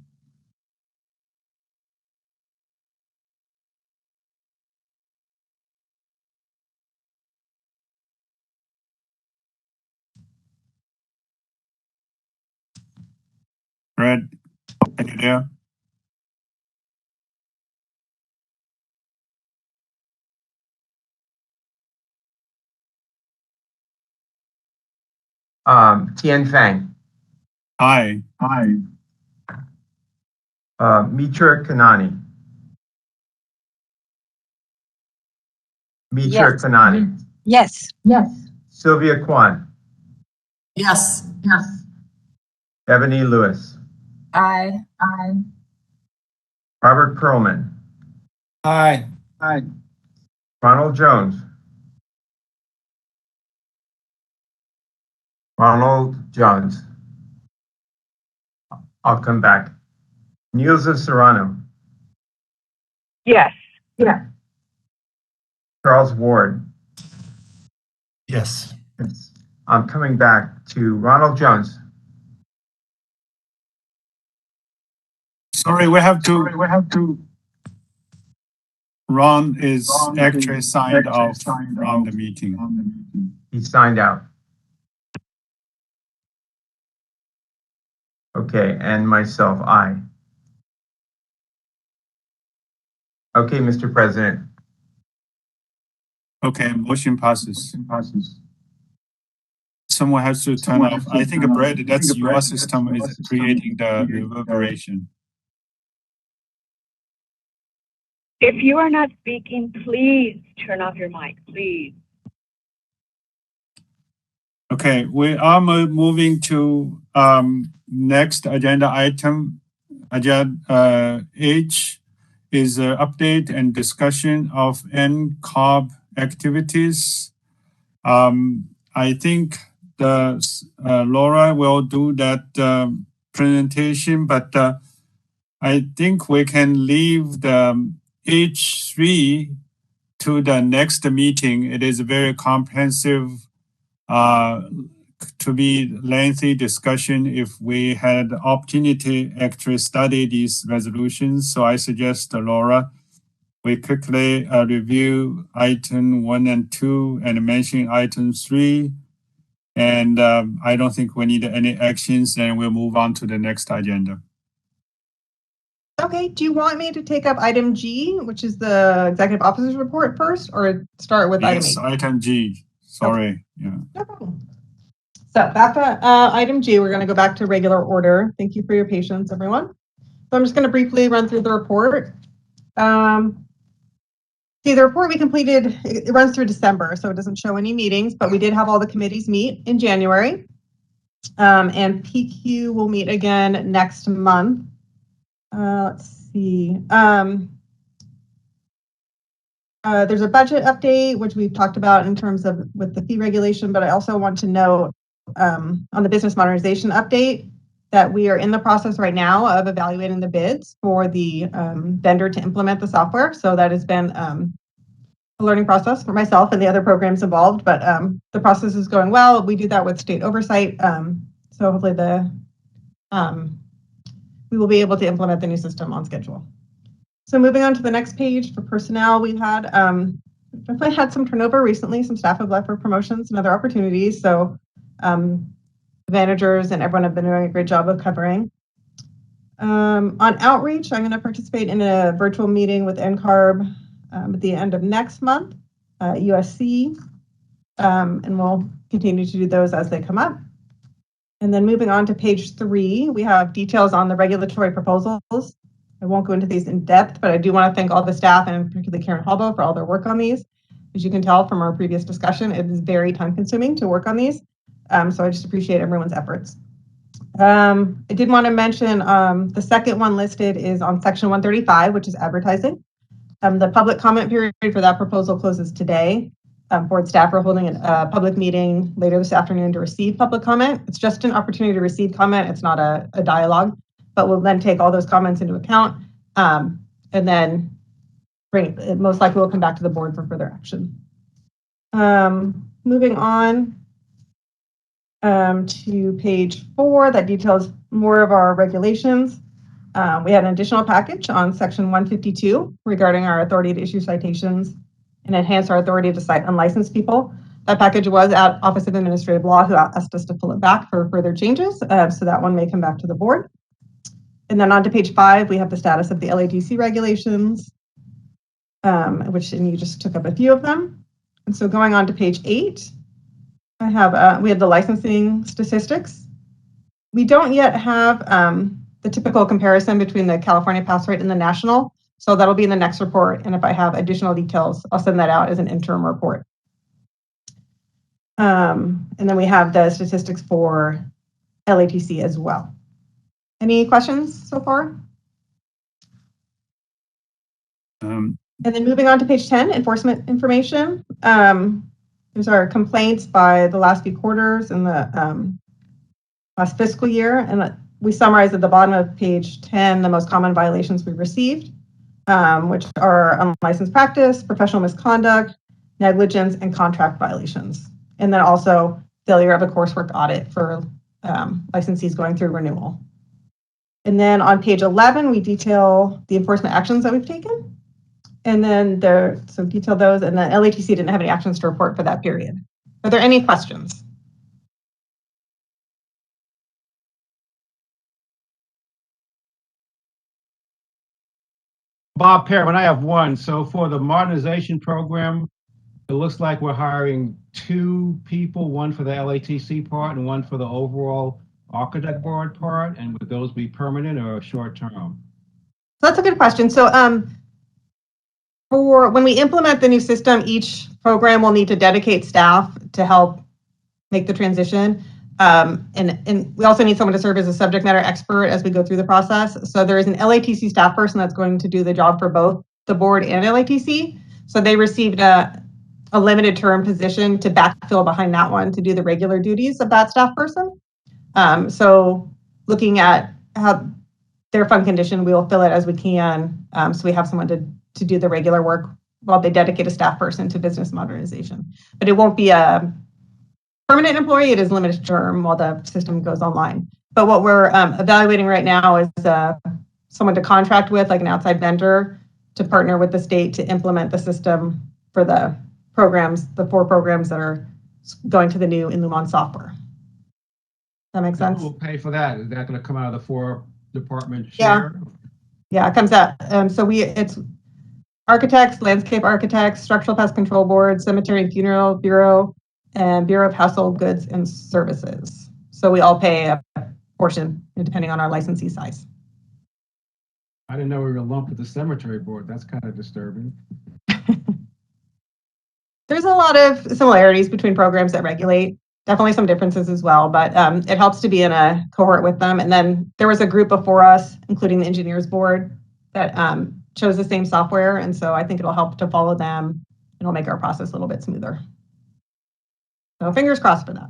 Brad, are you there? Tien Fang. Aye. Mitra Kanani. Yes. Kanani. Yes. Yes. Sylvia Kwan, Yes. Ebony Lewis, Aye. Robert Perlman, Aye. Ronald Jones, I'll come back. Nielsa Serrano, Yes. Charles Ward. Yes. I'm coming back to Ronald Jones. Sorry, we have to. Ron is actually signed off from the meeting. He signed out. Okay, and myself, aye. Okay, Mr. President. Okay, motion passes. Someone has to turn off. I think, Brad, that's your system is creating the reverberation. If you are not speaking, please turn off your mic, please. Okay, we are moving to next agenda item. Agenda H is update and discussion of NCOB activities. I think Laura will do that presentation, but I think we can leave the H3 to the next meeting. It is a very comprehensive, to be lengthy discussion if we had the opportunity to actually study these resolutions. So I suggest, Laura, we quickly review item 1 and 2 and mention item 3. And I don't think we need any actions, and we'll move on to the next agenda. Okay, do you want me to take up item G, which is the executive officer's report first, or start with item Yes, H? item G. Sorry. Okay. Yeah. No problem. So back to item G, we're going to go back to regular order. Thank you for your patience, everyone. So I'm just going to briefly run through the report. See, the report we completed, it runs through December, so it doesn't show any meetings, but we did have all the committees meet in January. And PQ will meet again next month. Let's see. There's a budget update, which we've talked about in terms of with the fee regulation, but I also want to note on the business modernization update that we are in the process right now of evaluating the bids for the vendor to implement the software. So that has been a learning process for myself and the other programs involved, but the process is going well. We do that with state oversight. So hopefully we will be able to implement the new system on schedule. So moving on to the next page for personnel, we've had definitely had some turnover recently. Some staff have left for promotions and other opportunities. So managers and everyone have been doing a great job of covering. On outreach, I'm going to participate in a virtual meeting with NCARB at the end of next month, USC, and we'll continue to do those as they come up. And then moving on to page 3, we have details on the regulatory proposals. I won't go into these in depth, but I do want to thank all the staff and particularly Karen Halbo for all their work on these. As you can tell from our previous discussion, it is very time consuming to work on these. So I just appreciate everyone's efforts. I did want to mention the second one listed is on section 135, which is advertising. The public comment period for that proposal closes today. Board staff are holding a public meeting later this afternoon to receive public comment. It's just an opportunity to receive comment. It's not a dialogue, but we'll then take all those comments into account and then bring it. Most likely will come back to the board for further action. Moving on to page 4, that details more of our regulations. We had an additional package on section 152 regarding our authority to issue citations and enhance our authority to cite unlicensed people. That package was at Office of Administrative Law, who asked us to pull it back for further changes. So that one may come back to the board. And then on to page 5, we have the status of the LADC regulations, which and you just took up a few of them. And so going on to page 8, I have we have the licensing statistics. We don't yet have the typical comparison between the California pass rate and the national. So that'll be in the next report. And if I have additional details, I'll send that out as an interim report. And then we have the statistics for LATC as well. Any questions so far? And then moving on to page 10, enforcement information. There's our complaints by the last few quarters in the last fiscal year. And we summarize at the bottom of page 10 the most common violations we received, which are unlicensed practice, professional misconduct, negligence, and contract violations. And then also failure of a coursework audit for licensees going through renewal. And then on page 11, we detail the enforcement actions that we've taken. And then so detail those, and then LATC didn't have any actions to report for that period. Are there any questions? Bob Pearman, I have one. So for the modernization program, it looks like we're hiring 2 people, one for the LATC part and one for the overall architect board part. And would those be permanent or short term? So that's a good question. So for when we implement the new system, each program will need to dedicate staff to help make the transition. And we also need someone to serve as a subject matter expert as we go through the process. So there is an LATC staff person that's going to do the job for both the board and LATC. So they received a limited term position to backfill behind that one to do the regular duties of that staff person. So looking at how their fund condition, we will fill it as we can. So we have someone to do the regular work while they dedicate a staff person to business modernization. But it won't be a permanent employee. It is limited term while the system goes online. But what we're evaluating right now is someone to contract with, like an outside vendor, to partner with the state to implement the system for the programs, the 4 programs that are going to the new Inluon software. That makes sense? Who will pay for that? Is that going to come out of the 4-department share? Yeah, it comes out. So it's architects, landscape architects, structural pest control board, cemetery and funeral bureau, and Bureau of Household Goods and Services. So we all pay a portion depending on our licensee size. I didn't know we were lumped with the cemetery board. That's kind of disturbing. There's a lot of similarities between programs that regulate, definitely some differences as well, but it helps to be in a cohort with them. And then there was a group before us, including the engineers board, that chose the same software. And so I think it'll help to follow them and it'll make our process a little bit smoother. So fingers crossed for that.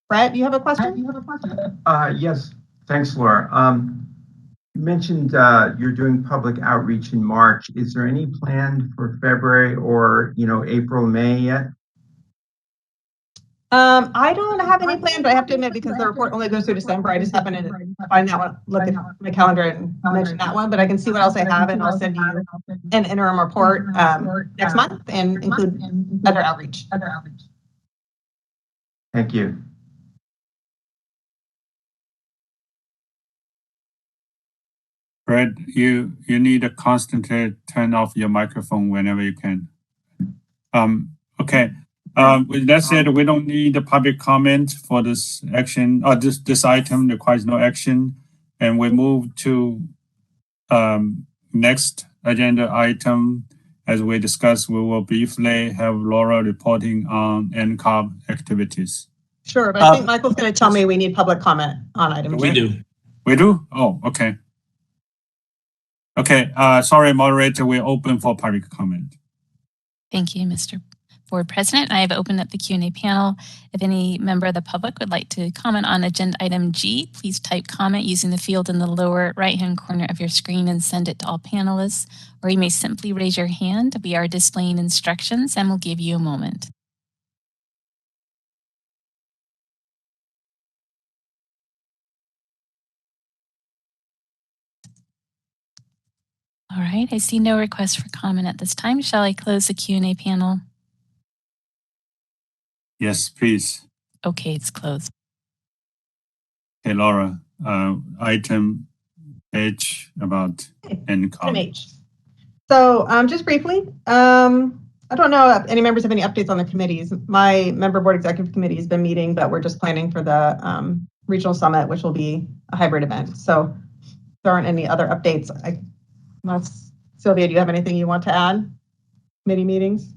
Brett, you have a question? Yes, thanks, Laura. You mentioned you're doing public outreach in March. Is there any planned for February or April, May yet? I don't have any plans, but I have to admit, because the report only goes through December, I just happened to find that one, look at my calendar and mention that one, but I can see what else I have and I'll send you an interim report next month and include other outreach. Thank you. Brad, you need to constantly turn off your microphone whenever you can. Okay. With that said, we don't need a public comment for this action, or this item requires no action. And we move to next agenda item. As we discussed, we will briefly have Laura reporting on NCOB activities. Sure, but I think Michael's going to tell me we need public comment on item. We do. We do? Oh, okay. Okay, sorry, moderator, we're open for public comment. Thank you, Mr. Board President. I have opened up the Q&A panel. If any member of the public would like to comment on agenda item G, please type comment using the field in the lower right-hand corner of your screen and send it to all panelists, or you may simply raise your hand. We are displaying instructions and we'll give you a moment. All right, I see no request for comment at this time. Shall I close the Q&A panel? Yes, please. Okay, it's closed. Okay, Laura, item H about NCOB. H. So just briefly, I don't know if any members have any updates on the committees. My member board executive committee has been meeting, but we're just planning for the regional summit, which will be a hybrid event. So if there aren't any other updates, Sylvia, do you have anything you want to add? Committee meetings?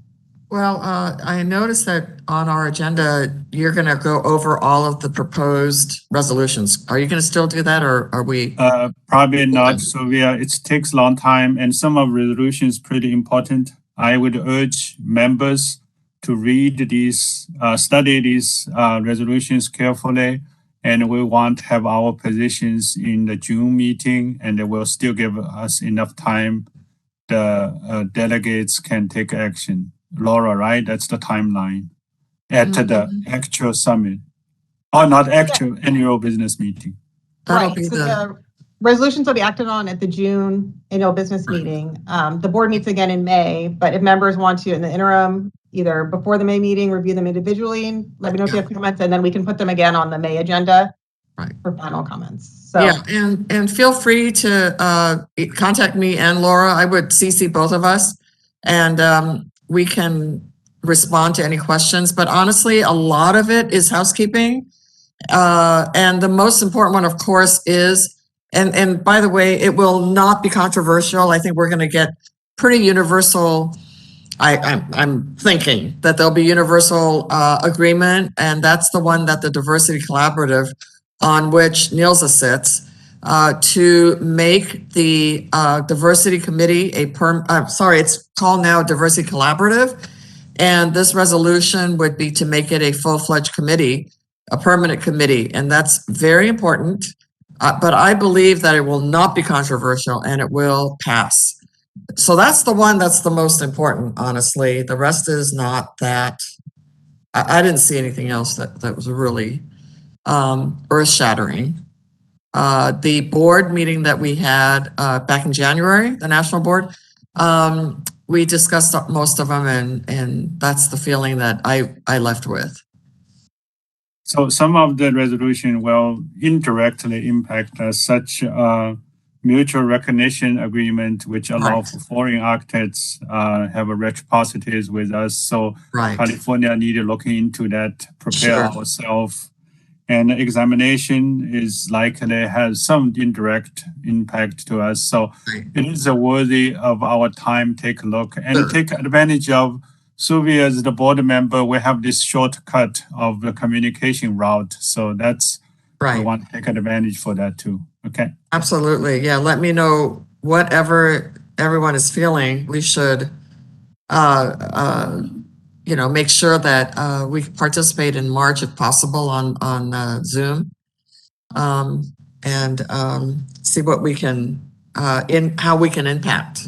Well, I noticed that on our agenda, you're going to go over all of the proposed resolutions. Are you going to still do that, or are we? Probably not. So it takes a long time, and some of resolutions pretty important. I would urge members to read these, study these resolutions carefully, and we want to have our positions in the June meeting, and they will still give us enough time. The delegates can take action. Laura, right? That's the timeline at the actual summit. Oh, not actual annual business meeting. That'll Right. be So the resolutions will be acted on at the June annual business meeting. The board meets again in May, but if members want to, in the interim, either before the May meeting, review them individually and let me know if you have comments, and then we can put them again on the May agenda for final comments. So yeah, and feel free to contact me and Laura. I would CC both of us, and we can respond to any questions. But honestly, a lot of it is housekeeping. And the most important one, of course, is, and by the way, it will not be controversial. I think we're going to get pretty universal. I'm thinking that there'll be universal agreement, and that's the one that the Diversity Collaborative, on which Nilsa sits, to make the Diversity Committee it's called now Diversity Collaborative, and this resolution would be to make it a full-fledged committee, a permanent committee, and that's very important. But I believe that it will not be controversial and it will pass. So that's the one that's the most important, honestly. The rest is not that. I didn't see anything else that was really earth-shattering. The board meeting that we had back in January, the national board, we discussed most of them, and that's the feeling that I left with. So some of the resolution will indirectly impact us, such mutual recognition agreement, which allow for foreign architects have a reciprocities with us. So California need to look into that, prepare ourselves. And examination is likely has some indirect impact to us. So it is worthy of our time. Take a look and take advantage of. Suvi, as the board member, we have this shortcut of the communication route. So that's we want to take advantage for that too. Okay. Absolutely. Yeah. Let me know whatever everyone is feeling. We should, make sure that we participate in March if possible on Zoom, and see what we can how we can impact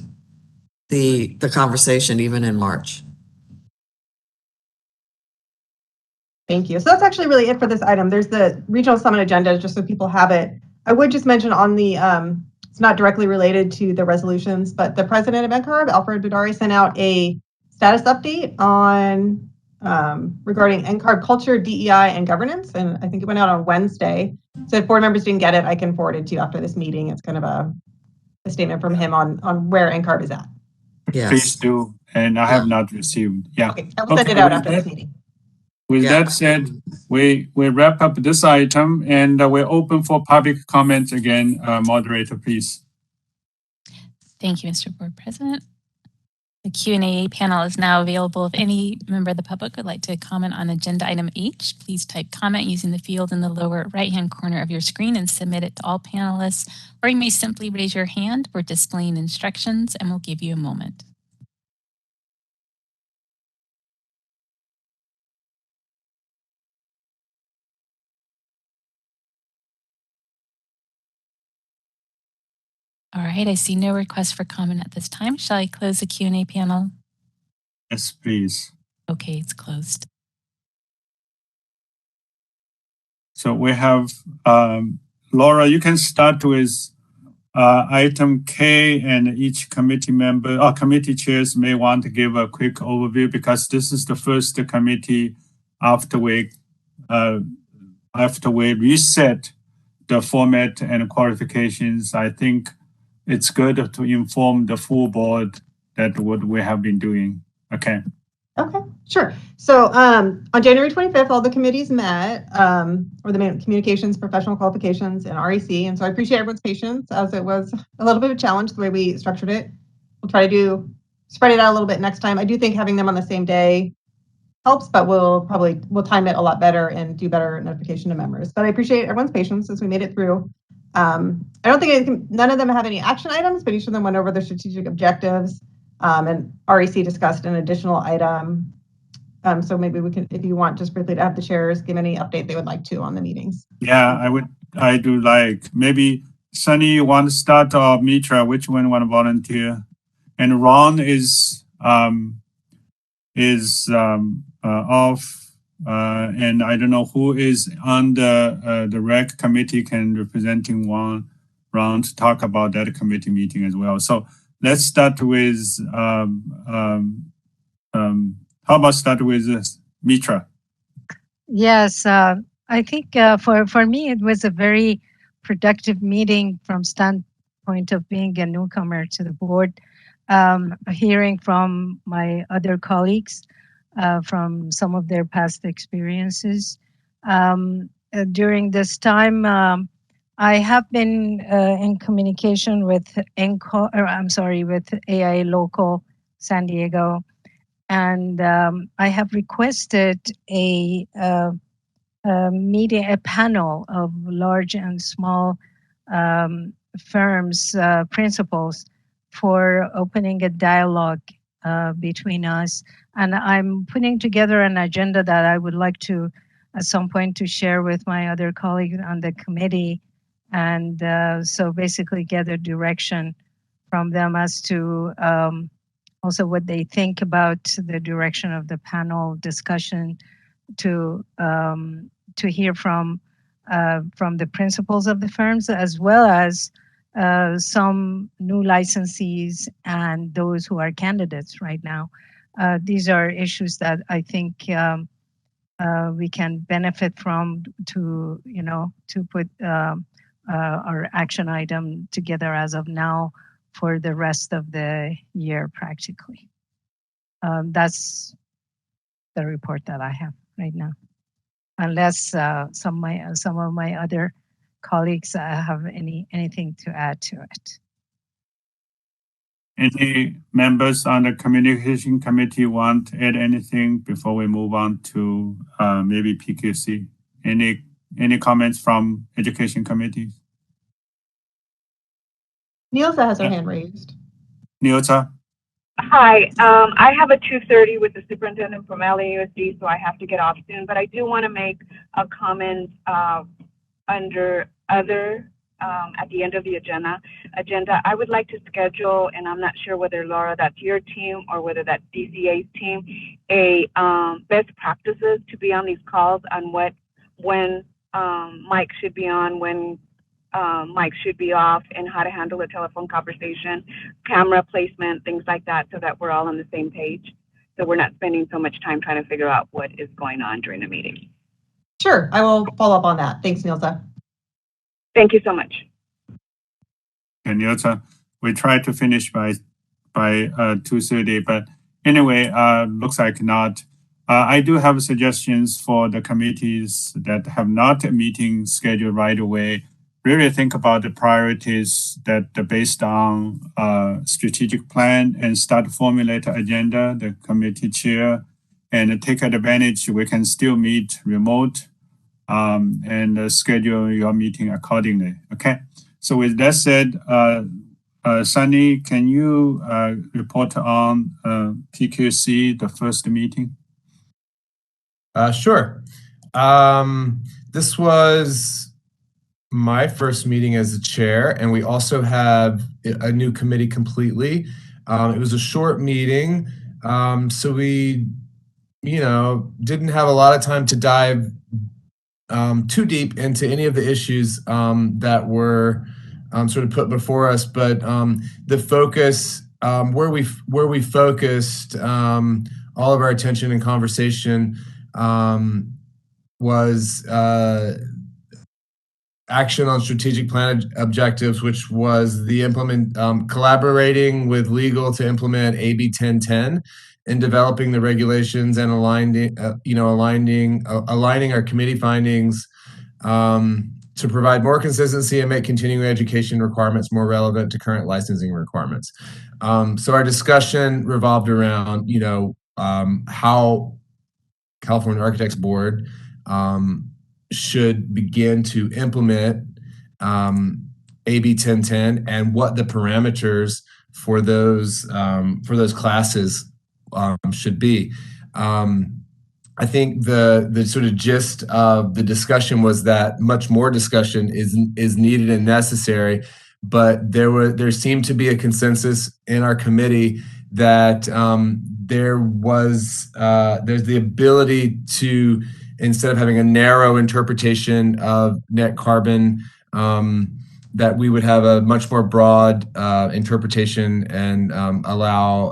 the conversation even in March. thank you. So that's actually really it for this item. There's the regional summit agenda, just so people have it. I would just mention on the, it's not directly related to the resolutions, but the president of NCARB, Alfred Bedari, sent out a status update on regarding NCARB culture, DEI, and governance. And I think it went out on Wednesday. So if board members didn't get it, I can forward it to you after this meeting. It's kind of a statement from him on where NCARB is at. Yes. Please do. And I have not received. Yeah. Okay, I will send it out after this meeting. With that said, we wrap up this item and we're open for public comments again. Moderator, please. Thank you, Mr. Board President. The Q&A panel is now available. If any member of the public would like to comment on agenda item H, please type comment using the field in the lower right-hand corner of your screen and submit it to all panelists, or you may simply raise your hand. We're displaying instructions and we'll give you a moment. All right, I see no request for comment at this time. Shall I close the Q&A panel? Yes, please. Okay, it's closed. So we have, Laura, you can start with item K, and each committee member or committee chairs may want to give a quick overview because this is the first committee after we reset the format and qualifications. I think it's good to inform the full board that what we have been doing. Okay. Okay, sure. So on January 25th, all the committees met, or the communications, professional qualifications, and REC. And so I appreciate everyone's patience as it was a little bit of a challenge the way we structured it. We'll try to do spread it out a little bit next time. I do think having them on the same day helps, but we'll time it a lot better and do better notification to members. But I appreciate everyone's patience as we made it through. I don't think none of them have any action items, but each of them went over their strategic objectives, and REC discussed an additional item. So maybe we can, if you want, just briefly to have the chairs give any update they would like to on the meetings. Yeah, I do like, maybe Sunny, you want to start, or Mitra, which one want to volunteer? And Ron is off, and I don't know who is on the rec committee can representing Ron to talk about that committee meeting as well. So let's start with how about start with Mitra? Yes, I think for me it was a very productive meeting from standpoint of being a newcomer to the board, hearing from my other colleagues from some of their past experiences. During this time, I have been in communication with with AI Local San Diego, and I have requested a meeting, a panel of large and small firms, principals, for opening a dialogue between us. And I'm putting together an agenda that I would like to, at some point, to share with my other colleagues on the committee. And so basically get a direction from them as to also what they think about the direction of the panel discussion, to hear from the principals of the firms, as well as some new licensees and those who are candidates right now. These are issues that I think we can benefit from to put our action item together as of now for the rest of the year practically. That's the report that I have right now, unless some of my other colleagues have anything to add to it. Any members on the communication committee want to add anything before we move on to maybe PQC? Any comments from education committees? Nielsa has her hand raised. Nielsa? Hi, I have a 2:30 with the superintendent from LAUSD, so I have to get off soon, but I do want to make a comment under other at the end of the agenda. I would like to schedule, and I'm not sure whether, Laura, that's your team or whether that's DCA's team, a best practices to be on these calls on when mic should be on, when mic should be off, and how to handle a telephone conversation, camera placement, things like that, so that we're all on the same page. So we're not spending so much time trying to figure out what is going on during the meeting. Sure, I will follow up on that. Thanks, Nielsa. Thank you so much. And Nielsa, we try to finish by 2:30, but anyway, looks like not. I do have suggestions for the committees that have not a meeting scheduled right away. Really think about the priorities that are based on strategic plan and start to formulate an agenda, the committee chair, and take advantage. We can still meet remote and schedule your meeting accordingly. Okay. So with that said, Sunny, can you report on PQC, the first meeting? Sure. This was my first meeting as the chair, and we also have a new committee completely. It was a short meeting, so we, didn't have a lot of time to dive too deep into any of the issues that were sort of put before us. But the focus, where we focused all of our attention and conversation was action on strategic plan objectives, which was the collaborating with legal to implement AB 1010 and developing the regulations and aligning our committee findings to provide more consistency and make continuing education requirements more relevant to current licensing requirements. So our discussion revolved around, how California Architects Board should begin to implement AB 1010 and what the parameters for those classes should be. I think the sort of gist of the discussion was that much more discussion is needed and necessary, but there seemed to be a consensus in our committee that there's the ability to, instead of having a narrow interpretation of net carbon, that we would have a much more broad interpretation and allow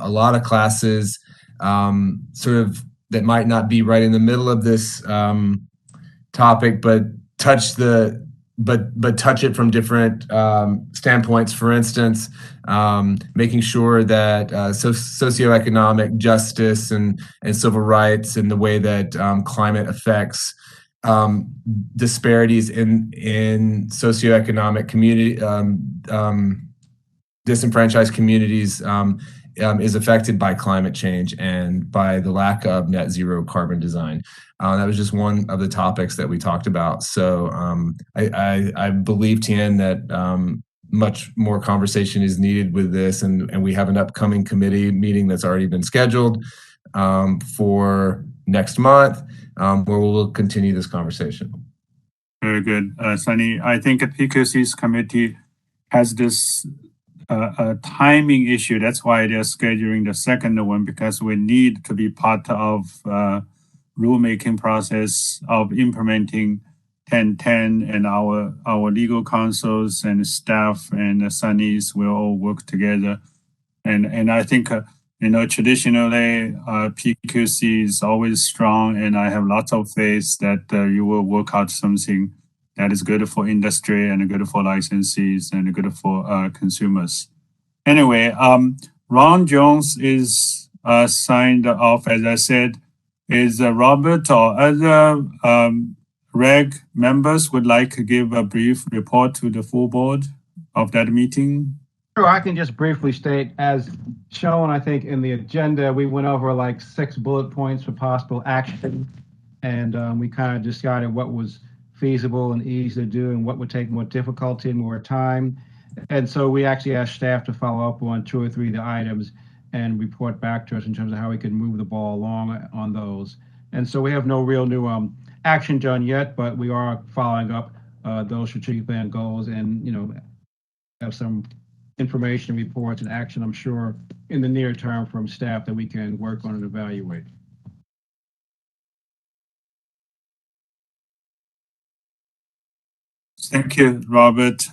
a lot of classes sort of that might not be right in the middle of this topic, but touch it from different standpoints. For instance, making sure that socioeconomic justice and civil rights and the way that climate affects disparities in socioeconomic community, disenfranchised communities is affected by climate change and by the lack of net zero carbon design. That was just one of the topics that we talked about. So I believe, Tien, that much more conversation is needed with this, and we have an upcoming committee meeting that's already been scheduled for next month, where we'll continue this conversation. Very good. Sunny, I think PQC's committee has this a timing issue. That's why they're scheduling the second one, because we need to be part of rulemaking process of implementing 1010, and our legal counsels and staff and Sunny's will all work together. And I think traditionally PQC is always strong, and I have lots of faith that you will work out something that is good for industry and good for licensees and good for consumers. Anyway, Ron Jones is signed off, as I said. Is Robert or other REG members would like to give a brief report to the full board of that meeting? Sure, I can just briefly state, as shown, I think, in the agenda, we went over like 6 bullet points for possible action, and we kind of decided what was feasible and easy to do and what would take more difficulty and more time. And so we actually asked staff to follow up on 2 or 3 of the items and report back to us in terms of how we can move the ball along on those. And so we have no real new action done yet, but we are following up those strategic plan goals and, have some information, reports, and action, I'm sure, in the near term from staff that we can work on and evaluate. Thank you, Robert.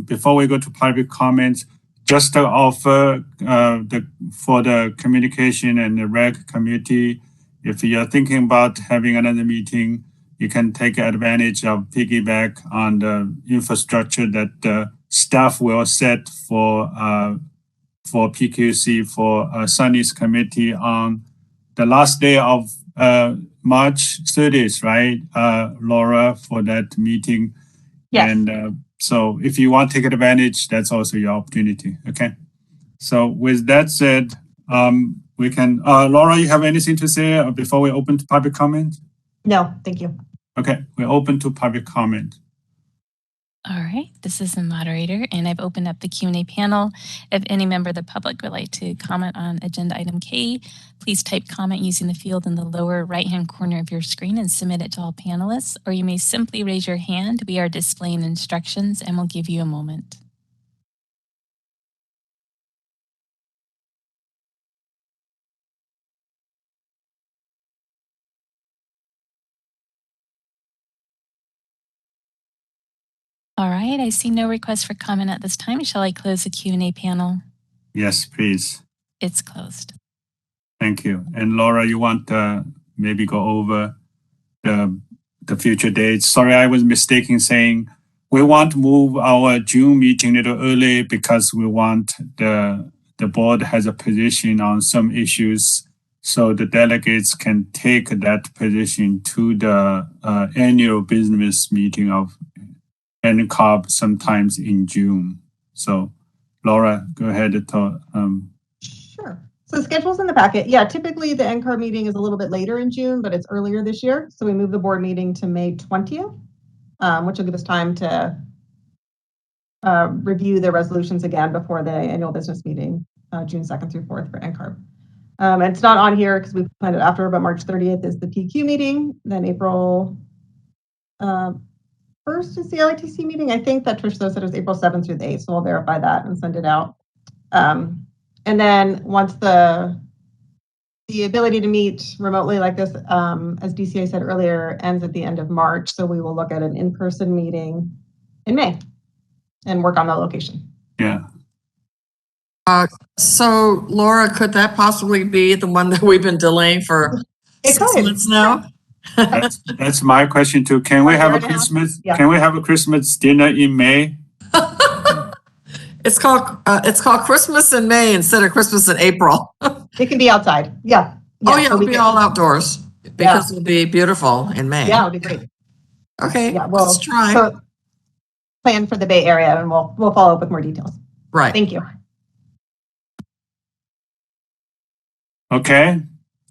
Before we go to public comments, just to offer for the communication and the REG committee, if you're thinking about having another meeting, you can take advantage of piggyback on the infrastructure that the staff will set for PQC for Sunny's committee on the last day of March 30th, right, Laura, for that meeting. Yes. And so if you want to take advantage, that's also your opportunity. Okay. So with that said, we can, Laura, you have anything to say before we open to public comment? No, thank you. Okay, we're open to public comment. All right, this is the moderator, and I've opened up the Q&A panel. If any member of the public would like to comment on agenda item K, please type comment using the field in the lower right-hand corner of your screen and submit it to all panelists, or you may simply raise your hand. We are displaying instructions, and we'll give you a moment. All right, I see no requests for comment at this time. Shall I close the Q&A panel? Yes, please. It's closed. Thank you. And Laura, you want to maybe go over the future dates? Sorry, I was mistaken saying we want to move our June meeting a little early because we want the board has a position on some issues, so the delegates can take that position to the annual business meeting of and COP sometimes in June. So Laura, go ahead and talk. Sure. So the schedule's in the packet. Yeah, typically the NCAR meeting is a little bit later in June, but it's earlier this year. So we moved the board meeting to May 20th, which will give us time to review the resolutions again before the annual business meeting, June 2nd through 4th for NCAR. And it's not on here because we planned it after, but March 30th is the PQ meeting. Then April 1st is the LATC meeting. I think that Trish said it was April 7th through the 8th, so we'll verify that and send it out. And then once the ability to meet remotely like this, as DCA said earlier, ends at the end of March. So we will look at an in-person meeting in May and work on the location. Yeah. So Laura, could that possibly be the one that we've been delaying for 6 months now? That's my question too. Can we have a Christmas? Yeah. Can we have a Christmas dinner in May? It's called Christmas in May instead of Christmas in April. It can be outside. Yeah. Oh yeah, it'll be all outdoors because it'll be beautiful in May. Yeah, it'll be great. Okay, yeah, well, let's try. So plan for the Bay Area, and we'll follow up with more details. Right. Thank you. Okay.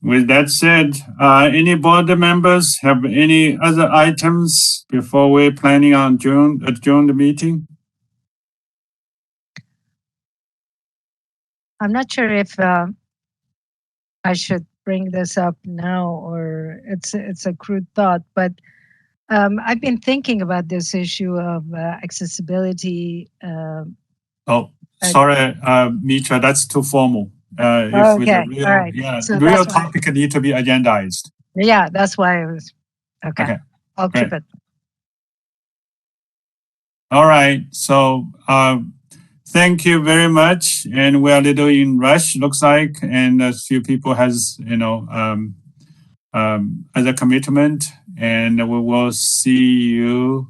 With that said, any board members have any other items before we're planning on adjourn the meeting? I'm not sure if I should bring this up now or it's a crude thought, but I've been thinking about this issue of accessibility. Oh, sorry, Mitra, that's too formal. Okay, with a real, all right. yeah, So real that's why- topic need to be agendized. Yeah, that's why I was, okay. I'll keep great. it. All right, so thank you very much, and we are a little in rush, looks like, and a few people has other commitment, and we will see you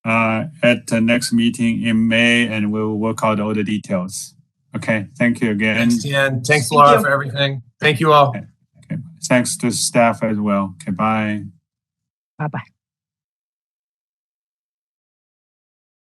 at the next meeting in May, and we'll work out all the details. Okay, thank you again. Thanks, Tian. Thanks, Laura, for everything. Thank you all. Okay. Thanks to staff as well. Okay, bye. Bye-bye.